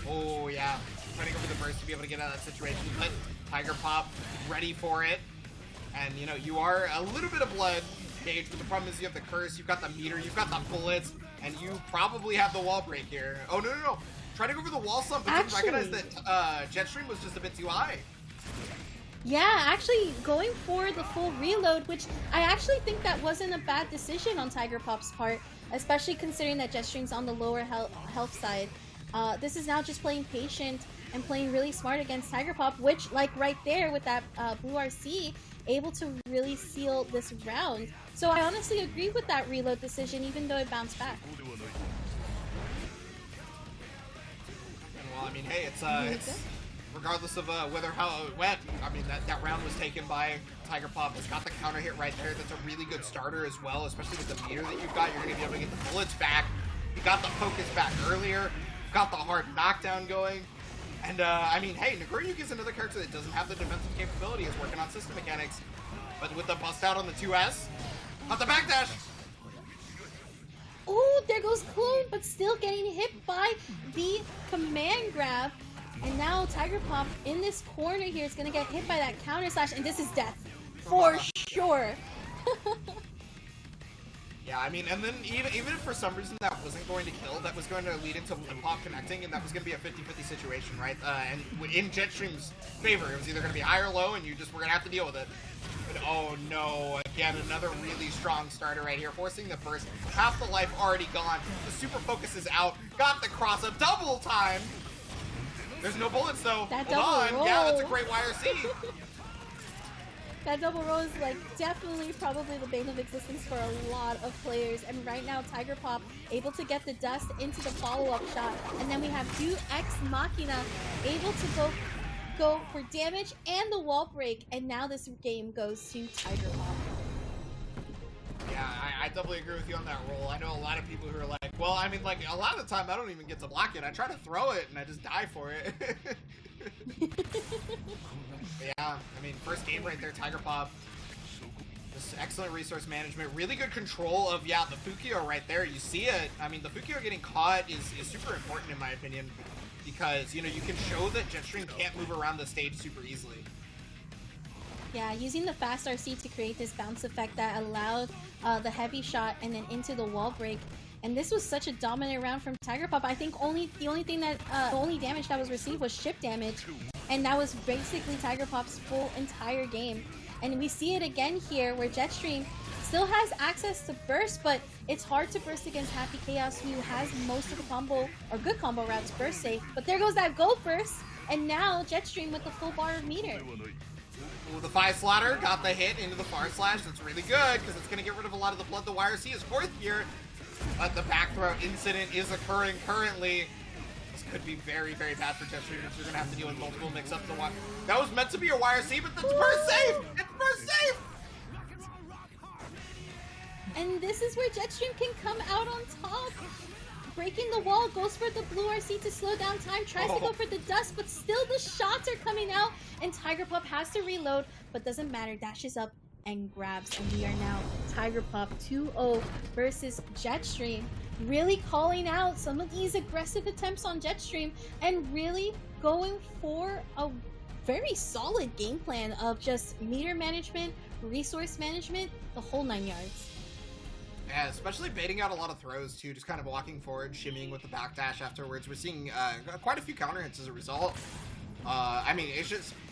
Oh yeah, fighting over the burst to be able to get out of that situation, but TigerPop ready for it. And, you know, you are a little bit of blood, Gage, but the problem is you have the curse, you've got the meter, you've got the bullets, and you probably have the wall break here. Oh, no. Try to go for the wall slump, but didn't recognize that Jetstream was just a bit too high. Yeah, actually going for the full reload, which I actually think that wasn't a bad decision on TigerPop's part, especially considering that Jetstream's on the lower health side. This is now just playing patient and playing really smart against TigerPop, which, like right there with that blue RC, able to really seal this round. So I honestly agree with that reload decision, even though it bounced back. Well, I mean, hey, it's regardless of how it went. I mean, that round was taken by TigerPop. It's got the counter hit right there. That's a really good starter as well, especially with the meter that you've got. You're going to be able to get the bullets back. You got the focus back earlier. Got the hard knockdown going. And, I mean, hey, Nagoriyuki is another character that doesn't have the defensive capability. Is working on system mechanics. But with the bust out on the 2S, got the backdash. Oh, there goes Clone, but still getting hit by the command grab. And now TigerPop in this corner here is going to get hit by that counter slash, and this is death. For sure. Yeah, I mean, and then even if for some reason that wasn't going to kill, that was going to lead into Pop connecting, and that was going to be a 50-50 situation, right? And in Jetstream's favor, it was either going to be high or low, and you just were going to have to deal with it. But oh no, again, another really strong starter right here, forcing the burst. Half the life already gone. The super focus is out. Got the cross up double time. There's no bullets though. That Hold on. double roll. Yeah, that's a great YRC. That double roll is like definitely probably the bane of existence for a lot of players. And right now TigerPop able to get the dust into the follow-up shot. And then we have 2X Machina able to go for damage and the wall break. And now this game goes to TigerPop. Yeah, I definitely agree with you on that roll. I know a lot of people who are like, well, I mean, like, a lot of the time I don't even get to block it. I try to throw it and I just die for it. Yeah, I mean, first game right there, TigerPop. Just excellent resource management. Really good control of, yeah, the Fukio right there. You see it. I mean, the Fukio getting caught is super important in my opinion because, you know, you can show that Jetstream can't move around the stage super easily. Yeah, using the fast RC to create this bounce effect that allowed the heavy shot and then into the wall break. And this was such a dominant round from TigerPop. I think the only damage that was received was ship damage, and that was basically TigerPop's full entire game. And we see it again here, where Jetstream still has access to burst, but it's hard to burst against Happy Chaos, who has most of the combo or good combo routes burst safe. But there goes that gold burst, and now Jetstream with the full bar of meter. Ooh, the 5 slaughter got the hit into the far slash. That's really good because it's going to get rid of a lot of the blood. The YRC is 4th here. But the back throw incident is occurring currently. This could be very, very bad for Jetstream. You're going to have to deal with multiple mix-ups. That was meant to be a YRC, but it's burst safe! It's burst safe! And this is where Jetstream can come out on top. Breaking the wall, goes for the blue RC to slow down time, tries to go for the dust, but still the shots are coming out, and TigerPop has to reload, but doesn't matter, dashes up and grabs, and we are now TigerPop 2-0 versus Jetstream. Really calling out some of these aggressive attempts on Jetstream and really going for a very solid game plan of just meter management, resource management, the whole 9 yards. Yeah, especially baiting out a lot of throws too, just kind of walking forward, shimmying with the backdash afterwards. We're seeing quite a few counter hits as a result. I mean,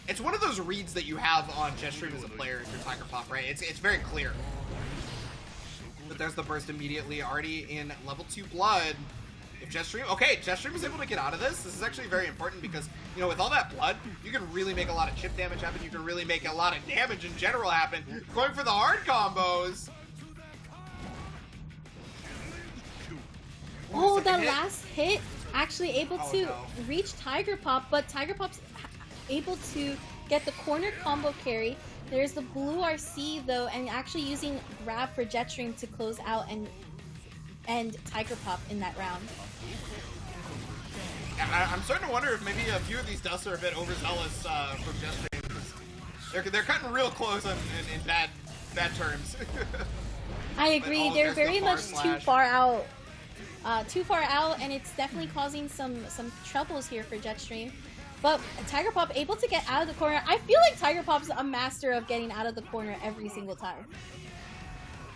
it's one of those reads that you have on Jetstream as a player if you're TigerPop, right? It's very clear. But there's the burst immediately, already in level 2 blood. If Jetstream is able to get out of this. This is actually very important because, you know, with all that blood, you can really make a lot of chip damage happen. You can really make a lot of damage in general happen. Going for the hard combos. Oh, that last hit actually able to reach TigerPop, but TigerPop's able to get the corner combo carry. There's the blue RC though, and actually using grab for Jetstream to close out and TigerPop in that round. I'm starting to wonder if maybe a few of these dusts are a bit overzealous from Jetstream. They're cutting real close in bad terms. I agree. But, they're very much slash. too far out, and it's definitely causing some troubles here for Jetstream. But TigerPop able to get out of the corner. I feel like TigerPop's a master of getting out of the corner every single time.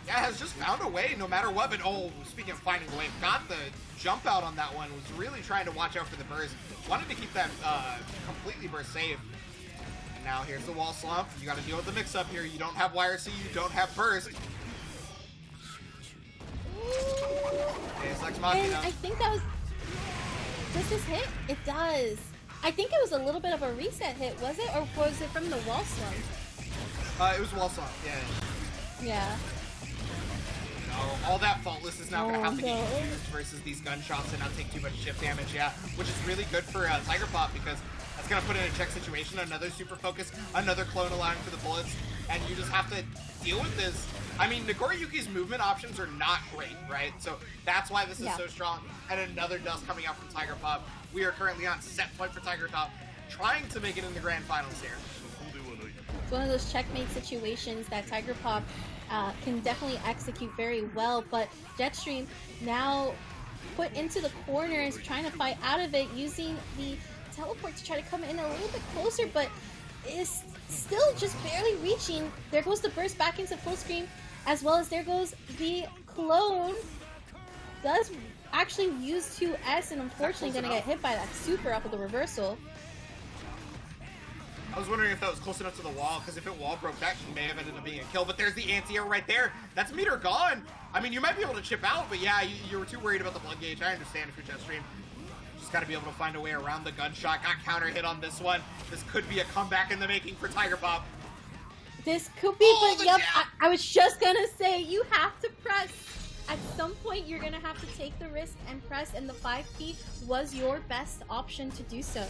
Yeah, has just found a way no matter what. But oh, speaking of finding a way, got the jump out on that one. Was really trying to watch out for the burst. Wanted to keep that completely burst safe. And now here's the wall slump. You got to deal with the mix-up here. You don't have YRC, you don't have burst. And I think that was... Does this hit? It does. I think it was a little bit of a reset hit, was it? Or was it from the wall slump? It was wall slump, yeah. Yeah. All that faultless is now going to have to get used versus these gunshots and not take too much chip damage, yeah. Which is really good for TigerPop because that's going to put in a check situation, another super focus, another clone allowing for the bullets, and you just have to deal with this. I mean, Nagoriyuki's movement options are not great, right? So that's why this is so strong. And another dust coming out from TigerPop. We are currently on set point for TigerPop, trying to make it in the grand finals here. It's one of those checkmate situations that TigerPop can definitely execute very well, but Jetstream now put into the corner and is trying to fight out of it using the teleport to try to come in a little bit closer, but is still just barely reaching. There goes the burst back into full screen, as well as there goes the clone. Does actually use 2S and unfortunately gonna get hit by that super off of the reversal. I was wondering if that was close enough to the wall, because if it wall broke, that may have ended up being a kill. But there's the anti-air right there. That's meter gone. I mean, you might be able to chip out, but yeah, you were too worried about the blood gauge. I understand if you're Jetstream. Just got to be able to find a way around the gunshot. Got counter hit on this one. This could be a comeback in the making for TigerPop. This could be, but yep, I was just gonna say, you have to press. At some point, you're gonna have to take the risk and press, and the 5P was your best option to do so.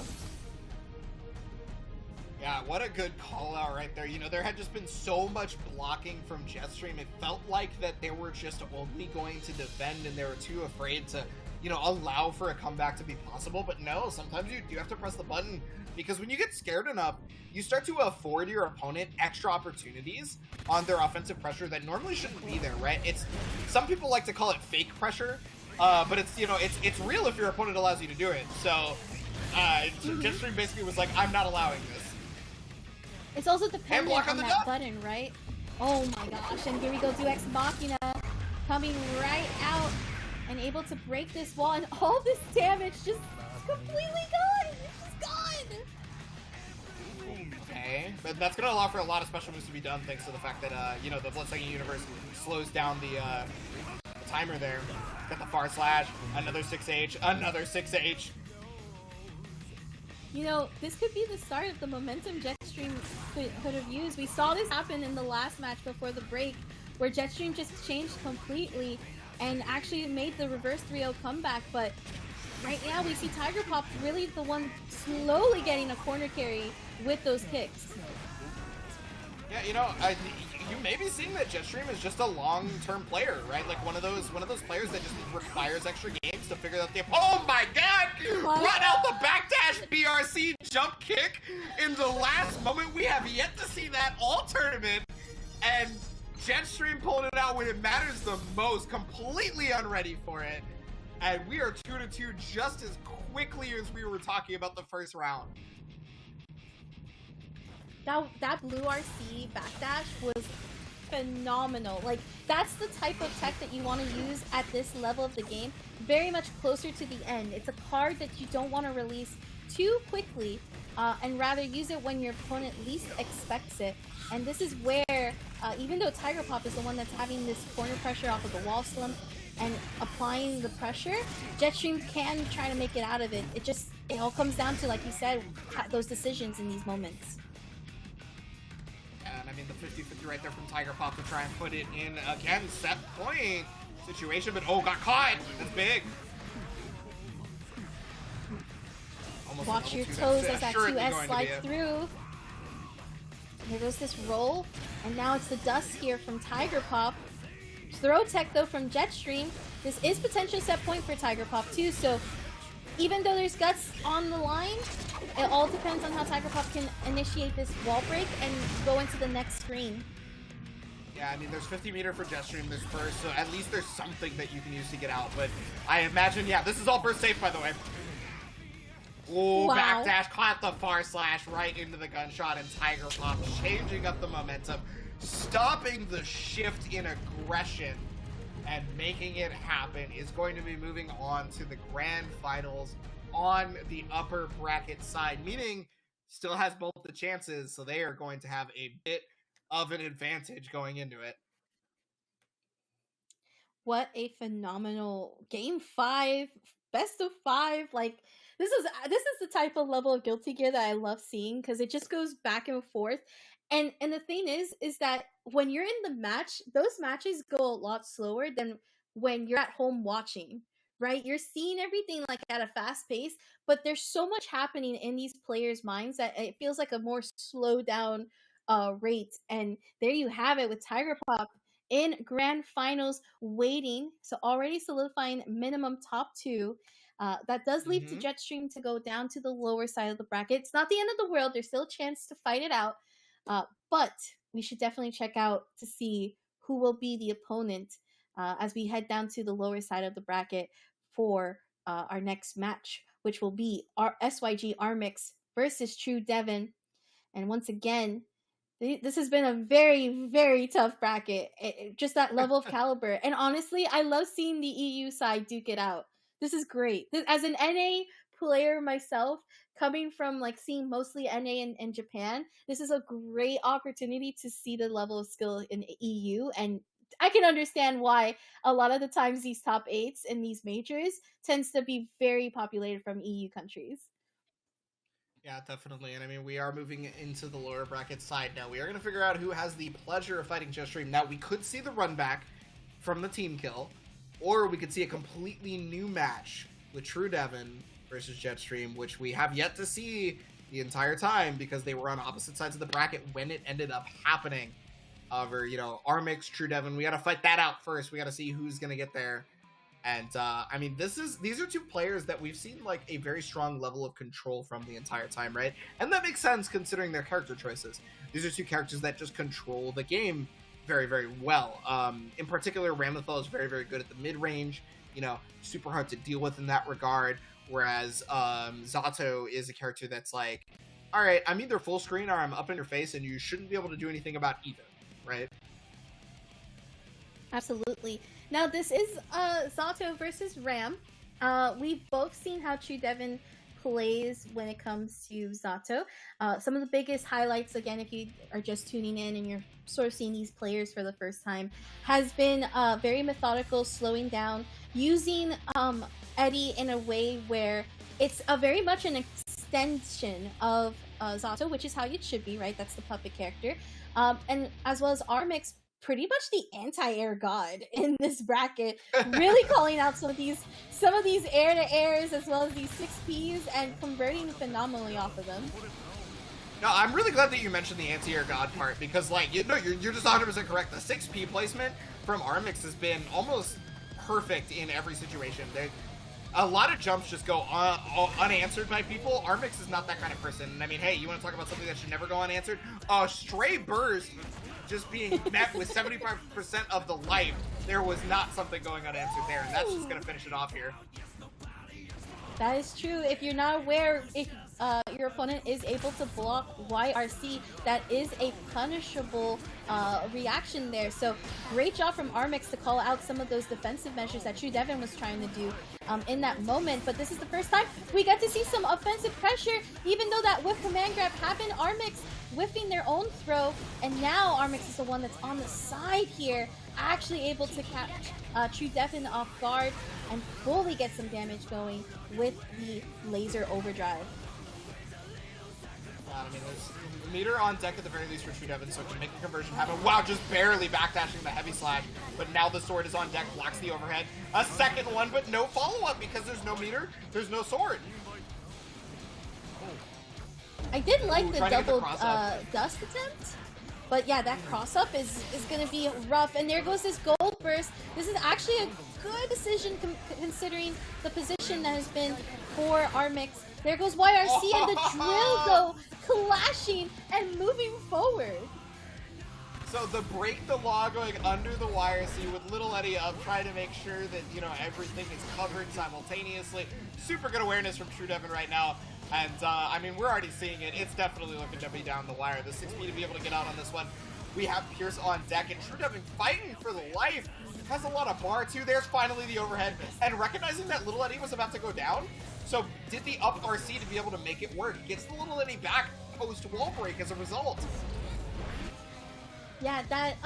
Yeah, what a good call out right there. You know, there had just been so much blocking from Jetstream. It felt like that they were just only going to defend and they were too afraid to, you know, allow for a comeback to be possible. But no, sometimes you do have to press the button, because when you get scared enough, you start to afford your opponent extra opportunities on their offensive pressure that normally shouldn't be there, right? It's, some people like to call it fake pressure, but it's, you know, it's real if your opponent allows you to do it. So Jetstream basically was like, I'm not allowing this. It's also dependent on that button, right? Oh my gosh, and here we go, do Ex Machina coming right out and able to break this wall, and all this damage just completely gone! It's just gone! Okay, but that's going to allow for a lot of special moves to be done thanks to the fact that, you know, the Bloodsucking Universe slows down the timer there. Got the far slash, another 6H, another 6H. You know, this could be the start of the momentum Jetstream could have used. We saw this happen in the last match before the break, where Jetstream just changed completely and actually made the reverse 3-0 comeback, but right now we see TigerPop really the one slowly getting a corner carry with those kicks. Yeah, you know, you may be seeing that Jetstream is just a long-term player, right? Like one of those players that just requires extra games to figure out the. Oh my God! What? Run out the backdash BRC jump kick in the last moment. We have yet to see that all tournament, and Jetstream pulling it out when it matters the most, completely unready for it, and we are 2-2 just as quickly as we were talking about the first round. That blue RC backdash was phenomenal. Like, that's the type of tech that you want to use at this level of the game, very much closer to the end. It's a card that you don't want to release too quickly, and rather use it when your opponent least expects it. And this is where, even though TigerPop is the one that's having this corner pressure off of the wall slump and applying the pressure, Jetstream can try to make it out of it. It all comes down to, like you said, those decisions in these moments. And I mean, the 50-50 right there from TigerPop to try and put it in again, set point situation, but oh, got caught. That's big. Almost watch your toes as that 2S slides through. Here goes this roll, and now it's the dust here from TigerPop. Throw tech though from Jetstream. This is potential set point for TigerPop too, so even though there's guts on the line, it all depends on how TigerPop can initiate this wall break and go into the next screen. Yeah, I mean, there's 50 meter for Jetstream, there's burst, so at least there's something that you can use to get out, but I imagine, yeah, this is all burst safe, by the way. Oh, Wow. backdash, caught the far slash right into the gunshot, and TigerPop changing up the momentum, stopping the shift in aggression, and making it happen. Is going to be moving on to the grand finals on the upper bracket side, meaning still has both the chances, so they are going to have a bit of an advantage going into it. What a phenomenal game 5, best of 5. Like this is the type of level of Guilty Gear that I love seeing, because it just goes back and forth. And the thing is that when you're in the match, those matches go a lot slower than when you're at home watching, right? You're seeing everything like at a fast pace, but there's so much happening in these players' minds that it feels like a more slow down rate. And there you have it with TigerPop in grand finals waiting, so already solidifying minimum top 2. That does leave to Jetstream to go down to the lower side of the bracket. It's not the end of the world. There's still a chance to fight it out. But we should definitely check out to see who will be the opponent as we head down to the lower side of the bracket for our next match, which will be our SYG Armix versus TrueDevin. And once again, this has been a very, very tough bracket. Just that level of caliber. And honestly, I love seeing the EU side duke it out. This is great. As an NA player myself, coming from like seeing mostly NA in Japan, this is a great opportunity to see the level of skill in EU. And I can understand why a lot of the times these top 8s in these majors tends to be very populated from EU countries. Yeah, definitely. And I mean, we are moving into the lower bracket side now. We are going to figure out who has the pleasure of fighting Jetstream. Now, we could see the run back from the team kill, or we could see a completely new match with TrueDevin versus Jetstream, which we have yet to see the entire time because they were on opposite sides of the bracket when it ended up happening. However, you know, Armix, TrueDevin, we got to fight that out first. We got to see who's going to get there. And, I mean, these are two players that we've seen, like, a very strong level of control from the entire time, right? And that makes sense considering their character choices. These are two characters that just control the game very, very well. In particular, Ramlethal is very, very good at the mid-range, you know, super hard to deal with in that regard, whereas Zato is a character that's like, all right, I'm either full screen or I'm up in your face, and you shouldn't be able to do anything about either, right? Absolutely. Now, this is Zato versus Ram. We've both seen how TrueDevin plays when it comes to Zato. Some of the biggest highlights, again, if you are just tuning in and you're sort of seeing these players for the first time, has been very methodical, slowing down, using Eddie in a way where it's very much an extension of Zato, which is how it should be, right? That's the puppet character. And as well as Armix, pretty much the anti-air god in this bracket, really calling out some of these air-to-airs as well as these 6Ps and converting phenomenally off of them. No, I'm really glad that you mentioned the anti-air god part because, like, you know, you're just 100% correct. The 6P placement from Armix has been almost perfect in every situation. A lot of jumps just go unanswered by people. Armix is not that kind of person. And I mean, hey, you want to talk about something that should never go unanswered? Stray burst just being met with 75% of the life. There was not something going unanswered there, and that's just going to finish it off here. That is true. If you're not aware, if your opponent is able to block YRC, that is a punishable reaction there. So great job from Armix to call out some of those defensive measures that TrueDevin was trying to do in that moment. But this is the first time we got to see some offensive pressure, even though that whiff command grab happened. Armix whiffing their own throw, and now Armix is the one that's on the side here, actually able to catch TrueDevin off guard and fully get some damage going with the laser overdrive. I mean, there's a meter on deck at the very least for TrueDevin, so it can make the conversion happen. Wow, just barely backdashing the heavy slash, but now the sword is on deck, blocks the overhead. A second one, but no follow-up because there's no meter, there's no sword. I did like the double the dust attempt, but yeah, that cross-up is going to be rough. And there goes this gold burst. This is actually a good decision considering the position that has been for Armix. There goes YRC and the drill though, clashing and moving forward. So the break the law going under the YRC with little Eddie up, trying to make sure that, you know, everything is covered simultaneously. Super good awareness from TrueDevin right now. And, I mean, we're already seeing it. It's definitely looking to be down the wire. The 6B to be able to get out on this one. We have Pierce on deck, and TrueDevin fighting for the life. Has a lot of bar, too. There's finally the overhead. And recognizing that Little Eddie was about to go down, so did the up RC to be able to make it work. Gets the Little Eddie back post-wall break as a result. Yeah, that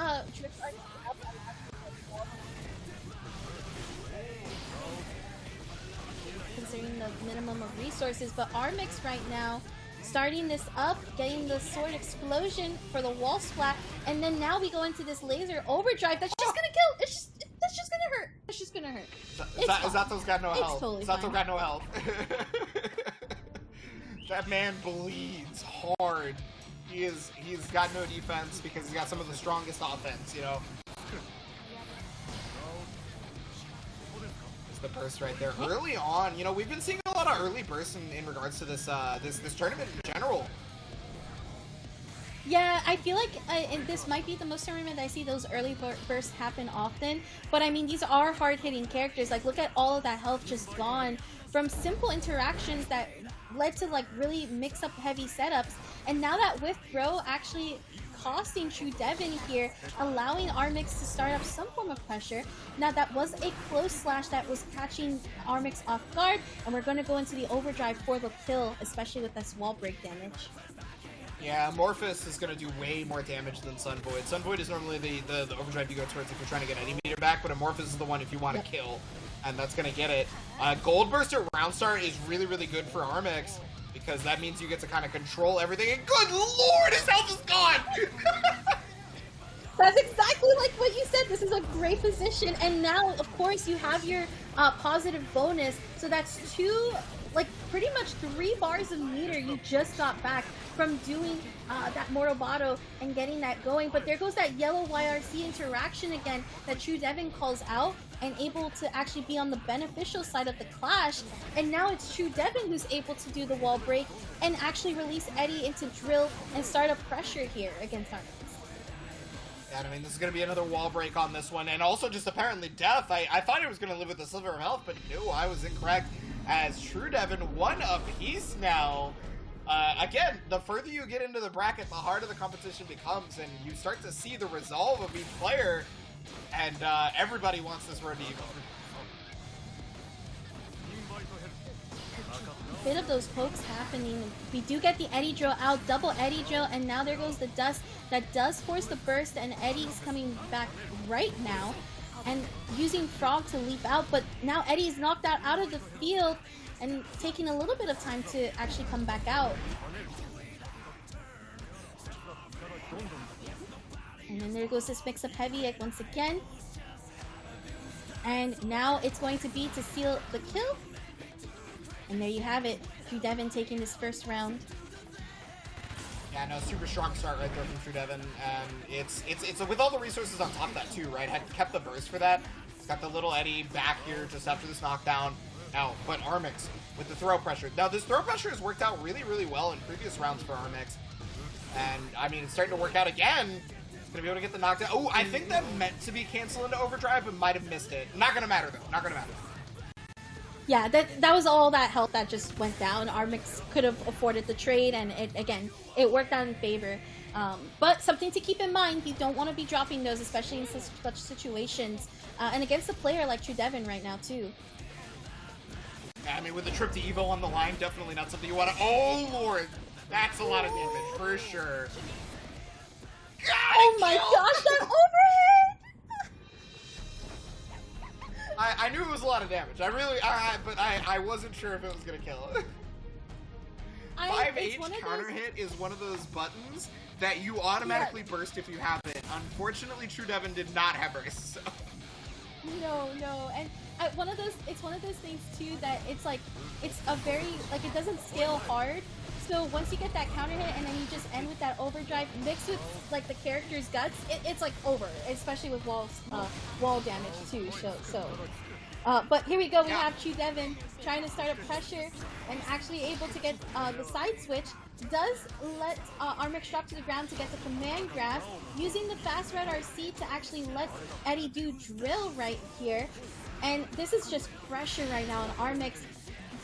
considering the minimum of resources, but Armix right now starting this up, getting the sword explosion for the wall splat, and then now we go into this laser overdrive that's just gonna kill. That's just gonna hurt. It's just gonna hurt. Zato's got no health. Totally Zato fine. got no health. That man bleeds hard. He's got no defense because he's got some of the strongest offense, you know. There's the burst right there. Early on, you know, we've been seeing a lot of early bursts in regards to this this tournament in general. Yeah, I feel like and this might be the most tournament I see those early bursts happen often. But I mean, these are hard-hitting characters. Like, look at all of that health just gone from simple interactions that led to like really mix-up heavy setups. And now that whiff throw actually costing TrueDevin here, allowing Armix to start up some form of pressure. Now that was a close slash that was catching Armix off guard, and we're going to go into the overdrive for the kill, especially with this wall break damage. Yeah, Morphus is going to do way more damage than Sunvoid. Sunvoid is normally the overdrive you go towards if you're trying to get any meter back, but Amorphous is the one if you want to kill, and that's going to get it. Gold Burst at round start is really, really good for Armix, because that means you get to kind of control everything, and good lord, his health is gone! That's exactly like what you said. This is a great position, and now, of course, you have your positive bonus, so that's two, like, pretty much 3 bars of meter you just got back from doing that Morobato and getting that going. But there goes that yellow YRC interaction again that TrueDevin calls out, and able to actually be on the beneficial side of the clash. And now it's TrueDevin who's able to do the wall break and actually release Eddie into drill and start up pressure here against Armix. Yeah, I mean, this is going to be another wall break on this one, and also just apparently death. I thought it was going to live with the Sliver of Health, but no, I was incorrect, as TrueDevin one apiece now. Again, the further you get into the bracket, the harder the competition becomes, and you start to see the resolve of each player, and everybody wants this road to Evo. Bit of those pokes happening. We do get the Eddie drill out, double Eddie drill, and now there goes the dust that does force the burst, and Eddie's coming back right now and using Frog to leap out, but now Eddie's knocked out of the field and taking a little bit of time to actually come back out. And then there goes this mix up heavy once again. And now it's going to be to seal the kill. And there you have it. TrueDevin taking this first round. Yeah, no, super strong start right there from TrueDevin. It's with all the resources on top of that too, right? Had kept the burst for that. It's got the little Eddie back here just after this knockdown. Now, but Armix with the throw pressure. Now, this throw pressure has worked out really, really well in previous rounds for Armix. And, I mean, it's starting to work out again. It's going to be able to get the knockdown. Oh, I think that meant to be cancel into overdrive, but might have missed it. Not going to matter, though. Not going to matter. Yeah, that was all that health that just went down. Armix could have afforded the trade, and it worked out in favor. But something to keep in mind, you don't want to be dropping those, especially in such situations. And against a player like TrueDevin right now, too. I mean, with the trip to Evo on the line, definitely not something you want to... Oh, Lord! That's a lot of damage, for sure. Oh my gosh, that overhead! I knew it was a lot of damage. I really... but I wasn't sure if it was going to kill. 5H counter hit is one of those buttons that you automatically burst if you have it. Unfortunately, TrueDevin did not have burst, so... No, and it's one of those things too that it's like, it's a very, like, it doesn't scale hard. So once you get that counter hit and then you just end with that overdrive mixed with like the character's guts, it's like over, especially with wall damage too. But here we go. We have TrueDevin trying to start up pressure and actually able to get the side switch. Does let Armix drop to the ground to get the command grab, using the fast red RC to actually let Eddie do drill right here. And this is just pressure right now on Armix.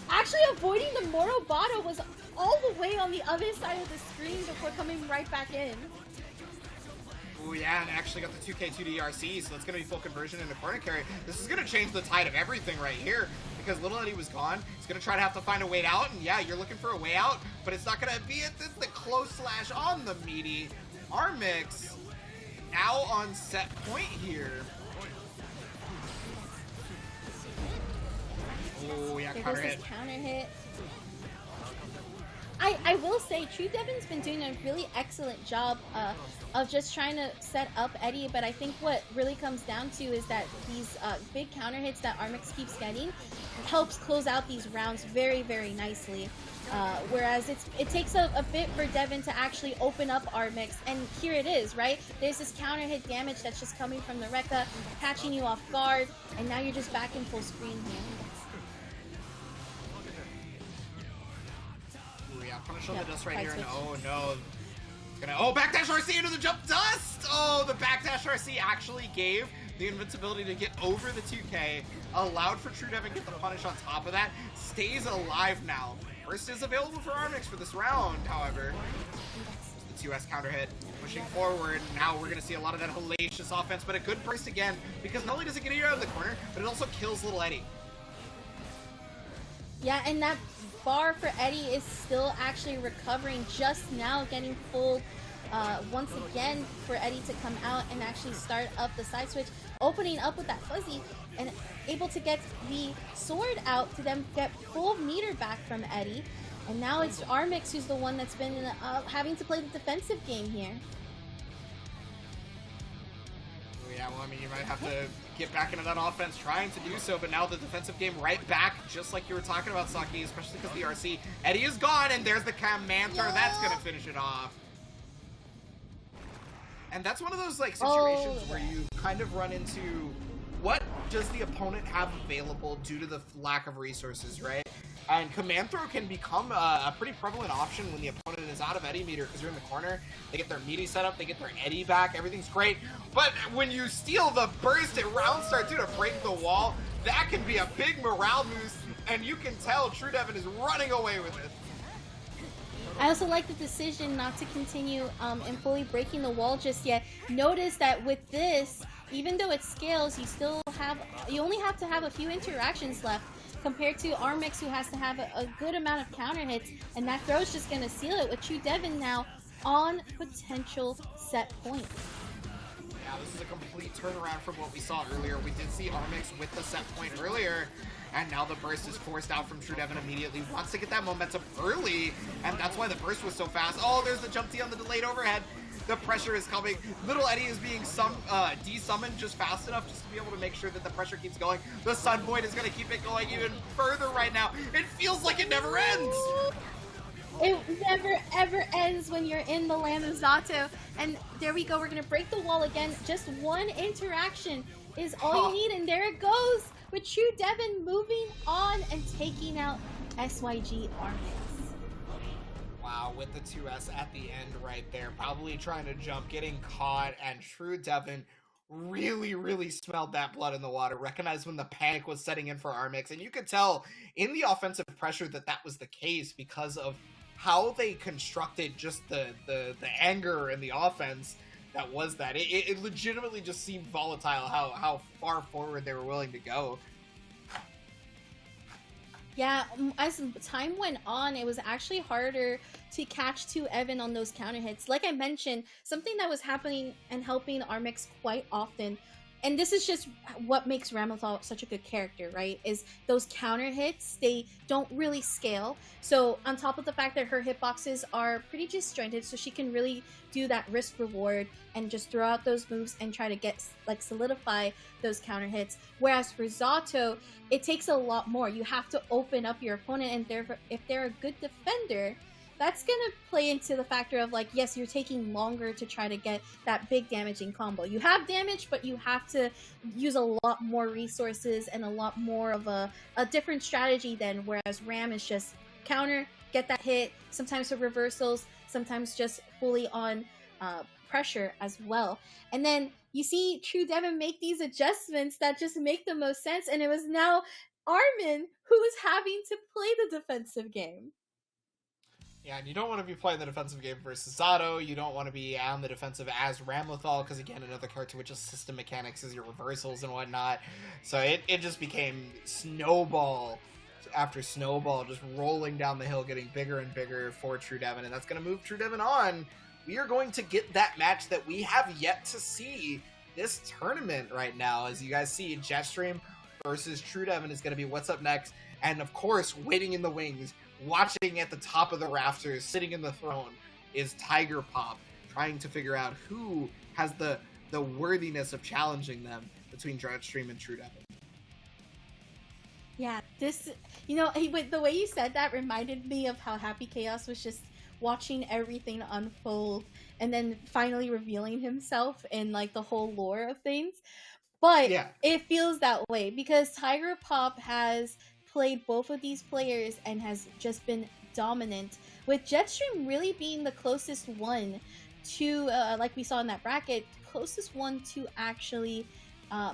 Actually avoiding the Morobata was all the way on the other side of the screen before coming right back in. Oh yeah, and actually got the 2K 2D RC, so that's going to be full conversion into corner carry. This is going to change the tide of everything right here, because Little Eddie was gone. He's going to try to have to find a way out, and yeah, you're looking for a way out, but it's not going to be it. This is the close slash on the meaty. Armix now on set point here. Oh yeah, There counter goes hit. this counter hit. I will say TrueDevin's been doing a really excellent job of just trying to set up Eddie, but I think what really comes down to is that these big counter hits that Armix keeps getting helps close out these rounds very, very nicely. Whereas it takes a bit for Devin to actually open up Armix, and here it is, right? There's this counter hit damage that's just coming from the Rekka, catching you off guard, and now you're just back in full screen here. Punish on Yeah, the dust right side here, and switch. oh no. Backdash RC into the jump dust! Oh, the backdash RC actually gave the invincibility to get over the 2K, allowed for TrueDevin to get the punish on top of that, stays alive now. Burst is available for Armix for this round, however. The 2S counter hit, pushing forward. Now we're going to see a lot of that hellacious offense, but a good burst again, because not only does it get you out of the corner, but it also kills Little Eddie. Yeah, and that bar for Eddie is still actually recovering, just now getting pulled once again for Eddie to come out and actually start up the side switch, opening up with that fuzzy and able to get the sword out to then get full meter back from Eddie. And now it's Armix who's the one that's been having to play the defensive game here. Yeah, well, I mean, you might have to get back into that offense trying to do so, but now the defensive game right back, just like you were talking about, Saki, especially because the RC. Eddie is gone, and there's the Commander. Yeah. That's going to finish it off. And that's one of those, like, situations where you kind of run into what does the opponent have available due to the lack of resources, right? And command throw can become a pretty prevalent option when the opponent is out of Eddie meter, because you're in the corner, they get their meaty set up, they get their Eddie back, everything's great. But when you steal the burst at round start to break the wall, that can be a big morale boost, and you can tell TrueDevin is running away with it. I also like the decision not to continue in fully breaking the wall just yet. Notice that with this, even though it scales, you only have to have a few interactions left, compared to Armix, who has to have a good amount of counter hits, and that throw's just going to seal it with TrueDevin now on potential set point. Yeah, this is a complete turnaround from what we saw earlier. We did see Armix with the set point earlier, and now the burst is forced out from TrueDevin immediately. Wants to get that momentum early, and that's why the burst was so fast. Oh, there's the jump T on the delayed overhead. The pressure is coming. Little Eddie is being de-summoned just fast enough just to be able to make sure that the pressure keeps going. The Sun Point is going to keep it going even further right now. It feels like it never ends. It never ever ends when you're in the land of Zato. And there we go, we're going to break the wall again. Just one interaction is all you need, and there it goes with TrueDevin moving on and taking out SYG Armix. Wow, with the 2S at the end right there, probably trying to jump, getting caught, and TrueDevin really, really smelled that blood in the water, recognized when the panic was setting in for Armix, and you could tell in the offensive pressure that that was the case because of how they constructed just the anger in the offense that was that. It legitimately just seemed volatile how far forward they were willing to go. Yeah, as time went on, it was actually harder to catch TrueDevin on those counter hits. Like I mentioned, something that was happening and helping Armix quite often, and this is just what makes Ramlethal such a good character, right? Is those counter hits, they don't really scale. So on top of the fact that her hitboxes are pretty disjointed, so she can really do that risk reward and just throw out those moves and try to get, like, solidify those counter hits. Whereas for Zato, it takes a lot more. You have to open up your opponent, and if they're a good defender, that's gonna play into the factor of, like, yes, you're taking longer to try to get that big damaging combo. You have damage, but you have to use a lot more resources and a lot more of a different strategy than, whereas Ram is just counter, get that hit, sometimes with reversals, sometimes just fully on pressure as well. And then you see TrueDevin make these adjustments that just make the most sense, and it was now Armin, who's having to play the defensive game. Yeah, and you don't want to be playing the defensive game versus Zato. You don't want to be on the defensive as Ramlethal, because again, another character with just system mechanics is your reversals and whatnot. So it just became snowball after snowball, just rolling down the hill, getting bigger and bigger for TrueDevin, and that's going to move TrueDevin on. We are going to get that match that we have yet to see this tournament right now. As you guys see, Jetstream versus TrueDevin is going to be what's up next, and of course, waiting in the wings, watching at the top of the rafters, sitting in the throne, is TigerPop, trying to figure out who has the worthiness of challenging them between Jetstream and TrueDevin. Yeah, this, the way you said that reminded me of how Happy Chaos was just watching everything unfold and then finally revealing himself in like the whole lore of things. But yeah, it feels that way because TigerPop has played both of these players and has just been dominant, with Jetstream really being the closest one to, like we saw in that bracket, closest one to actually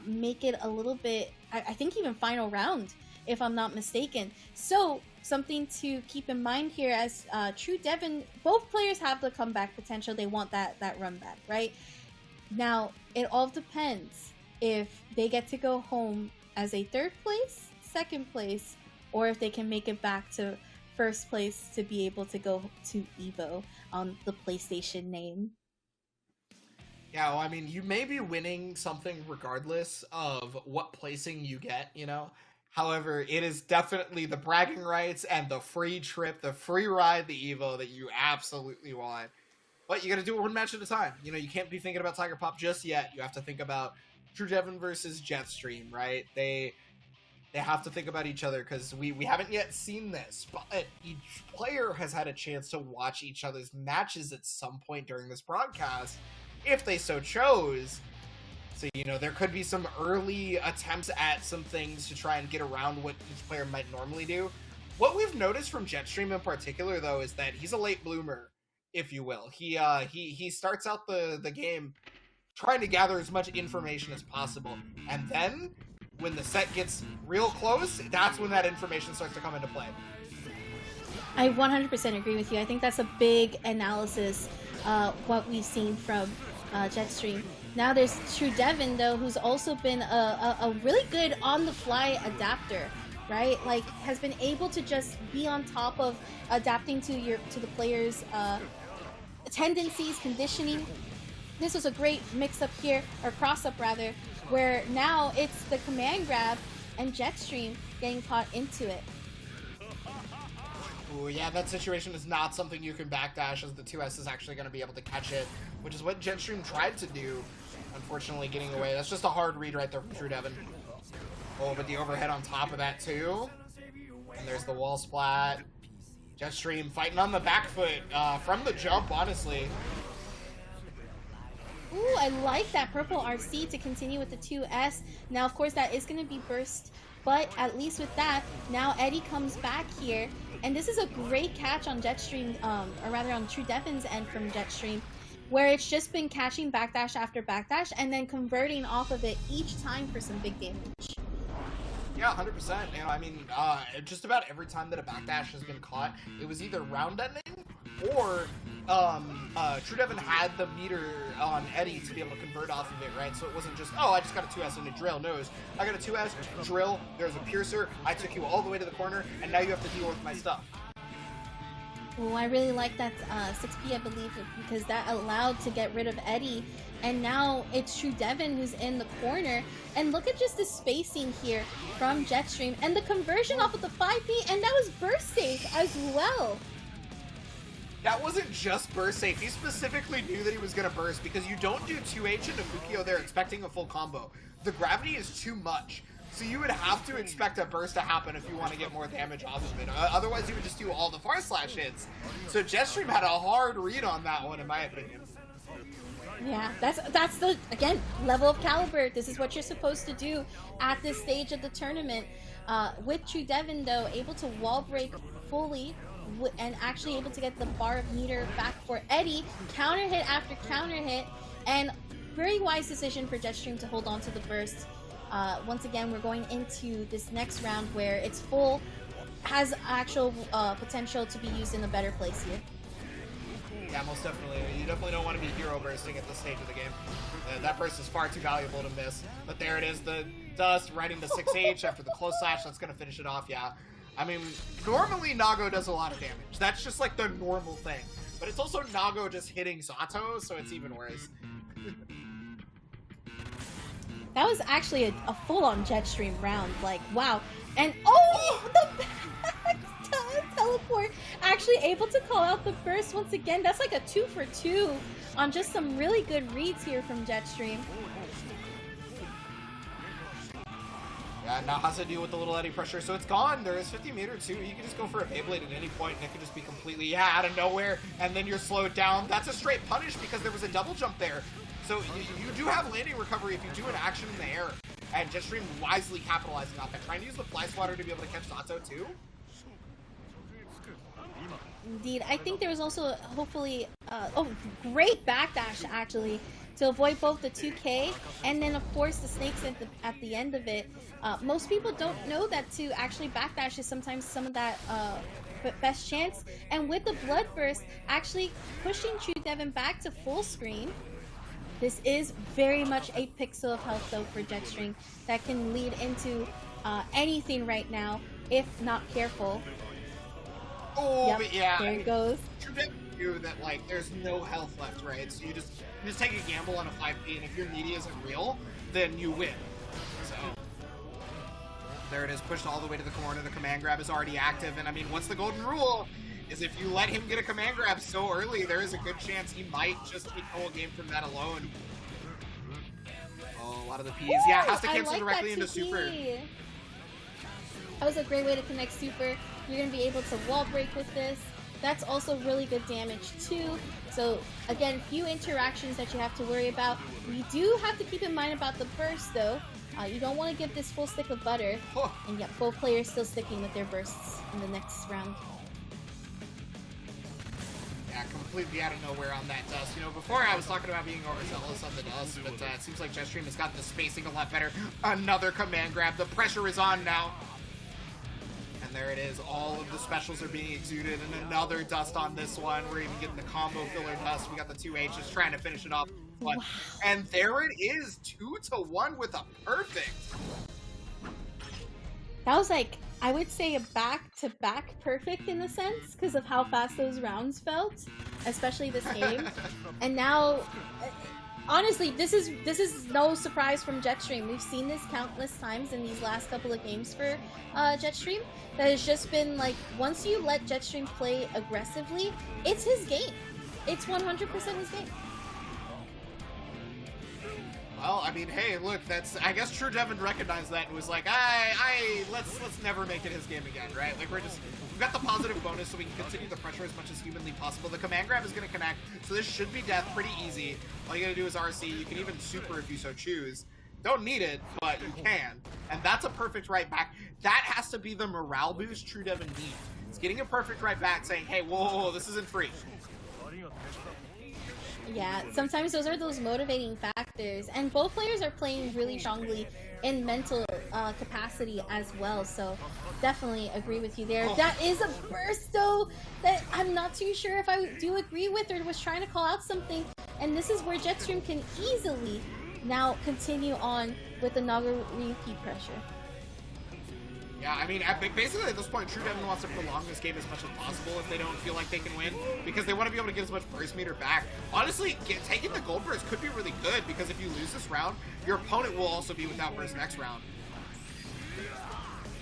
make it a little bit, I think even final round, if I'm not mistaken. So something to keep in mind here, as TrueDevin, both players have the comeback potential. They want that run back, right? Now, it all depends if they get to go home as a third place, second place, or if they can make it back to first place to be able to go to EVO on the PlayStation name. Yeah, well, I mean, you may be winning something regardless of what placing you get, However, it is definitely the bragging rights and the free trip, the free ride, the EVO that you absolutely want. But you gotta do it one match at a time. You can't be thinking about TigerPop just yet. You have to think about TrueDevin versus Jetstream, right? They have to think about each other because we haven't yet seen this, but each player has had a chance to watch each other's matches at some point during this broadcast, if they so chose. So, there could be some early attempts at some things to try and get around what each player might normally do. What we've noticed from Jetstream in particular, though, is that he's a late bloomer, if you will. He starts out the game trying to gather as much information as possible, and then when the set gets real close, that's when that information starts to come into play. I 100% agree with you. I think that's a big analysis, what we've seen from Jetstream. Now there's TrueDevin, though, who's also been a really good on-the-fly adapter, right? Like, has been able to just be on top of adapting to the players' tendencies, conditioning. This was a great mix-up here, or cross-up rather, where now it's the command grab and Jetstream getting caught into it. Ooh, yeah, that situation is not something you can backdash, as the 2S is actually going to be able to catch it, which is what Jetstream tried to do, unfortunately getting away. That's just a hard read right there from TrueDevin. Oh, but the overhead on top of that, too. And there's the wall splat. Jetstream fighting on the back foot from the jump, honestly. Ooh, I like that purple RC to continue with the 2S. Now, of course, that is going to be burst, but at least with that, now Eddie comes back here, and this is a great catch on Jetstream, or rather on TrueDevin's end from Jetstream, where it's just been catching backdash after backdash and then converting off of it each time for some big damage. Yeah, 100%. I mean, just about every time that a backdash has been caught, it was either round ending or TrueDevin had the meter on Eddie to be able to convert off of it, right? So it wasn't just, oh, I just got a 2S and a drill. No, I got a 2S, drill, there's a piercer, I took you all the way to the corner, and now you have to deal with my stuff. Oh, I really like that 6P, I believe, because that allowed to get rid of Eddie. And now it's TrueDevin who's in the corner. And look at just the spacing here from Jetstream. And the conversion off of the 5P, and that was burst safe as well. That wasn't just burst safe. He specifically knew that he was going to burst, because you don't do 2H into Fukio there expecting a full combo. The gravity is too much. So you would have to expect a burst to happen if you want to get more damage off of it. Otherwise, you would just do all the far slash hits. So Jetstream had a hard read on that one, in my opinion. Yeah, that's the, again, level of caliber. This is what you're supposed to do at this stage of the tournament. With TrueDevin, though, able to wall break fully and actually able to get the bar of meter back for Eddie. Counter hit after counter hit, and very wise decision for Jetstream to hold on to the burst. once again, we're going into this next round where it's full, has actual potential to be used in a better place here. Yeah, most definitely. You definitely don't want to be hero bursting at this stage of the game. That burst is far too valuable to miss. But there it is, the dust right into 6H after the close slash. That's going to finish it off, yeah. I mean, normally Nago does a lot of damage. That's just like the normal thing. But it's also Nago just hitting Zato, so it's even worse. That was actually a full-on Jetstream round. Like, wow. And, oh, the teleport. Actually able to call out the burst once again. That's like a 2 for 2 on just some really good reads here from Jetstream. Yeah, now has to deal with the little eddy pressure, so it's gone. There is 50 meter too. You can just go for a Beyblade at any point, and it could just be completely, yeah, out of nowhere, and then you're slowed down. That's a straight punish because there was a double jump there. So you do have landing recovery if you do an action in the air, and Jetstream wisely capitalizing on that. Trying to use the fly swatter to be able to catch Zato too. Indeed, I think there was also hopefully, great backdash actually to avoid both the 2K and then of course the snakes at the end of it. Most people don't know that to actually backdash is sometimes some of that best chance. And with the blood burst, actually pushing TrueDevin back to full screen. This is very much a pixel of health though for Jetstream that can lead into anything right now if not careful. Oh, yep, but yeah. There it goes. TrueDevin knew that like there's no health left, right? So you just take a gamble on a 5P, and if your media isn't real, then you win. So there it is, pushed all the way to the corner. The command grab is already active, and I mean, what's the golden rule? Is if you let him get a command grab so early, there is a good chance he might just take the whole game from that alone. Oh, a lot of the P's. Ooh, yeah, has to I cancel like directly that into super. That was a great way to connect super. You're going to be able to wall break with this. That's also really good damage too. So again, few interactions that you have to worry about. You do have to keep in mind about the burst though. You don't want to give this full stick of butter. And yet both players still sticking with their bursts in the next round. Yeah, completely out of nowhere on that dust. You know, before I was talking about being overzealous on the dust, but it seems like Jetstream has got the spacing a lot better. Another command grab. The pressure is on now. And there it is. All of the specials are being exuded, and another dust on this one. We're even getting the combo filler dust. We got the 2H just trying to finish it off. Wow. And there it is, 2-1 with a perfect. That was like, I would say a back-to-back perfect in a sense, because of how fast those rounds felt, especially this game. And now, honestly, this is no surprise from Jetstream. We've seen this countless times in these last couple of games for Jetstream. That has just been like, once you let Jetstream play aggressively, it's his game. It's 100% his game. Well, I mean, hey, look, that's, I guess TrueDevin recognized that and was like, let's never make it his game again, right? Like, we've got the positive bonus so we can continue the pressure as much as humanly possible. The command grab is going to connect, so this should be death pretty easy. All you got to do is RC. You can even super if you so choose. Don't need it, but you can. And that's a perfect right back. That has to be the morale boost TrueDevin needs. It's getting a perfect right back saying, hey, whoa, this isn't free. Yeah, sometimes those are those motivating factors, and both players are playing really strongly in mental capacity as well, so definitely agree with you there. That is a burst though that I'm not too sure if I do agree with or was trying to call out something, and this is where Jetstream can easily now continue on with the Naga repeat pressure. Yeah, I mean, basically at this point, TrueDevin wants to prolong this game as much as possible if they don't feel like they can win, because they want to be able to get as much burst meter back. Honestly, taking the gold burst could be really good, because if you lose this round, your opponent will also be without burst next round.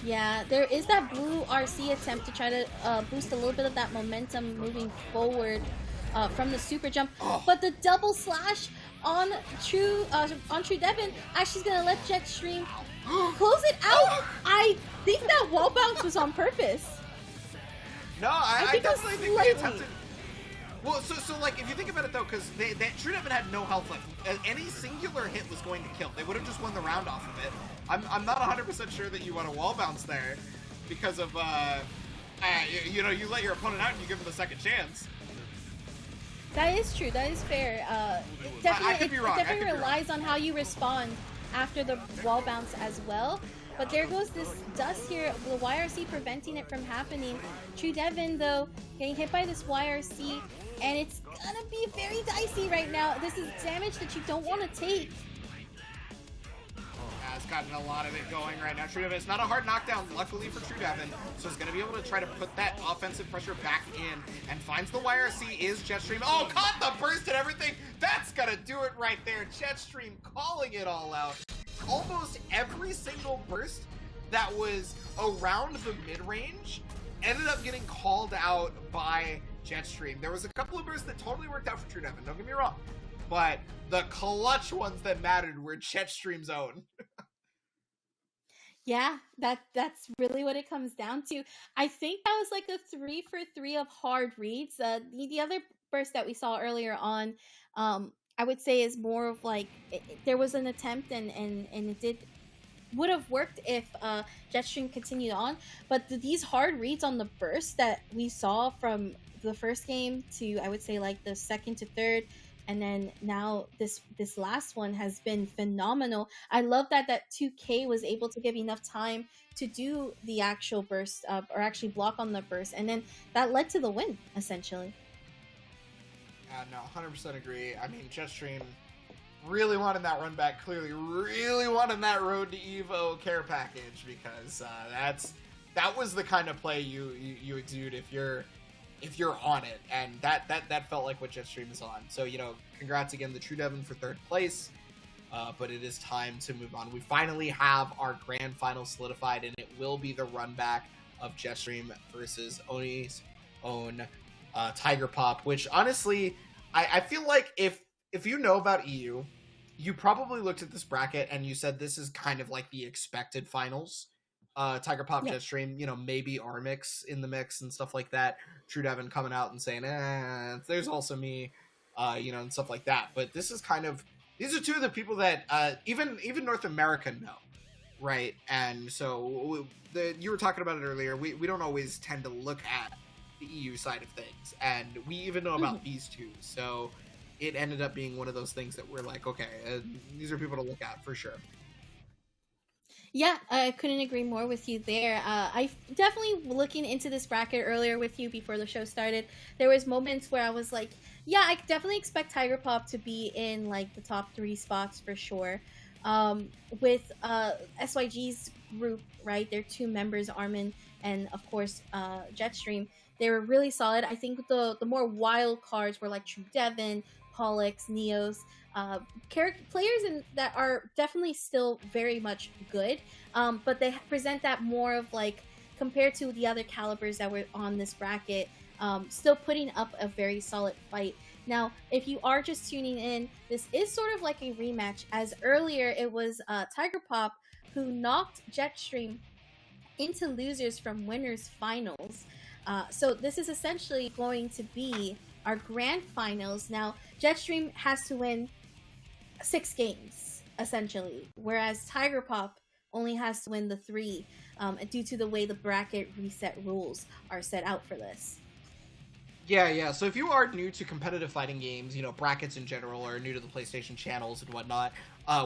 Yeah, there is that blue RC attempt to try to boost a little bit of that momentum moving forward from the super jump, but the double slash on TrueDevin actually is going to let Jetstream close it out. I think that wall bounce was on purpose. No, I definitely think they attempted. Well, so like, if you think about it though, because TrueDevin had no health left. Any singular hit was going to kill. They would have just won the round off of it. I'm not 100% sure that you want a wall bounce there, because of you know, you let your opponent out and you give them the second chance. That is true. That is fair. Definitely, I could be wrong. It definitely relies on how you respond after the wall bounce as well. But there goes this dust here, the YRC preventing it from happening. TrueDevin, though, getting hit by this YRC, and it's gonna be very dicey right now. This is damage that you don't want to take. Has gotten a lot of it going right now. TrueDevin, it's not a hard knockdown, luckily for TrueDevin, so he's going to be able to try to put that offensive pressure back in and finds the YRC is Jetstream. Oh, caught the burst and everything. That's going to do it right there. Jetstream calling it all out. Almost every single burst that was around the mid-range ended up getting called out by Jetstream. There was a couple of bursts that totally worked out for TrueDevin, don't get me wrong, but the clutch ones that mattered were Jetstream's own. Yeah, that's really what it comes down to. I think that was like a 3 for 3 of hard reads. The other burst that we saw earlier on, I would say is more of like there was an attempt and it would have worked if Jetstream continued on. But these hard reads on the burst that we saw from the first game to, I would say, like the second to third, and then now this last one has been phenomenal. I love that 2K was able to give enough time to do the actual burst or actually block on the burst, and then that led to the win essentially. No, 100% agree. I mean, Jetstream really wanted that run back, clearly really wanted that road to Evo care package, because that was the kind of play you exude if you're on it, and that felt like what Jetstream is on. So, you know, congrats again to TrueDevin for 3rd place, but it is time to move on. We finally have our grand final solidified, and it will be the run back of Jetstream versus Oni's own TigerPop, which honestly, I feel like if you know about EU, you probably looked at this bracket and you said this is kind of like the expected finals. TigerPop, Yeah. Jetstream, you know, maybe Armix in the mix and stuff like that. TrueDevin coming out and saying, there's also me, you know, and stuff like that. But this is kind of, these are two of the people that even North America know, right? And so you were talking about it earlier. We don't always tend to look at the EU side of things, and we even know about these two. So it ended up being one of those things that we're like, okay, these are people to look at for sure. Yeah, I couldn't agree more with you there. I definitely, looking into this bracket earlier with you before the show started, there was moments where I was like, yeah, I definitely expect TigerPop to be in like the top 3 spots for sure. With SYG's group, right, their 2 members, Armin and of course Jetstream, they were really solid. I think the more wild cards were like TrueDevin, Paulex, Neos, players that are definitely still very much good, but they present that more of like, compared to the other calibers that were on this bracket, still putting up a very solid fight. Now, if you are just tuning in, this is sort of like a rematch, as earlier it was TigerPop who knocked Jetstream into losers from winners finals. So this is essentially going to be our grand finals. Now, Jetstream has to win 6 games, essentially, whereas TigerPop only has to win the 3, due to the way the bracket reset rules are set out for this. Yeah. So if you are new to competitive fighting games, you know, brackets in general, or new to the PlayStation channels and whatnot,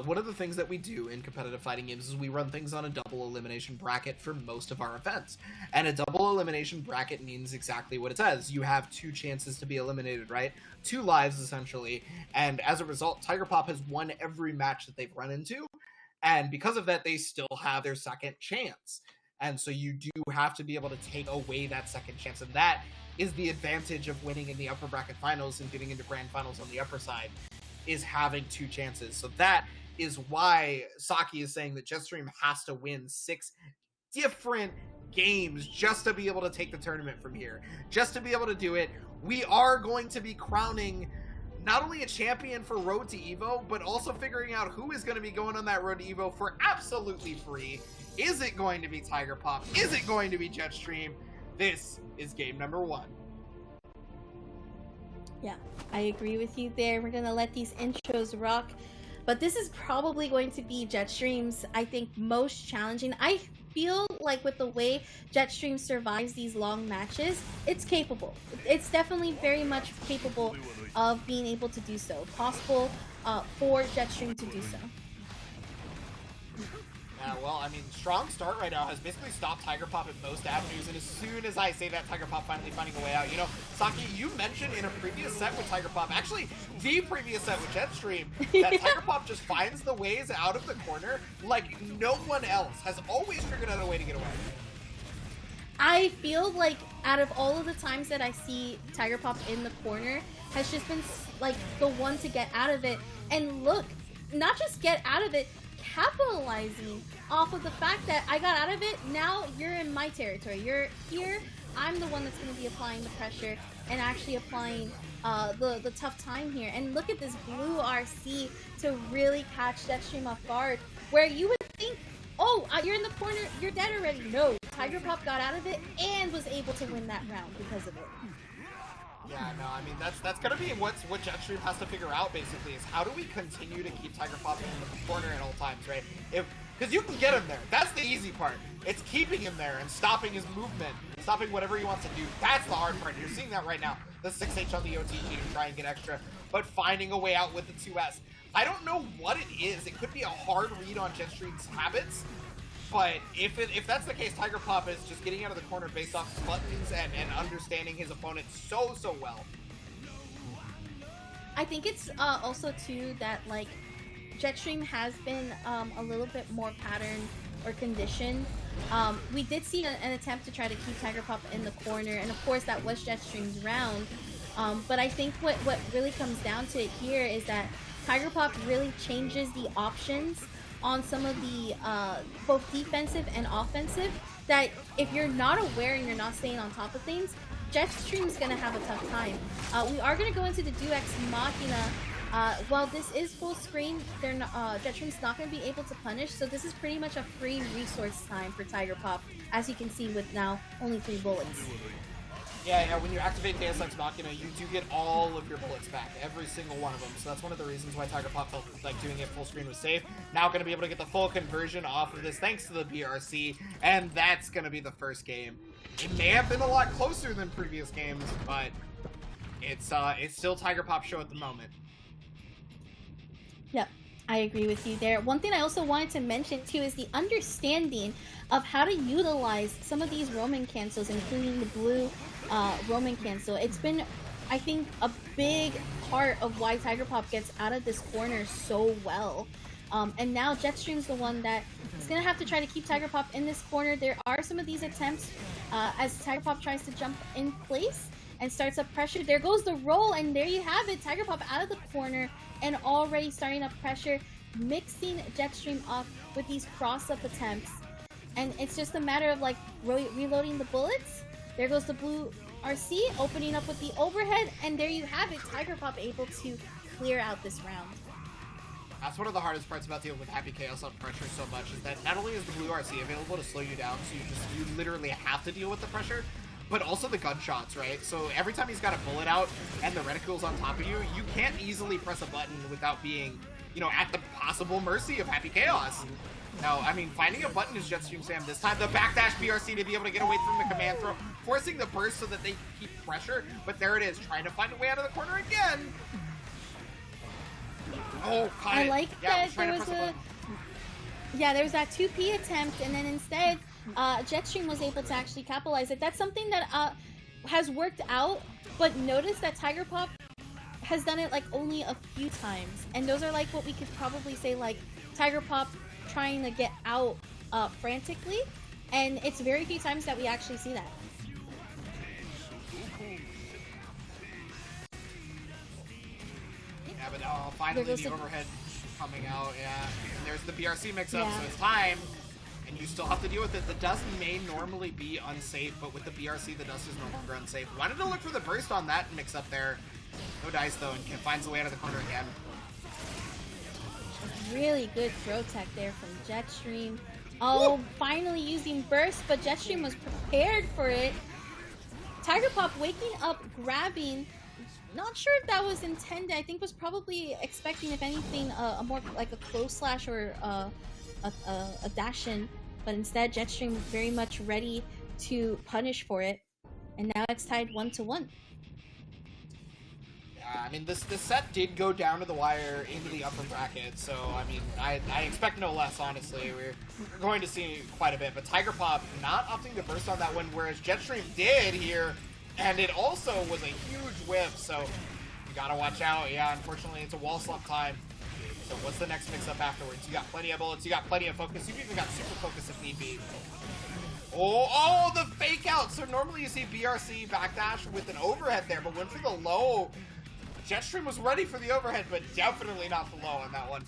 one of the things that we do in competitive fighting games is we run things on a double elimination bracket for most of our events. And a double elimination bracket means exactly what it says. You have 2 chances to be eliminated, right? 2 lives, essentially. And as a result, TigerPop has won every match that they've run into. And because of that, they still have their second chance. And so you do have to be able to take away that second chance. And that is the advantage of winning in the upper bracket finals and getting into grand finals on the upper side, is having 2 chances. So that is why Saki is saying that Jetstream has to win 6 different games just to be able to take the tournament from here. Just to be able to do it, we are going to be crowning not only a champion for Road to Evo, but also figuring out who is going to be going on that Road to Evo for absolutely free. Is it going to be TigerPop? Is it going to be Jetstream? This is game number 1. Yeah, I agree with you there. We're gonna let these intros rock, but this is probably going to be Jetstream's, I think, most challenging. I feel like with the way Jetstream survives these long matches, it's capable. It's definitely very much capable of being able to do so. Possible for Jetstream to do so. Yeah, well, I mean, strong start right now has basically stopped TigerPop at most avenues, and as soon as I say that, TigerPop finally finding a way out. You know, Saki, you mentioned in a previous set with TigerPop, actually the previous set with Jetstream, that TigerPop just finds the ways out of the corner like no one else has always figured out a way to get away. I feel like out of all of the times that I see TigerPop in the corner, has just been like the one to get out of it. And look, not just get out of it, capitalizing off of the fact that I got out of it. Now you're in my territory. You're here. I'm the one that's going to be applying the pressure and actually applying the tough time here. And look at this blue RC to really catch Jetstream off guard, where you would think, oh, you're in the corner, you're dead already. No, TigerPop got out of it and was able to win that round because of it. Yeah, no, I mean, that's gonna be what Jetstream has to figure out, basically, is how do we continue to keep TigerPop in the corner at all times, right? Because you can get him there. That's the easy part. It's keeping him there and stopping his movement, stopping whatever he wants to do. That's the hard part. You're seeing that right now. The 6H on the OTG to try and get extra, but finding a way out with the 2S. I don't know what it is. It could be a hard read on Jetstream's habits, but if that's the case, TigerPop is just getting out of the corner based off buttons and understanding his opponent so well. I think it's also too that like Jetstream has been a little bit more patterned or conditioned. We did see an attempt to try to keep TigerPop in the corner, and of course that was Jetstream's round. But I think what really comes down to it here is that TigerPop really changes the options on some of the both defensive and offensive, that if you're not aware and you're not staying on top of things, Jetstream's gonna have a tough time. We are gonna go into the Dew Ex Machina. While this is full screen, Jetstream's not gonna be able to punish, so this is pretty much a free resource time for TigerPop, as you can see with now only 3 bullets. Yeah, when you activate Deus Ex Machina, you do get all of your bullets back, every single one of them. So that's one of the reasons why TigerPop felt like doing it full screen was safe. Now going to be able to get the full conversion off of this thanks to the BRC, and that's going to be the first game. It may have been a lot closer than previous games, but it's still TigerPop show at the moment. Yep, I agree with you there. One thing I also wanted to mention too is the understanding of how to utilize some of these roaming cancels, including the blue roaming cancel. It's been, I think, a big part of why TigerPop gets out of this corner so well. And now Jetstream's the one that is going to have to try to keep TigerPop in this corner. There are some of these attempts as TigerPop tries to jump in place and starts up pressure. There goes the roll, and there you have it. TigerPop out of the corner and already starting up pressure, mixing Jetstream up with these cross-up attempts. And it's just a matter of like reloading the bullets. There goes the blue RC, opening up with the overhead, and there you have it. TigerPop able to clear out this round. That's one of the hardest parts about dealing with Happy Chaos on pressure so much, is that not only is the blue RC available to slow you down, so you literally have to deal with the pressure, but also the gunshots, right? So every time he's got a bullet out and the reticule's on top of you, you can't easily press a button without being, you know, at the possible mercy of Happy Chaos. Now, I mean, finding a button is Jetstream Sam this time. The backdash BRC to be able to get away from the command throw, forcing the burst so that they keep pressure. But there it is, trying to find a way out of the corner again. Oh, caught it. I like yeah, that there was there was that 2P attempt, and then instead, Jetstream was able to actually capitalize it. That's something that has worked out, but notice that TigerPop has done it like only a few times. And those are like what we could probably say like TigerPop trying to get out frantically, and it's very few times that we actually see that. Yeah, but finally the overhead coming out, yeah. And there's the BRC mix-up, so it's time. And you still have to deal with it. The dust may normally be unsafe, but with the BRC, the dust is no longer unsafe. Wanted to look for the burst on that mix-up there. No dice, though, and finds a way out of the corner again. Really good throw tech there from Jetstream. Oh, finally using burst, but Jetstream was prepared for it. TigerPop waking up, grabbing. Not sure if that was intended. I think was probably expecting, if anything, a more like a close slash or a dash in, but instead Jetstream very much ready to punish for it, and now it's tied 1-1. Yeah, I mean, this set did go down to the wire into the upper bracket, so I mean, I expect no less, honestly. We're going to see quite a bit, but TigerPop not opting to burst on that one, whereas Jetstream did here, and it also was a huge whiff, so you gotta watch out. Yeah, unfortunately, it's a wall slump time. So what's the next mix-up afterwards? You got plenty of bullets, you got plenty of focus, you've even got super focus if need be. Oh, the fake out! So normally you see BRC backdash with an overhead there, but went for the low. Jetstream was ready for the overhead, but definitely not the low on that one.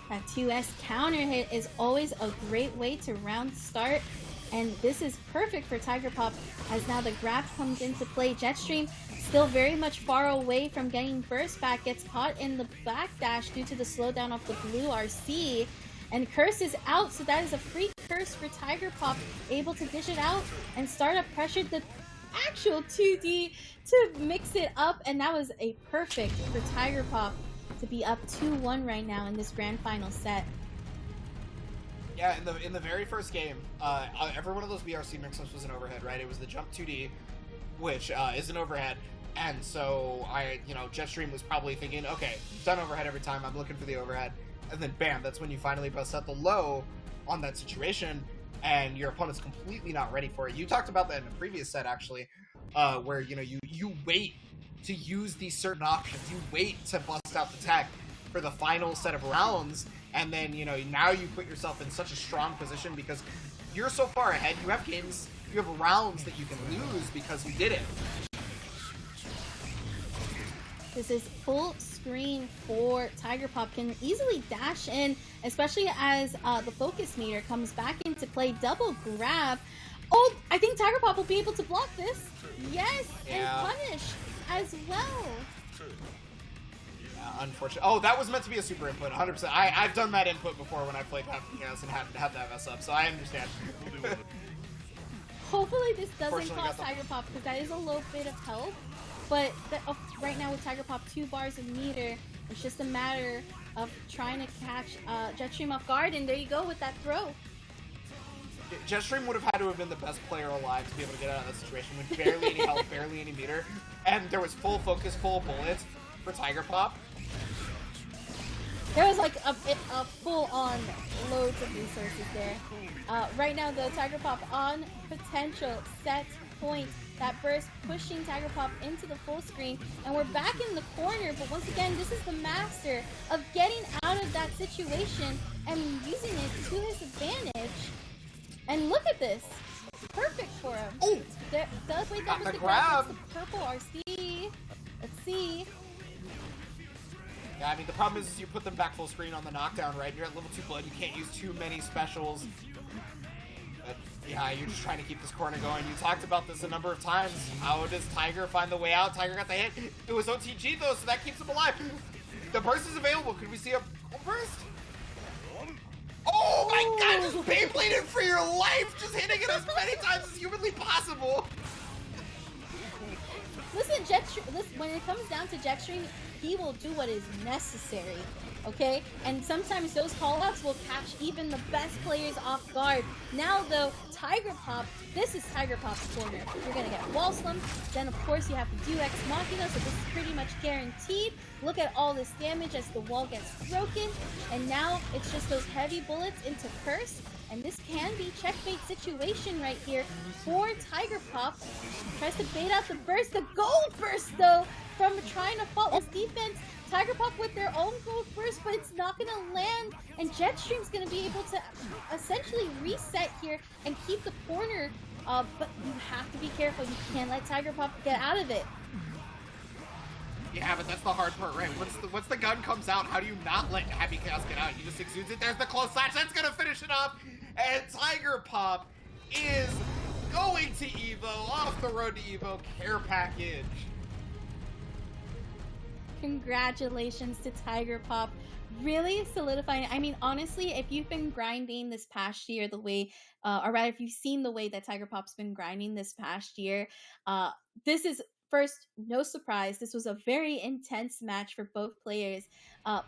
That 2S counter hit is always a great way to round start, and this is perfect for TigerPop as now the grab comes into play. Jetstream still very much far away from getting burst back, gets caught in the backdash due to the slowdown of the blue RC. And Curse is out, so that is a free Curse for TigerPop, able to dish it out and start up pressured the actual 2D to mix it up, and that was a perfect for TigerPop to be up 2-1 right now in this grand final set. Yeah, in the very first game, every one of those BRC mix-ups was an overhead, right? It was the jump 2D, which is an overhead, and so Jetstream was probably thinking, okay, it's done overhead every time, I'm looking for the overhead. And then bam, that's when you finally bust out the low on that situation, and your opponent's completely not ready for it. You talked about that in a previous set, actually, where you wait to use these certain options. You wait to bust out the tech for the final set of rounds, and then now you put yourself in such a strong position because you're so far ahead. You have games, you have rounds that you can lose because you did it. This is full screen for TigerPop, can easily dash in, especially as the focus meter comes back into play. Double grab. Oh, I think TigerPop will be able to block this. Yes, yeah. And punish as well. Yeah, unfortunately. Oh, that was meant to be a super input, 100%. I've done that input before when I played Half and had that mess up, so I understand. Hopefully this doesn't cost TigerPop, because that is a little bit of help. But right now with TigerPop 2 bars of meter, it's just a matter of trying to catch Jetstream off guard, and there you go with that throw. Jetstream would have had to have been the best player alive to be able to get out of that situation with barely any health, barely any meter, and there was full focus, full bullets for TigerPop. There was like a full-on loads of resources there. Right now though, TigerPop on potential set point. That burst pushing TigerPop into the full screen, and we're back in the corner, but once again, this is the master of getting out of that situation and using it to his advantage. And look at this. Perfect for him. Oh! Does wait, that was the grab. The purple RC. Let's see. Yeah, I mean, the problem is you put them back full screen on the knockdown, right? You're at level 2 blood, you can't use too many specials. But yeah, you're just trying to keep this corner going. You talked about this a number of times. How does Tiger find the way out? Tiger got the hit. It was OTG though, so that keeps him alive. The burst is available. Could we see a burst? Oh my god, just Beybladed for your life! Just hitting it as many times as humanly possible! Listen, Jetstream, when it comes down to Jetstream, he will do what is necessary, okay? And sometimes those callouts will catch even the best players off guard. Now, though, TigerPop, this is TigerPop's corner. You're gonna get wall slump, then of course you have to do Ex Machina, so this is pretty much guaranteed. Look at all this damage as the wall gets broken, and now it's just those heavy bullets into Curse. And this can be checkmate situation right here for TigerPop. Tries to bait out the burst. The gold burst, though, from trying to faultless defense. TigerPop with their own gold burst, but it's not going to land. And Jetstream's going to be able to essentially reset here and keep the corner. But you have to be careful. You can't let TigerPop get out of it. Yeah, but that's the hard part, right? Once the gun comes out, how do you not let Happy Chaos get out? You just exudes it. There's the close slash. That's gonna finish it off. And TigerPop is going to Evo, off the road to Evo, care package. Congratulations to TigerPop. Really solidifying. I mean, honestly, if you've been grinding this past year the way, or rather, if you've seen the way that TigerPop's been grinding this past year, this is first, no surprise, this was a very intense match for both players,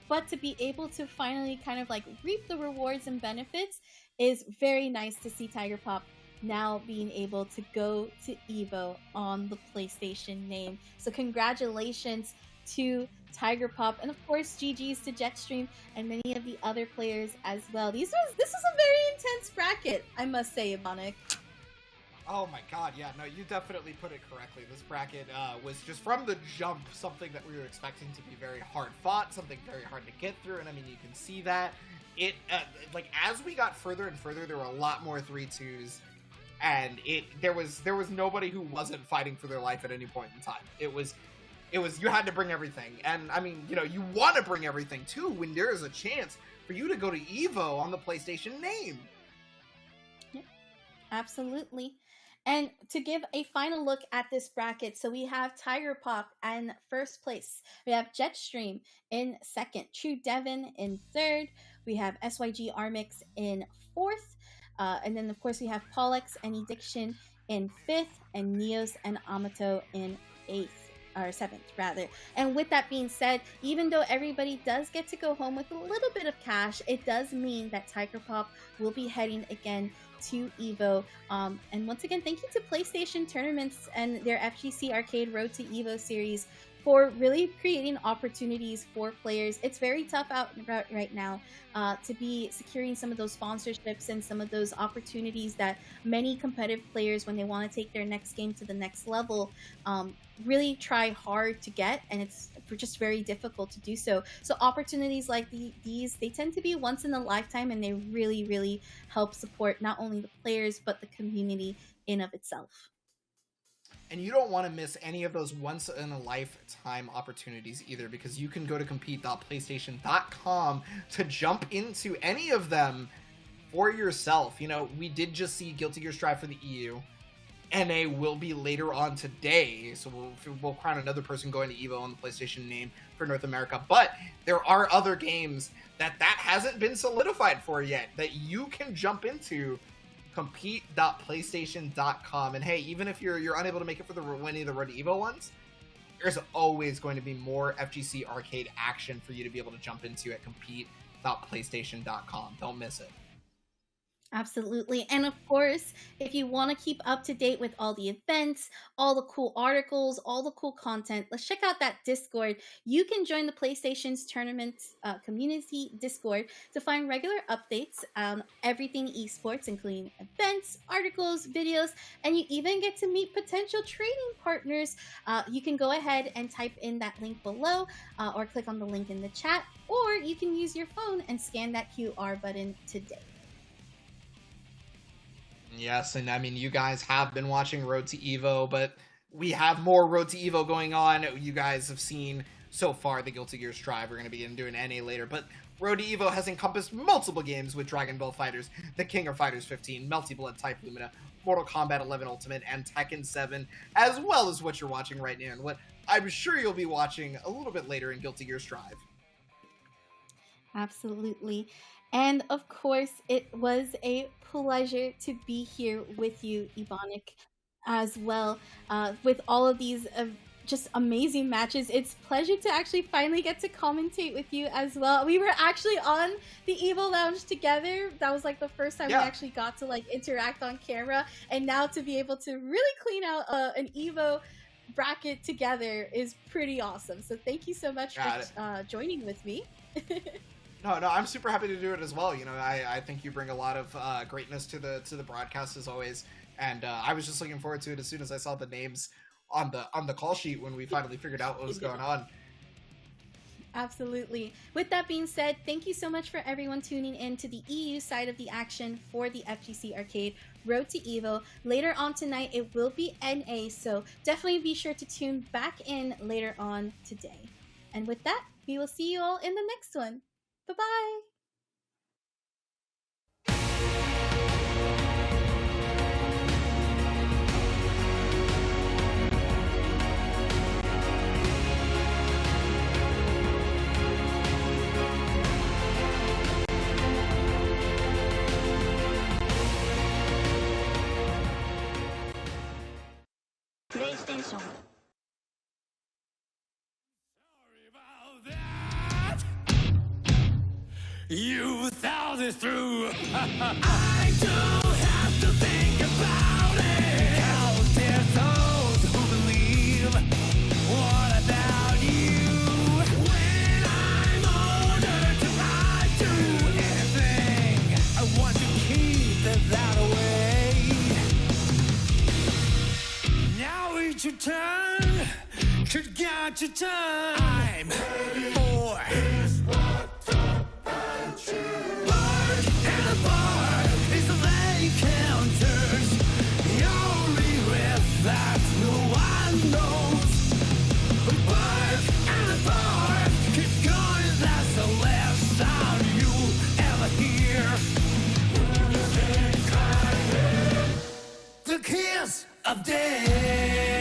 but to be able to finally kind of like reap the rewards and benefits is very nice to see TigerPop now being able to go to EVO on the PlayStation name. So congratulations to TigerPop, and of course GG's to Jetstream and many of the other players as well. This was a very intense bracket, I must say, Ebonic. Oh my god, yeah, no, you definitely put it correctly. This bracket was just from the jump something that we were expecting to be very hard fought, something very hard to get through, and I mean, you can see that. It, like, as we got further and further, there were a lot more 3-2s, and there was nobody who wasn't fighting for their life at any point in time. It was, you had to bring everything, and I mean, you know, you want to bring everything too when there is a chance for you to go to EVO on the PlayStation name. Yep, absolutely. And to give a final look at this bracket, so we have TigerPop in first place. We have Jetstream in second. TrueDevin in third. We have SYG Armix in fourth. And then, of course, we have Paulex and Eddiction in fifth. And Neos and Amato in eighth. Or seventh, rather. And with that being said, even though everybody does get to go home with a little bit of cash, it does mean that TigerPop will be heading again to EVO. And once again, thank you to PlayStation Tournaments and their FGC Arcade Road to EVO series for really creating opportunities for players. It's very tough out right now to be securing some of those sponsorships and some of those opportunities that many competitive players, when they want to take their next game to the next level, really try hard to get, and it's just very difficult to do so. So opportunities like these, they tend to be once in a lifetime, and they really, really help support not only the players, but the community in of itself. And you don't want to miss any of those once-in-a-lifetime opportunities either, because you can go to compete.playstation.com to jump into any of them for yourself. You know, we did just see Guilty Gear Strive for the EU. NA will be later on today, so we'll crown another person going to EVO on the PlayStation name for North America. But there are other games that hasn't been solidified for yet that you can jump into. Compete.playstation.com. And hey, even if you're unable to make it for any of the Road to EVO ones, there's always going to be more FGC arcade action for you to be able to jump into at compete.playstation.com. Don't miss it. Absolutely. And of course, if you want to keep up to date with all the events, all the cool articles, all the cool content, let's check out that Discord. You can join the PlayStation's tournament community Discord to find regular updates on everything esports, including events, articles, videos, and you even get to meet potential trading partners. You can go ahead and type in that link below or click on the link in the chat, or you can use your phone and scan that QR button today. Yes, and I mean, you guys have been watching Road to EVO, but we have more Road to EVO going on. You guys have seen so far the Guilty Gear Strive. We're going to be doing NA later, but Road to EVO has encompassed multiple games with Dragon Ball FighterZ, The King of Fighters 15, Melty Blood Type Lumina, Mortal Kombat 11 Ultimate, and Tekken 7, as well as what you're watching right now, and what I'm sure you'll be watching a little bit later in Guilty Gear Strive. Absolutely. And of course, it was a pleasure to be here with you, Ebonic, as well, with all of these just amazing matches. It's a pleasure to actually finally get to commentate with you as well. We were actually on the EVO Lounge together. That was like the first time we actually got to like interact on camera, and now to be able to really clean out an EVO bracket together is pretty awesome. So thank you so much for joining with me. No, I'm super happy to do it as well. You know, I think you bring a lot of greatness to the broadcast as always, and I was just looking forward to it as soon as I saw the names on the call sheet when we finally figured out what was going on. Absolutely. With that being said, thank you so much for everyone tuning in to the EU side of the action for the FGC Arcade Road to EVO. Later on tonight, it will be NA, so definitely be sure to tune back in later on today. And with that, we will see you all in the next one. Bye-bye! PlayStation. You thought this through. I don't have to think about it. How dare those who believe? What about you? When I'm older, do I do anything? I want to keep it that way. Now it's your turn. Could got your time. I'm for Bird and a bar is the way counters. The only riff that no one knows. Bird and a bar keep going, that's the last sound you ever hear. The kiss of death.